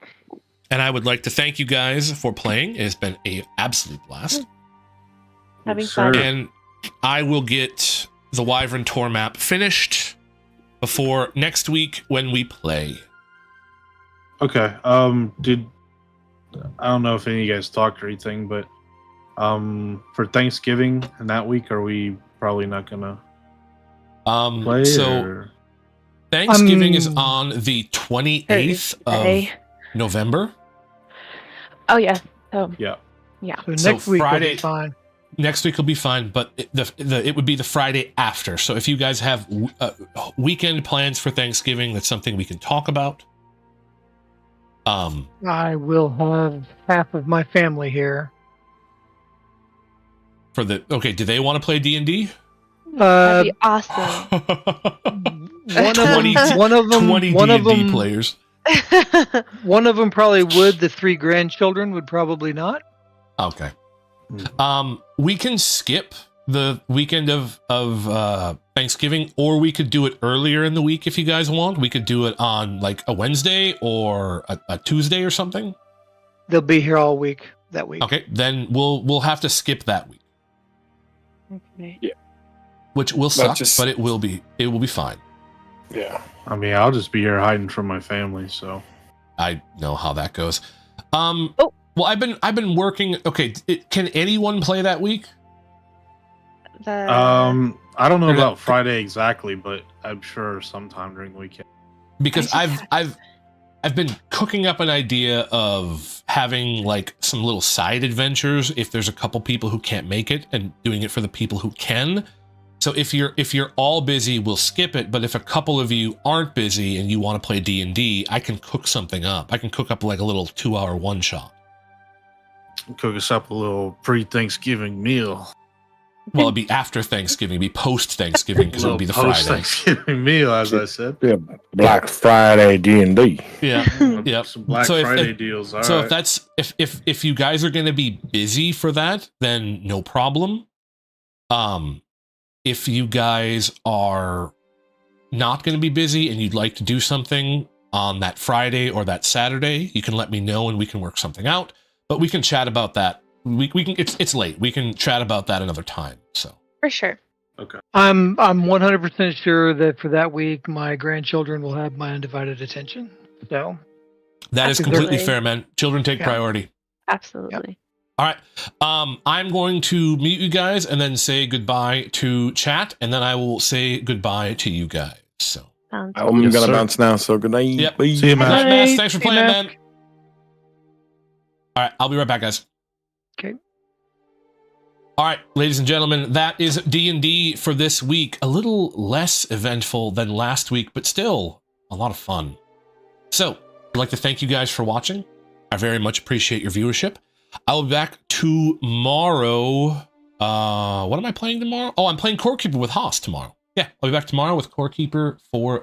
And I would like to thank you guys for playing. It has been an absolute blast. Having Yes, fun. sir. And I will get the Wyvern Tor map finished before next week when we play. Okay. I don't know if any of you guys talked or anything, but for Thanksgiving and that week, are we probably not gonna play? So or? Thanksgiving is on the 28th Thursday. of November. Oh yeah. So Yeah. yeah. So So next week will Friday- be fine. Next week will be fine, but it would be the Friday after. So if you guys have weekend plans for Thanksgiving, that's something we can talk about. I will have half of my family here. Okay, do they want to play D&D? That'd be awesome. One of them 20 D&D players. One of them probably would. The 3 grandchildren would probably not. Okay. We can skip the weekend of Thanksgiving, or we could do it earlier in the week if you guys want. We could do it on like a Wednesday or a Tuesday or something. They'll be here all week that week. Okay, then we'll have to skip that week, Okay. which will suck, just- but it will be fine. Yeah. I mean, I'll just be here hiding from my family. So I know how that goes. Well, I've been working. Okay, can anyone play that week? I don't know You're about not- Friday exactly, but I'm sure sometime during the weekend. Because I just I've been cooking up an idea of having like some little side adventures if there's a couple people who can't make it, and doing it for the people who can. So if you're all busy, we'll skip it. But if a couple of you aren't busy and you want to play D&D, I can cook something up. I can cook up like a little 2-hour one shot. Cook us up a little pre-Thanksgiving meal. Well, it'd be after Thanksgiving, it'd be post Thanksgiving because it'll be the Friday. Thanksgiving meal, as I said. Yeah. Black Friday D&D. Yeah. Yep. Some Black So if- Friday deals. All So right. if that's if you guys are going to be busy for that, then no problem. If you guys are not going to be busy and you'd like to do something on that Friday or that Saturday, you can let me know and we can work something out. But we can chat about that. We can. It's late. We can chat about that another time. So For sure. I'm 100% sure that for that week, my grandchildren will have my undivided attention. So that is Absolutely. completely fair, man. Children take Yeah. priority. Absolutely. All right. I'm going to mute you guys and then say goodbye to chat, and then I will say goodbye to you guys. So, Sounds I'm Yes, gonna sir. bounce now, so good night. Yep. Bye. See you, man. Good night, Mass. Night. Thanks for Hey, playing, Mass. man. All right, I'll be right back, guys. Okay. All right, ladies and gentlemen, that is D&D for this week. A little less eventful than last week, but still a lot of fun. So, I'd like to thank you guys for watching. I very much appreciate your viewership. I'll be back tomorrow. What am I playing tomorrow? Oh, I'm playing Core Keeper with Haas tomorrow. Yeah, I'll be back tomorrow with Core Keeper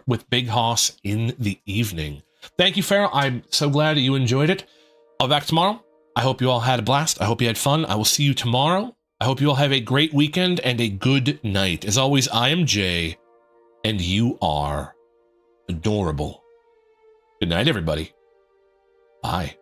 with Big Haas in the evening. Thank you, Farrell. I'm so glad that you enjoyed it. I'll be back tomorrow. I hope you all had a blast. I hope you had fun. I will see you tomorrow. I hope you all have a great weekend and a good night. As always, I am Jay, and you are adorable. Good night, everybody. Bye.